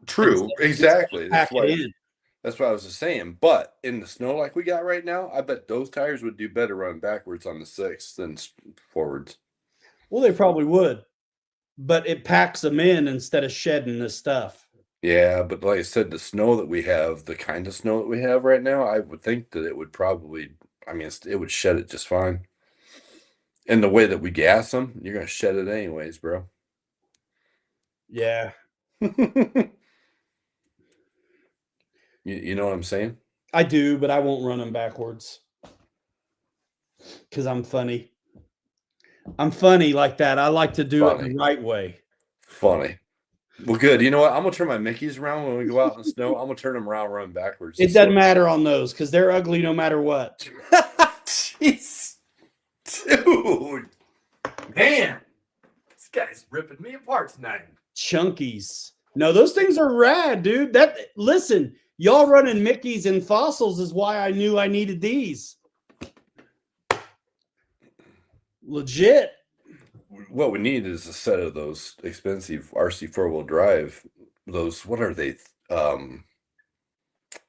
Speaker 2: True, exactly.
Speaker 1: That's what
Speaker 2: I was just saying. But in the snow like we got right now, I bet those tires would do better running backwards on the 6 than forwards.
Speaker 1: Well, they probably would, but it packs them in instead of shedding the stuff.
Speaker 2: Yeah, but like I said, the snow that we have, the kind of snow that we have right now, I would think that it would probably, it would shed it just fine. And the way that we gas them, you're going to shed it anyways, bro.
Speaker 1: Yeah.
Speaker 2: You know what I'm saying?
Speaker 1: I do, but I won't run them backwards because I'm funny. I'm funny like that. I like to do it the right way.
Speaker 2: Funny. Well, good. You know what? I'm going to turn my Mickeys around when we go out in the snow. I'm going to turn them around, run backwards.
Speaker 1: It doesn't matter on those because they're ugly no matter what.
Speaker 2: Jeez. Dude. Man. This guy's ripping me apart tonight.
Speaker 1: Chunkies. No, those things are rad, dude. Listen, y'all running Mickeys and fossils is why I knew I needed these. Legit.
Speaker 2: What we need is a set of those expensive RC 4-wheel drive. Those, what are they? Are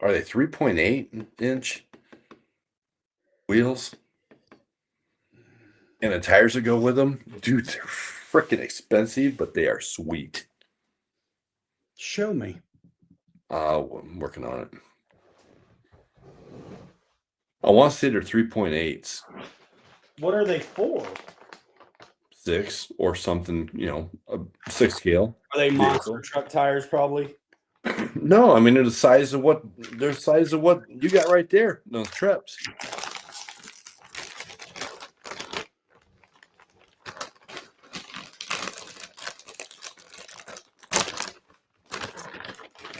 Speaker 2: they 3.8 inch wheels? And the tires that go with them? Dude, they're freaking expensive, but they are sweet.
Speaker 1: Show me.
Speaker 2: I'm working on it. I want to say they're 3.8s.
Speaker 1: What are they for?
Speaker 2: 6 or something, a 6 scale.
Speaker 1: Are they monster truck tires probably?
Speaker 2: No, they're the size of what you got right there, those trips.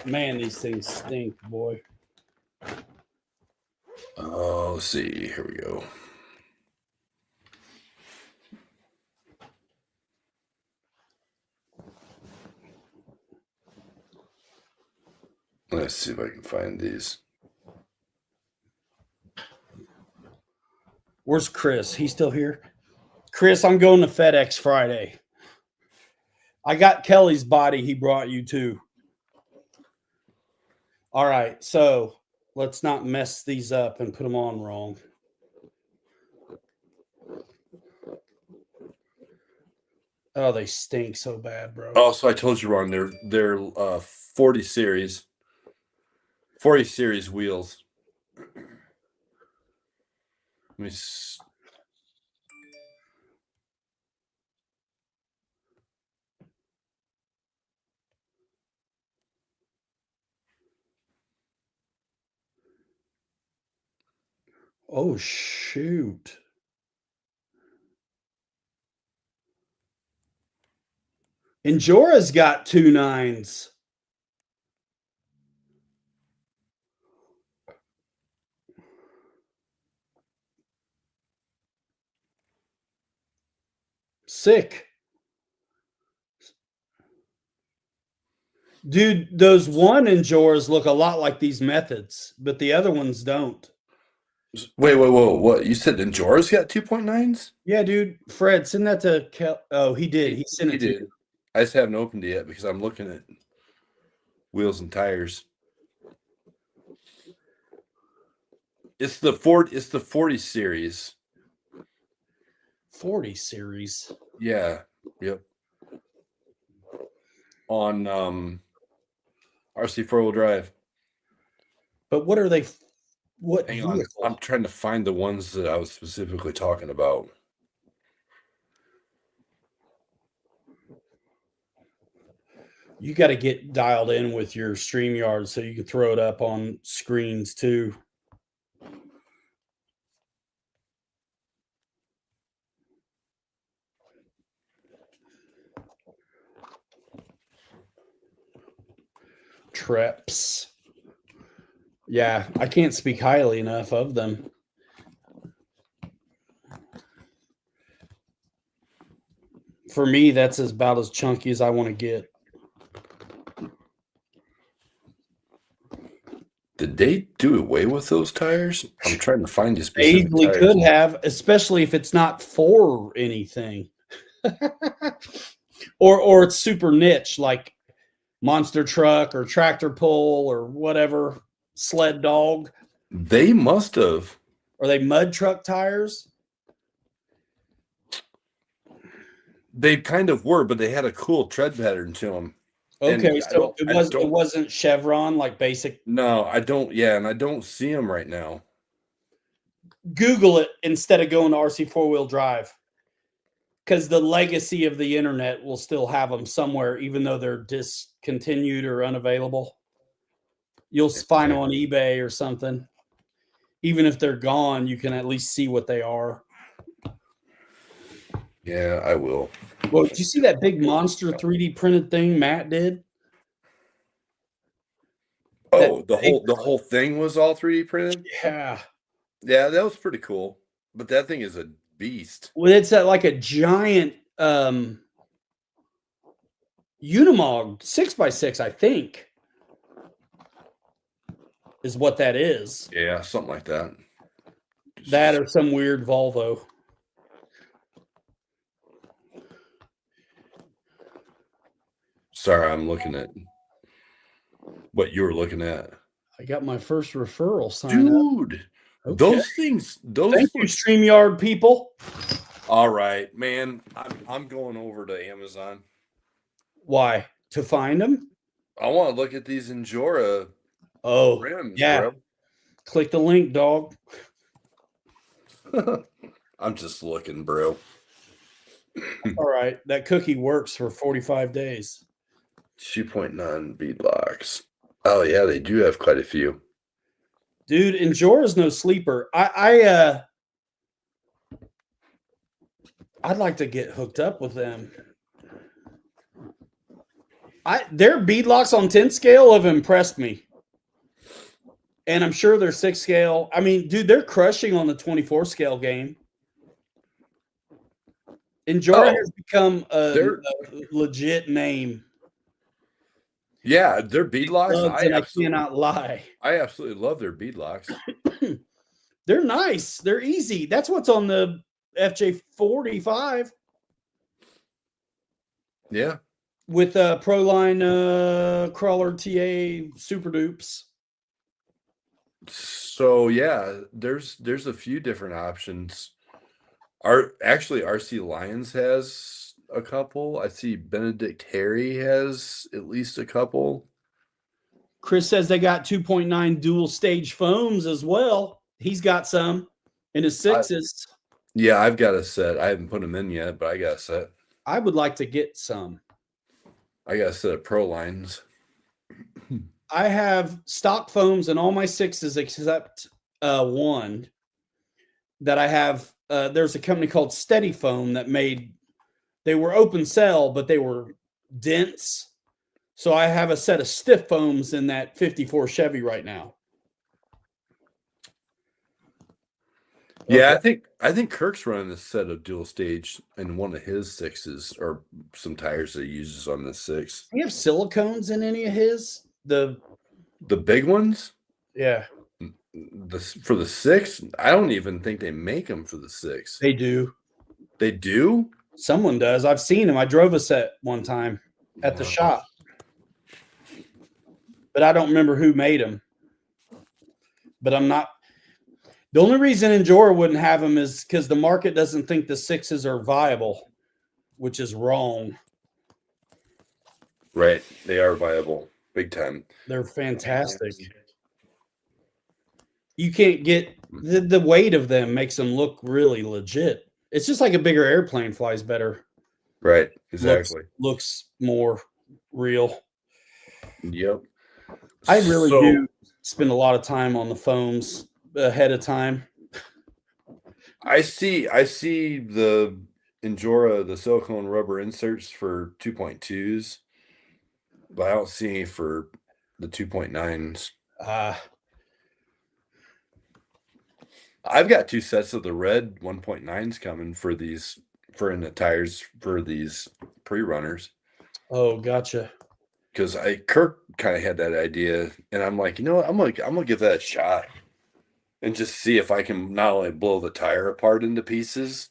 Speaker 1: Man, these things stink, boy.
Speaker 2: Oh, let's see. Here we go. Let's see if I can find these.
Speaker 1: Where's Chris? He's still here? Chris, I'm going to FedEx Friday. I got Kelly's body he brought you too. All right, so let's not mess these up and put them on wrong. Oh, they stink so bad, bro.
Speaker 2: Oh, so I told you wrong. They're 40 series. 40 series wheels. Let me
Speaker 1: Oh, shoot. Enjora's got 2 9s. Sick. Dude, those one Enjoras look a lot like these methods, but the other ones don't.
Speaker 2: Wait, what? You said Enjora's got 2.9s?
Speaker 1: Yeah, dude. Fred, send that to Kel. Oh, he did. He sent it to you.
Speaker 2: I just haven't opened it yet because I'm looking at wheels and tires. It's the 40 series.
Speaker 1: 40 series.
Speaker 2: Yeah. Yep. On RC 4-wheel drive.
Speaker 1: But what are they? What
Speaker 2: Hang
Speaker 1: vehicle?
Speaker 2: on. I'm trying to find the ones that I was specifically talking about.
Speaker 1: You got to get dialed in with your StreamYard so you can throw it up on screens too. Treps. Yeah, I can't speak highly enough of them. For me, that's about as chunky as I want to get.
Speaker 2: Did they do away with those tires? I'm trying to find you
Speaker 1: They
Speaker 2: specific
Speaker 1: easily
Speaker 2: tires.
Speaker 1: could have, especially if it's not for anything. or it's super niche, like monster truck or tractor pull or whatever, sled dog.
Speaker 2: They must have.
Speaker 1: Are they mud truck tires?
Speaker 2: They kind of were, but they had a cool tread pattern to them.
Speaker 1: Okay, so it wasn't Chevron, like basic.
Speaker 2: No, I don't. Yeah, and I don't see them right now.
Speaker 1: Google it instead of going to RC 4-wheel drive, because the legacy of the internet will still have them somewhere, even though they're discontinued or unavailable. You'll find them on eBay or something. Even if they're gone, you can at least see what they are.
Speaker 2: Yeah, I will.
Speaker 1: Well, did you see that big monster 3D printed thing Matt did?
Speaker 2: Oh, the whole thing was all 3D printed?
Speaker 1: Yeah.
Speaker 2: Yeah, that was pretty cool. But that thing is a beast.
Speaker 1: Well, it's like a giant Unimog 6x6, I think, is what that is.
Speaker 2: Yeah, something like that.
Speaker 1: That or some weird Volvo.
Speaker 2: Sorry, I'm looking at what you were looking at.
Speaker 1: I got my first referral sign
Speaker 2: Dude,
Speaker 1: up. Okay.
Speaker 2: those things,
Speaker 1: Thank you, StreamYard people.
Speaker 2: All right, man. I'm going over to Amazon.
Speaker 1: Why? To find them?
Speaker 2: I want to look at these Enjora rims,
Speaker 1: yeah. Click the link, dog.
Speaker 2: I'm just looking, bro.
Speaker 1: All right. That cookie works for 45 days.
Speaker 2: 2.9 beadlocks. Oh, yeah, they do have quite a few.
Speaker 1: Dude, Enjora's no sleeper. I'd like to get hooked up with them. Their beadlocks on 10 scale have impressed me. And I'm sure their 6 scale. I mean, dude, they're crushing on the 24 scale game. Enjora has become a legit name.
Speaker 2: Yeah, their bead locks.
Speaker 1: And I cannot lie.
Speaker 2: I absolutely love their bead locks.
Speaker 1: They're nice. They're easy. That's what's on the FJ45.
Speaker 2: Yeah.
Speaker 1: With Proline Crawler TA Super Dupes.
Speaker 2: So yeah, there's a few different options. Actually RC Lions has a couple. I see Benedict Harry has at least a couple.
Speaker 1: Chris says they got 2.9 dual stage foams as well. He's got some in his sixes.
Speaker 2: Yeah, I've got a set. I haven't put them in yet, but I got a set.
Speaker 1: I would like to get some.
Speaker 2: I got a set of Pro Lines.
Speaker 1: I have stock foams in all my sixes except one that I have. There's a company called Steady Foam that they were open cell, but they were dense. So I have a set of stiff foams in that 54 Chevy right now.
Speaker 2: Yeah, okay. I think Kirk's running a set of dual stage in one of his sixes, or some tires that he uses on the six.
Speaker 1: Do you have silicones in any of his? The
Speaker 2: big ones?
Speaker 1: Yeah.
Speaker 2: For the six? I don't even think they make them for the six.
Speaker 1: They do.
Speaker 2: They do?
Speaker 1: Someone does. I've seen them. I drove a set one time at the shop. But I don't remember who made them. But I'm not. The only reason Endura wouldn't have them is because the market doesn't think the sixes are viable, which is wrong.
Speaker 2: Right. They are viable. Big time.
Speaker 1: They're fantastic. You can't get the weight of them makes them look really legit. It's just like a bigger airplane flies better.
Speaker 2: Right. Exactly.
Speaker 1: Looks more real.
Speaker 2: Yep.
Speaker 1: I really do spend a lot of time on the foams ahead of time.
Speaker 2: I see the Endura, the silicone rubber inserts for 2.2s, but I don't see any for the 2.9s. I've got two sets of the red 1.9s coming for in the tires for these pre-runners.
Speaker 1: Oh, gotcha.
Speaker 2: Because Kirk kind of had that idea, and I'm like, you know what? I'm gonna give that a shot and just see if I can not only blow the tire apart into pieces,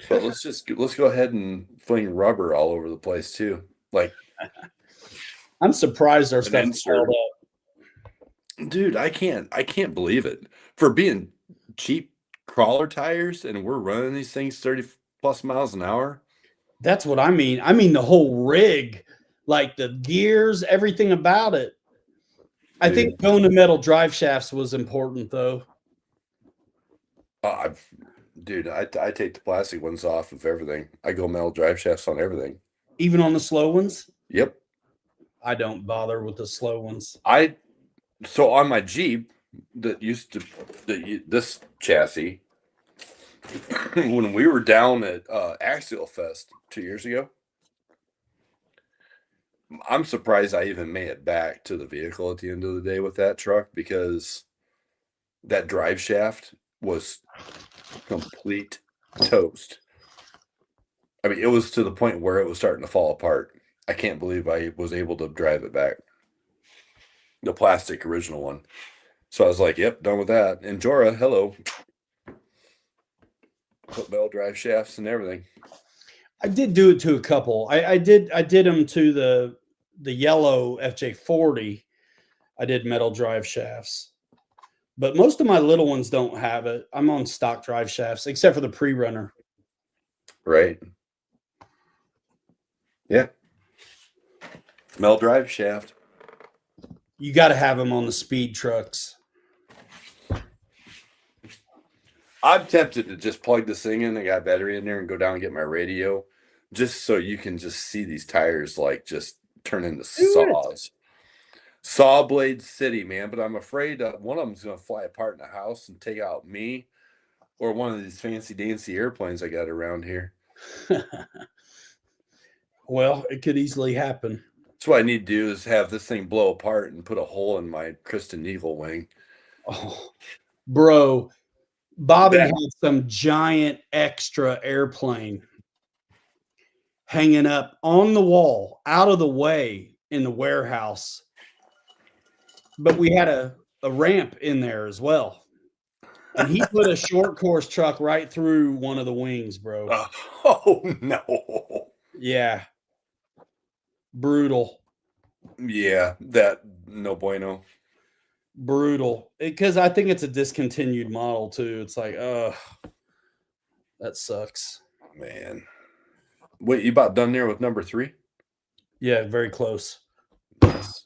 Speaker 2: but let's go ahead and fling rubber all over the place too. Like,
Speaker 1: I'm surprised our stuff's held up.
Speaker 2: Dude, I can't believe it. For being cheap crawler tires, and we're running these things 30 plus miles an hour.
Speaker 1: That's what I mean. I mean the whole rig. Like the gears, everything about it. I think going to metal drive shafts was important, though.
Speaker 2: I take the plastic ones off of everything. I go metal drive shafts on everything.
Speaker 1: Even on the slow ones?
Speaker 2: Yep.
Speaker 1: I don't bother with the slow ones.
Speaker 2: So on my Jeep this chassis, when we were down at Axial Fest 2 years ago, I'm surprised I even made it back to the vehicle at the end of the day with that truck, because that drive shaft was complete toast. I mean, it was to the point where it was starting to fall apart. I can't believe I was able to drive it back. The plastic original one. So I was like, yep, done with that. And Endura, hello. Put metal drive shafts and everything.
Speaker 1: I did do it to a couple. I did them to the yellow FJ40. I did metal drive shafts. But most of my little ones don't have it. I'm on stock drive shafts, except for the pre-runner.
Speaker 2: Right. Yeah. Metal drive shaft.
Speaker 1: You got to have them on the speed trucks.
Speaker 2: I'm tempted to just plug this thing in. I got a battery in there and go down and get my radio, just so you can just see these tires like just turn into saws. Saw blade city, man. But I'm afraid one of them's going to fly apart in the house and take out me, or one of these fancy dancy airplanes I got around here.
Speaker 1: Well, it could easily happen.
Speaker 2: So what I need to do is have this thing blow apart and put a hole in my Kristen Eagle wing.
Speaker 1: Oh, bro. Bobby had some giant extra airplane hanging up on the wall, out of the way, in the warehouse, but we had a ramp in there as well. And he put a short course truck right through one of the wings, bro.
Speaker 2: Oh no.
Speaker 1: Yeah. Brutal.
Speaker 2: Yeah, that no bueno.
Speaker 1: Brutal. Because I think it's a discontinued model too. It's like, that sucks.
Speaker 2: Man. Wait, you about done there with number 3?
Speaker 1: Yeah, very close.
Speaker 2: Yes.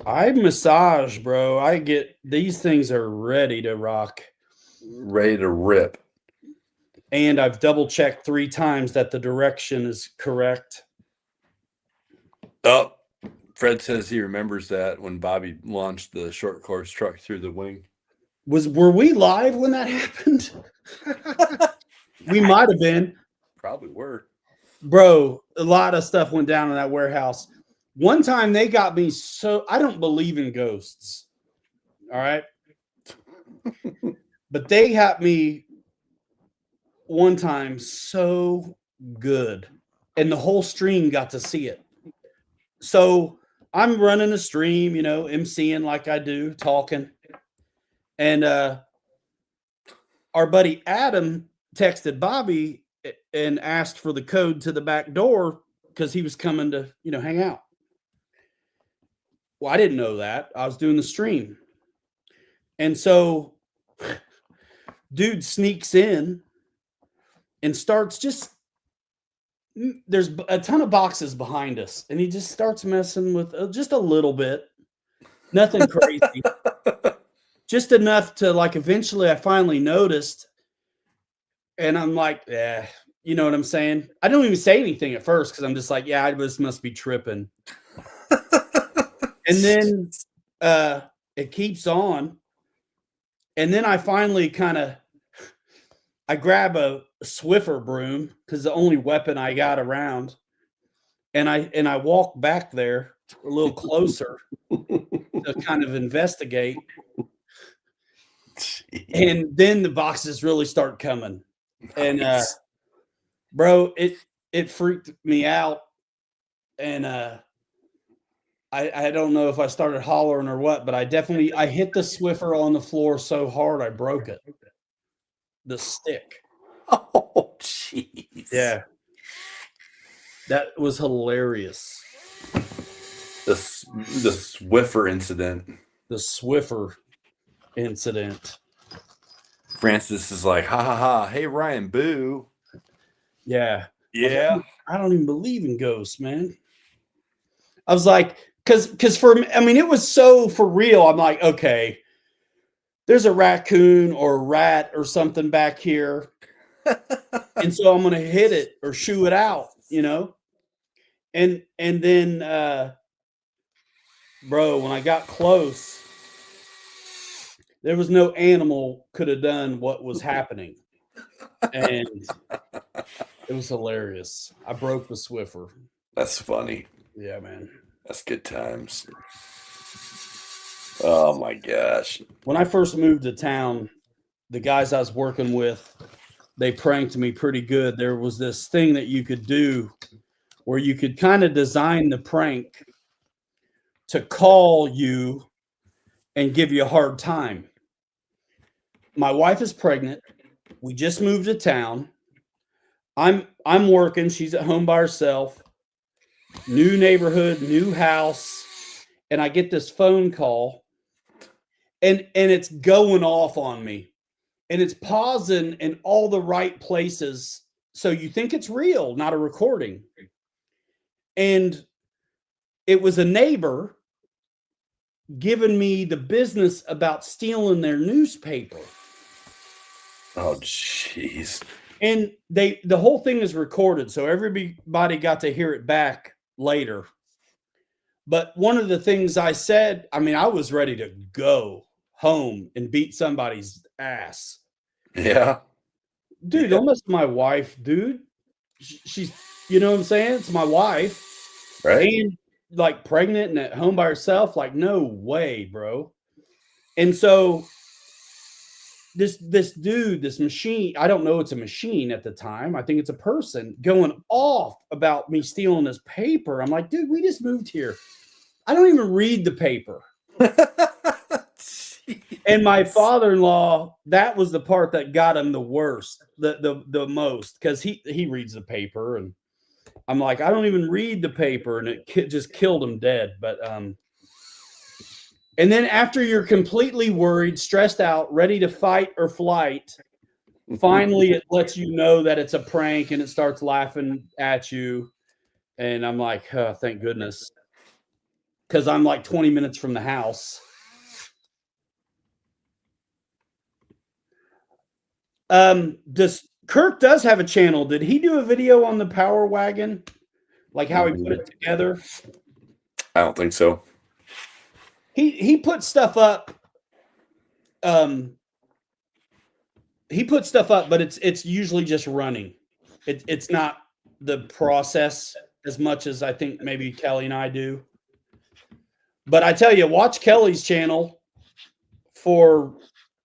Speaker 1: I massage, bro. I get these things are ready to rock.
Speaker 2: Ready to rip.
Speaker 1: And I've double checked 3 times that the direction is correct.
Speaker 2: Oh, Fred says he remembers that when Bobby launched the short course truck through the wing.
Speaker 1: Were we live when that happened? We might have been.
Speaker 2: Probably were.
Speaker 1: Bro, a lot of stuff went down in that warehouse. One time they got me so I don't believe in ghosts. All right. But they got me one time so good. And the whole stream got to see it. So I'm running a stream, emceeing like I do, talking. And our buddy Adam texted Bobby and asked for the code to the back door because he was coming to, hang out. Well, I didn't know that. I was doing the stream. And so dude sneaks in and starts there's a ton of boxes behind us. And he just starts messing with just a little bit. Nothing crazy. Just enough to eventually I finally noticed. And I'm like, yeah, you know what I'm saying? I don't even say anything at first because I'm just like, yeah, I just must be tripping. And then it keeps on. And then I finally I grab a Swiffer broom because the only weapon I got around. And I walk back there a little closer to kind of investigate.
Speaker 2: Jeez.
Speaker 1: And then the boxes really start coming. And bro, it freaked me out. And I don't know if I started hollering or what, but I hit the Swiffer on the floor so hard I broke it. The stick.
Speaker 2: Oh, jeez.
Speaker 1: Yeah. That was hilarious.
Speaker 2: The Swiffer incident.
Speaker 1: The Swiffer incident.
Speaker 2: Francis is like, ha ha ha. Hey, Ryan, boo.
Speaker 1: Yeah.
Speaker 2: Yeah.
Speaker 1: I don't even believe in ghosts, man. I was like, because for me, it was so for real. I'm like, okay, there's a raccoon or a rat or something back here. And so I'm going to hit it or shoo it out, And then, bro, when I got close, there was no animal could have done what was happening. And it was hilarious. I broke the Swiffer.
Speaker 2: That's funny.
Speaker 1: Yeah, man.
Speaker 2: That's good times. Oh my gosh.
Speaker 1: When I first moved to town, the guys I was working with, they pranked me pretty good. There was this thing that you could do where you could kind of design the prank to call you and give you a hard time. My wife is pregnant. We just moved to town. I'm working. She's at home by herself. New neighborhood, new house. And I get this phone call and it's going off on me. And it's pausing in all the right places. So you think it's real, not a recording. And it was a neighbor giving me the business about stealing their newspaper.
Speaker 2: Oh, jeez.
Speaker 1: And the whole thing is recorded, so everybody got to hear it back later. But one of the things I said, I was ready to go home and beat somebody's ass.
Speaker 2: Yeah.
Speaker 1: Dude,
Speaker 2: Yeah.
Speaker 1: don't mess with my wife, dude. She's, you know what I'm saying? It's my wife.
Speaker 2: Right.
Speaker 1: And pregnant and at home by herself. No way, bro. And so this dude, this machine, I don't know it's a machine at the time. I think it's a person going off about me stealing this paper. I'm like, dude, we just moved here. I don't even read the paper. And my father-in-law, that was the part that got him the worst, the most, because he reads the paper, and I'm like, I don't even read the paper, and it just killed him dead. But and then after you're completely worried, stressed out, ready to fight or flight, finally it lets you know that it's a prank, and it starts laughing at you, and I'm like, oh, thank goodness, because I'm like 20 minutes from the house. Kirk does have a channel. Did he do a video on the Power Wagon? Like how he put it together?
Speaker 2: I don't think so.
Speaker 1: He put stuff up. He put stuff up, but it's usually just running. It's not the process as much as I think maybe Kelly and I do. But I tell you, watch Kelly's channel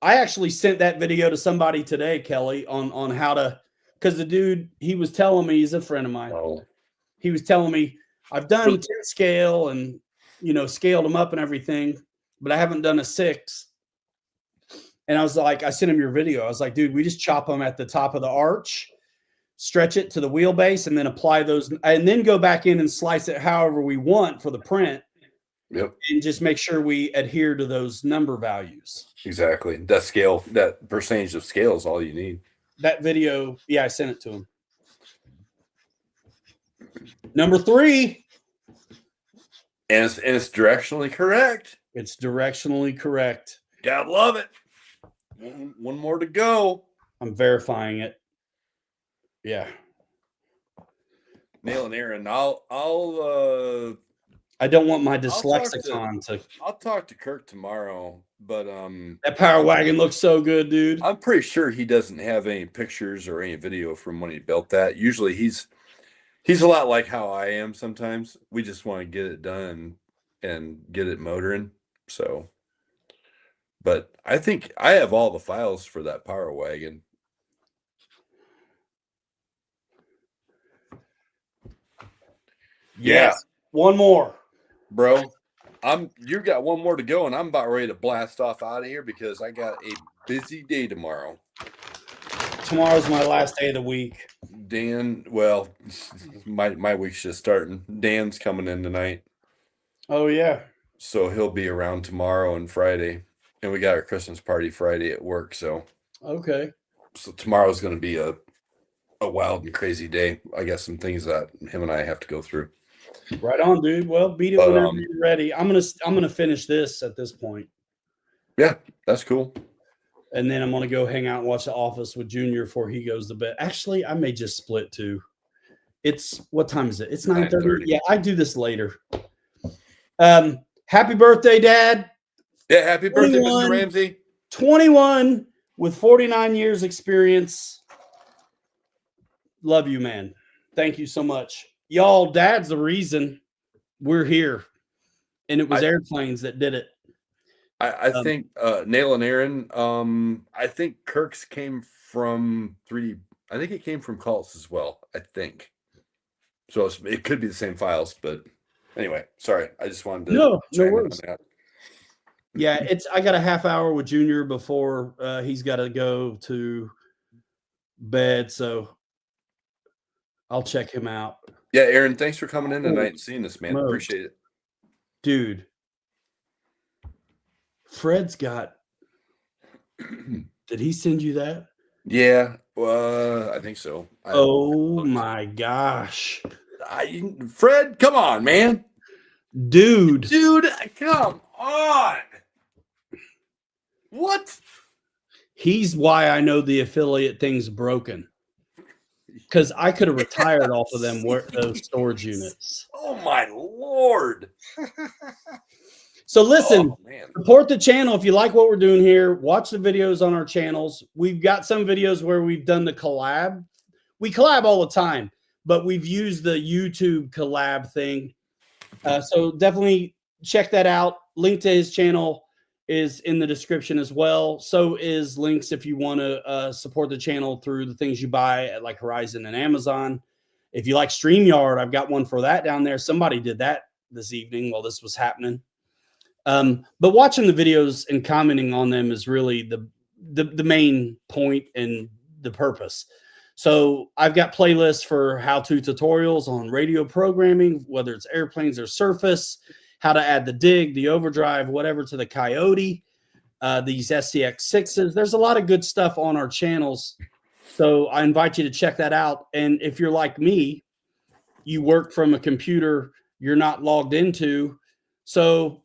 Speaker 1: I actually sent that video to somebody today, Kelly, on how to, because the dude, he was telling me, he's a friend of mine.
Speaker 2: Oh.
Speaker 1: He was telling me, I've done 10 scale and, scaled them up and everything, but I haven't done a 6. And I was like, I sent him your video. I was like, dude, we just chop them at the top of the arch, stretch it to the wheelbase, and then apply those, and then go back in and slice it however we want for the print.
Speaker 2: Yep.
Speaker 1: And just make sure we adhere to those number values.
Speaker 2: Exactly. That percentage of scale is all you need.
Speaker 1: That video, yeah, I sent it to him. Number 3.
Speaker 2: And it's directionally correct.
Speaker 1: It's directionally correct.
Speaker 2: Gotta love it. One more to go.
Speaker 1: I'm verifying it. Yeah.
Speaker 2: Nail and Aaron. I'll
Speaker 1: I don't want my dyslexicon to.
Speaker 2: I'll talk to Kirk tomorrow, but
Speaker 1: That Power Wagon looks so good, dude.
Speaker 2: I'm pretty sure he doesn't have any pictures or any video from when he built that. Usually he's a lot like how I am sometimes. We just want to get it done and get it motoring. So, but I think I have all the files for that Power Wagon.
Speaker 1: Yes. Yeah. One more.
Speaker 2: Bro, you got one more to go, and I'm about ready to blast off out of here because I got a busy day tomorrow.
Speaker 1: Tomorrow's my last day of the week.
Speaker 2: Dan, well, my week's just starting. Dan's coming in tonight.
Speaker 1: Oh, yeah.
Speaker 2: So he'll be around tomorrow and Friday. And we got our Christmas party Friday at work, so.
Speaker 1: Okay.
Speaker 2: So tomorrow's going to be a wild and crazy day. I got some things that him and I have to go through.
Speaker 1: Right on, dude. Well, beat it whenever you're ready. I'm gonna finish this at this point.
Speaker 2: Yeah, that's cool.
Speaker 1: And then I'm gonna go hang out and watch The Office with Junior before he goes to bed. Actually, I may just split too. It's what time is it? It's 9:30. Yeah, I do this later. Happy birthday, Dad.
Speaker 2: Yeah, happy birthday, Mr. Ramsey.
Speaker 1: 21 with 49 years experience. Love you, man. Thank you so much. Y'all, Dad's the reason we're here. And it was airplanes that did it.
Speaker 2: I think Nail and Aaron, I think Kirk's came from 3D. I think it came from Cults as well, I think. So it could be the same files, but anyway, sorry. I just wanted to
Speaker 1: no worries. Yeah, I got a half hour with Junior before he's got to go to bed, so I'll check him out.
Speaker 2: Yeah, Aaron, thanks for coming in tonight and seeing us, man. Appreciate it.
Speaker 1: Dude, Fred's got. Did he send you that?
Speaker 2: Yeah, I think so.
Speaker 1: Oh my gosh.
Speaker 2: Fred, come on, man.
Speaker 1: Dude,
Speaker 2: come on. What?
Speaker 1: He's why I know the affiliate thing's broken. Because I could have retired off of them those storage units.
Speaker 2: Oh my Lord.
Speaker 1: So listen, support the channel. If you like what we're doing here, watch the videos on our channels. We've got some videos where we've done the collab. We collab all the time, but we've used the YouTube collab thing. So definitely check that out. Link to his channel is in the description as well. So is links if you want to support the channel through the things you buy at like Horizon and Amazon. If you like StreamYard, I've got one for that down there. Somebody did that this evening while this was happening. But watching the videos and commenting on them is really the main point and the purpose. So I've got playlists for how-to tutorials on radio programming, whether it's airplanes or surface, how to add the dig, the overdrive, whatever to the Coyote, these SCX6s. There's a lot of good stuff on our channels. So I invite you to check that out. And if you're like me, you work from a computer you're not logged into. So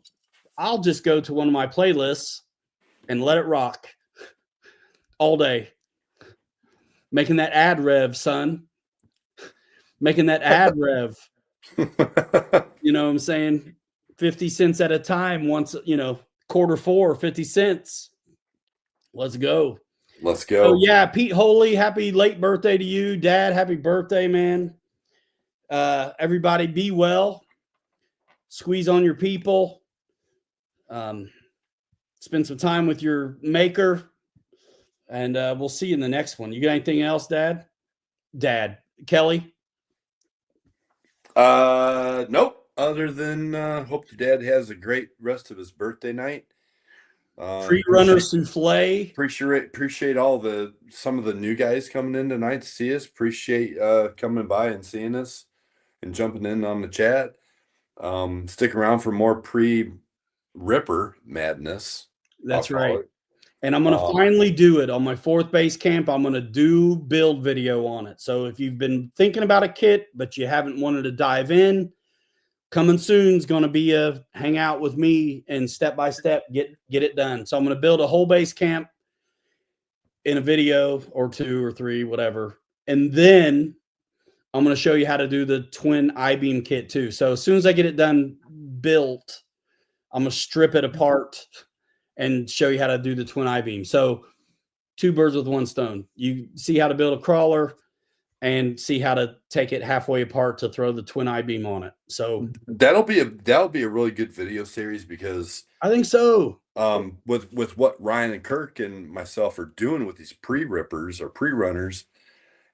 Speaker 1: I'll just go to one of my playlists and let it rock all day. Making that ad rev, son. Making that ad rev. You know what I'm saying? 50 cents at a time. Once, quarter 4, 50 cents. Let's go.
Speaker 2: Let's go.
Speaker 1: So yeah, Pete Holy, happy late birthday to you. Dad, happy birthday, man. Everybody be well. Squeeze on your people. Spend some time with your maker. And we'll see you in the next one. You got anything else, Dad? Kelly?
Speaker 2: Nope. Other than hope your dad has a great rest of his birthday night.
Speaker 1: Pre-runner souffle.
Speaker 2: Appreciate some of the new guys coming in tonight to see us. Appreciate coming by and seeing us and jumping in on the chat. Stick around for more pre-ripper madness.
Speaker 1: That's right. And I'm going to finally do it on my 4th base camp. I'm going to do build video on it. So if you've been thinking about a kit, but you haven't wanted to dive in, coming soon is going to be a hangout with me and step by step get it done. So I'm going to build a whole base camp in a video or 2 or 3, whatever. And then I'm going to show you how to do the twin I-beam kit too. So as soon as I get it done built, I'm going to strip it apart and show you how to do the twin I-beam. So 2 birds with 1 stone. You see how to build a crawler and see how to take it halfway apart to throw the twin I-beam on it. So
Speaker 2: that'll be a really good video series because
Speaker 1: I think so.
Speaker 2: With what Ryan and Kirk and myself are doing with these pre-rippers or pre-runners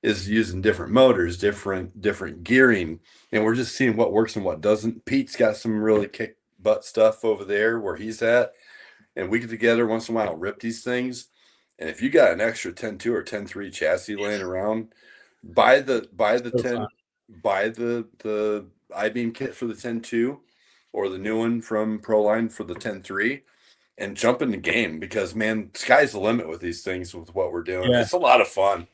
Speaker 2: is using different motors, different gearing, and we're just seeing what works and what doesn't. Pete's got some really kick butt stuff over there where he's at. And we get together once in a while, rip these things. And if you got an extra 10.2 or 10.3 chassis laying around, buy the I-beam kit for the 10.2 or the new one from Proline for the 10.3 and jump in the game because, man, sky's the limit with these things with what we're doing. Yeah. It's a lot of fun.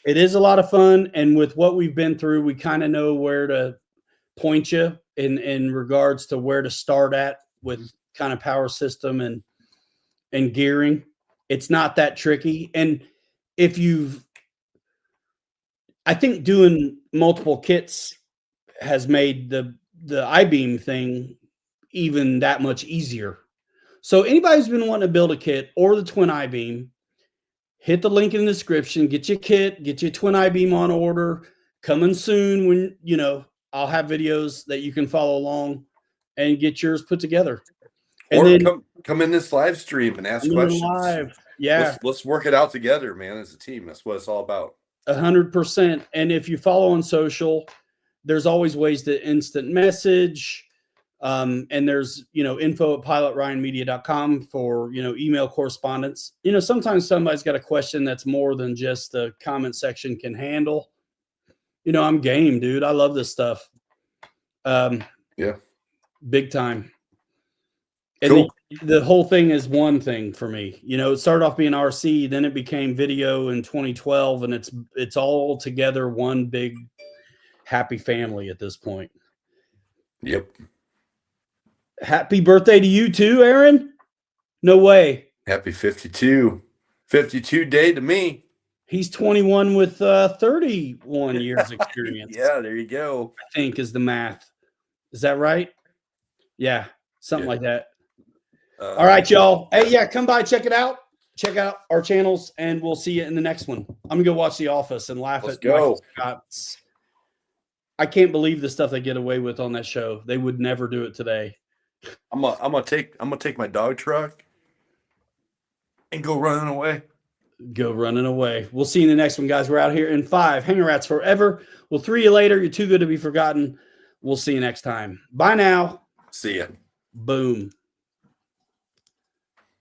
Speaker 1: It is a lot of fun. And with what we've been through, we kind of know where to point you in regards to where to start at with kind of power system and gearing. It's not that tricky. And I think doing multiple kits has made the I-beam thing even that much easier. So anybody who's been wanting to build a kit or the twin I-beam, hit the link in the description, get your kit, get your twin I-beam on order. Coming soon when, I'll have videos that you can follow along and get yours put together. And
Speaker 2: or
Speaker 1: then,
Speaker 2: come in this live stream and ask questions. Live.
Speaker 1: Yeah.
Speaker 2: Let's work it out together, man, as a team. That's what it's all about.
Speaker 1: 100%. And if you follow on social, there's always ways to instant message. And there's, info@pilotryanmedia.com for, email correspondence. Sometimes somebody's got a question that's more than just the comment section can handle. I'm game, dude. I love this stuff.
Speaker 2: Yeah. Big
Speaker 1: time. And cool. The whole thing is one thing for me. It started off being RC, then it became video in 2012, and it's all together one big happy family at this point.
Speaker 2: Yep.
Speaker 1: Happy birthday to you too, Aaron. No way.
Speaker 2: Happy 52 day to me.
Speaker 1: He's 21 with 31 years experience.
Speaker 2: Yeah, there you go.
Speaker 1: I think is the math. Is that right? Yeah, something like that. All right, y'all. Hey, yeah, come by, check it out. Check out our channels, and we'll see you in the next one. I'm gonna go watch The Office and laugh at Michael Scott's. I can't believe the stuff they get away with on that show. They would never do it today.
Speaker 2: I'm gonna take my dog truck and go running away.
Speaker 1: Go running away. We'll see you in the next one, guys. We're out here in 5. Hanger Rats forever. We'll 3 you later. You're too good to be forgotten. We'll see you next time. Bye now.
Speaker 2: See ya.
Speaker 1: Boom.